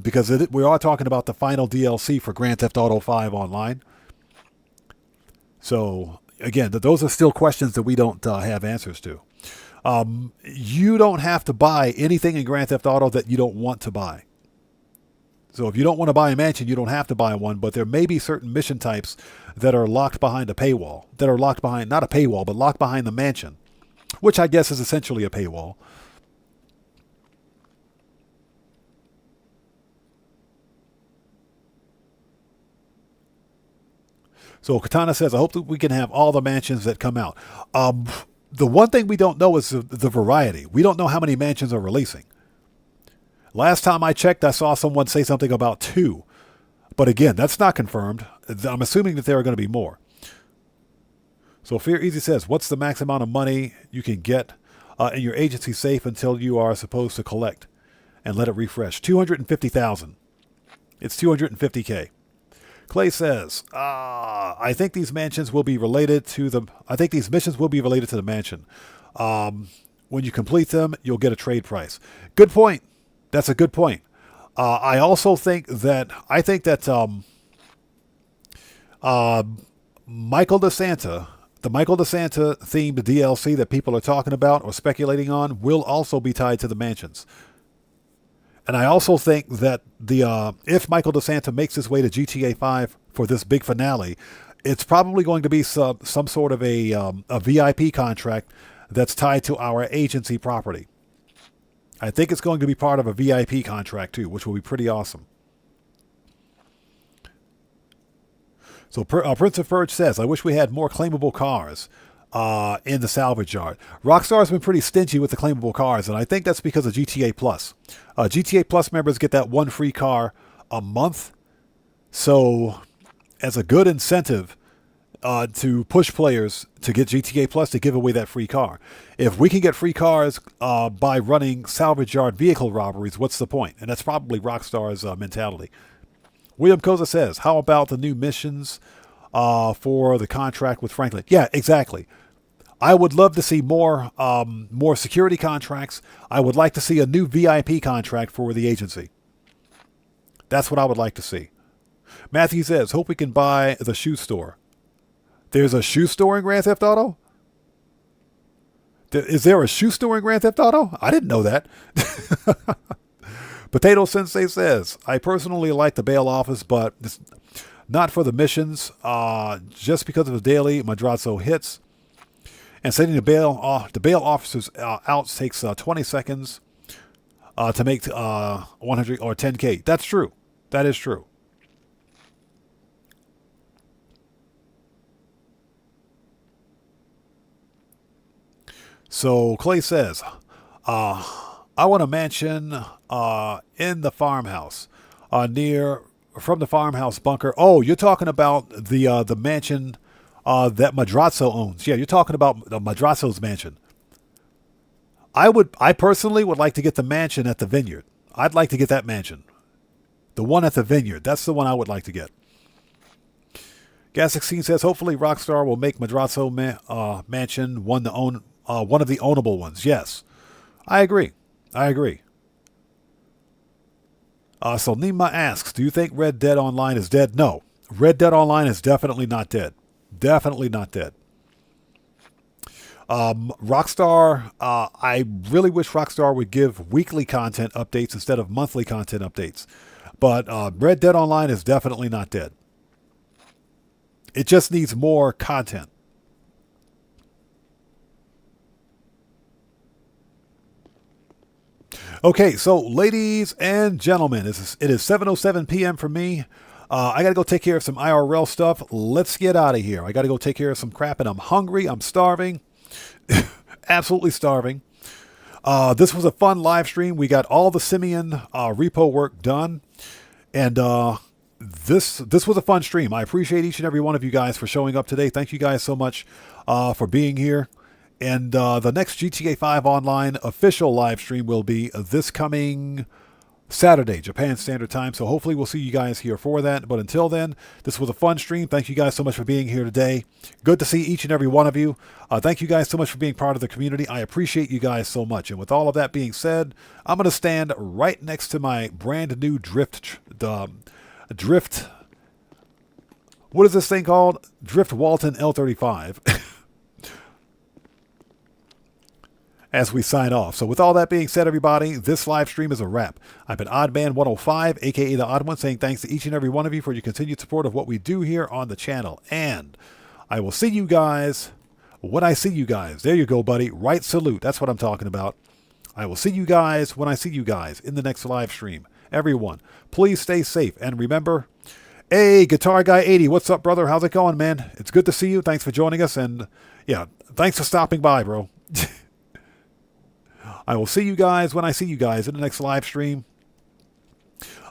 because we are talking about the final DLC for Grand Theft Auto 5 Online. So, again, those are still questions that we don't have answers to. You don't have to buy anything in Grand Theft Auto that you don't want to buy. So if you don't want to buy a mansion, you don't have to buy one, but there may be certain mission types that are locked behind a paywall, that are locked behind, not a paywall, but locked behind the mansion, which I guess is essentially a paywall. So Katana says, I hope that we can have all the mansions that come out. The one thing we don't know is the variety. We don't know how many mansions are releasing. Last time I checked, I saw someone say something about 2. But again, that's not confirmed. I'm assuming that there are going to be more. So Fear Easy says, what's the max amount of money you can get in your agency safe until you are supposed to collect and let it refresh? 250,000. It's 250K. Clay says, I think these mansions will be related to the. I think these missions will be related to the mansion. When you complete them, you'll get a trade price. Good point. That's a good point. I also think that Michael DeSanta, the Michael DeSanta themed DLC that people are talking about or speculating on, will also be tied to the mansions. And I also think that if Michael DeSanta makes his way to GTA 5 for this big finale, it's probably going to be some sort of a VIP contract that's tied to our agency property. I think it's going to be part of a VIP contract too, which will be pretty awesome. So Prince of Furge says, I wish we had more claimable cars in the salvage yard. Rockstar's been pretty stingy with the claimable cars, and I think that's because of GTA Plus. GTA Plus members get that one free car a month. So as a good incentive to push players to get GTA Plus to give away that free car. If we can get free cars by running salvage yard vehicle robberies, what's the point? And that's probably Rockstar's mentality. William Koza says, how about the new missions for the contract with Franklin? Yeah, exactly. I would love to see more security contracts. I would like to see a new VIP contract for the agency. That's what I would like to see. Matthew says, hope we can buy the shoe store. There's a shoe store in Grand Theft Auto? Is there a shoe store in Grand Theft Auto? I didn't know that. Potato Sensei says, I personally like the bail office, but it's not for the missions. Just because of the daily Madrazo hits. And sending the bail officers out takes 20 seconds to make 100 or 10K. That's true. That is true. So Clay says, I want a mansion in the farmhouse near from the farmhouse bunker. Oh, you're talking about the mansion that Madrazo owns. Yeah, you're talking about Madrazo's mansion. I personally would like to get the mansion at the vineyard. I'd like to get that mansion. The one at the vineyard. That's the one I would like to get. Gas 16 says, hopefully Rockstar will make Madrazo mansion one of the ownable ones. Yes, I agree. I agree. So Nima asks, do you think Red Dead Online is dead? No. Red Dead Online is definitely not dead. Definitely not dead. Rockstar, I really wish Rockstar would give weekly content updates instead of monthly content updates. But Red Dead Online is definitely not dead. It just needs more content. Okay, so ladies and gentlemen, it is 7:07 p.m. for me. I got to go take care of some IRL stuff. Let's get out of here. I got to go take care of some crap, and I'm hungry. I'm starving. Absolutely starving. This was a fun live stream. We got all the Simeon repo work done. And this was a fun stream. I appreciate each and every one of you guys for showing up today. Thank you guys so much for being here. And the next GTA 5 Online official live stream will be this coming Saturday, Japan Standard Time. So hopefully we'll see you guys here for that. But until then, this was a fun stream. Thank you guys so much for being here today. Good to see each and every one of you. Thank you guys so much for being part of the community. I appreciate you guys so much. And with all of that being said, I'm going to stand right next to my brand new drift. What is this thing called? Drift Walton L35. As we sign off. So with all that being said, everybody, this live stream is a wrap. I've been Oddman105, aka The Odd One, saying thanks to each and every one of you for your continued support of what we do here on the channel. And I will see you guys when I see you guys. There you go, buddy. Right salute. That's what I'm talking about. I will see you guys when I see you guys in the next live stream. Everyone, please stay safe. And remember, hey, Guitar Guy 80, what's up, brother? How's it going, man? It's good to see you. Thanks for joining us. And yeah, thanks for stopping by, bro. I will see you guys when I see you guys in the next live stream.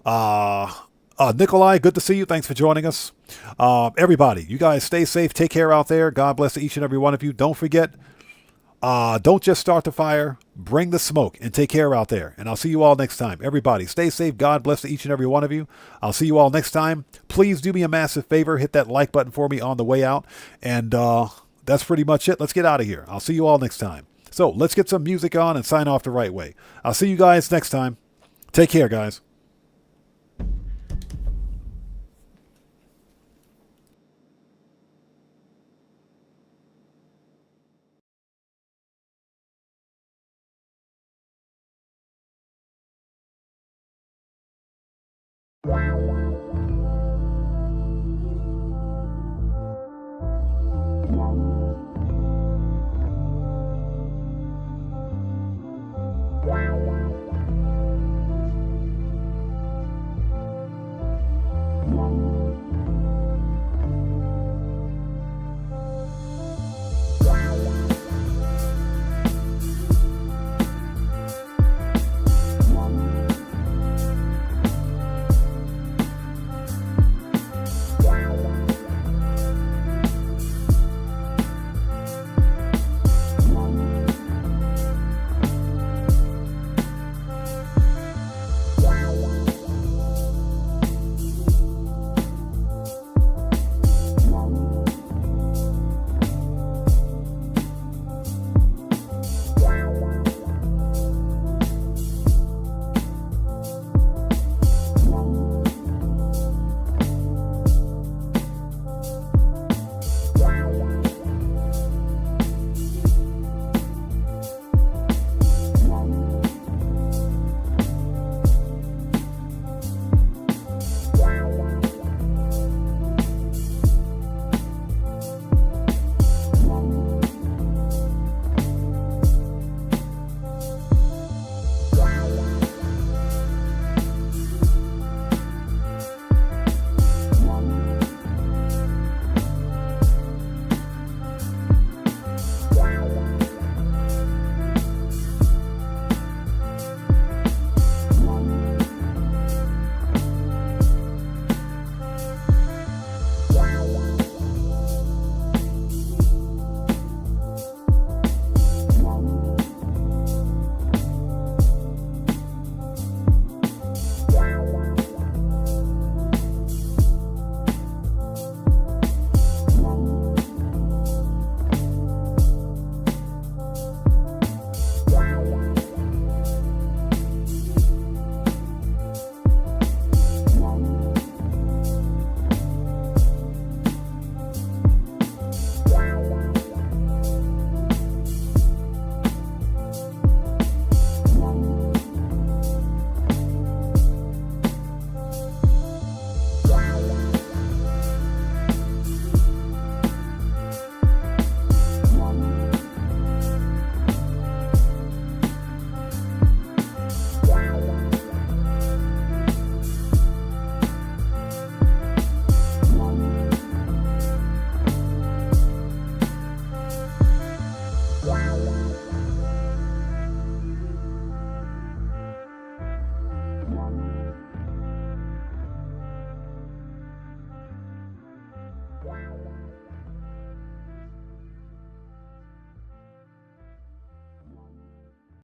Nikolai, good to see you. Thanks for joining us. Everybody, you guys stay safe. Take care out there. God bless each and every one of you. Don't forget, don't just start the fire. Bring the smoke and take care out there. And I'll see you all next time. Everybody, stay safe. God bless each and every one of you. I'll see you all next time. Please do me a massive favor. Hit that like button for me on the way out. And that's pretty much it. Let's get out of here. I'll see you all next time. So let's get some music on and sign off the right way. I'll see you guys next time. Take care, guys.
Wow.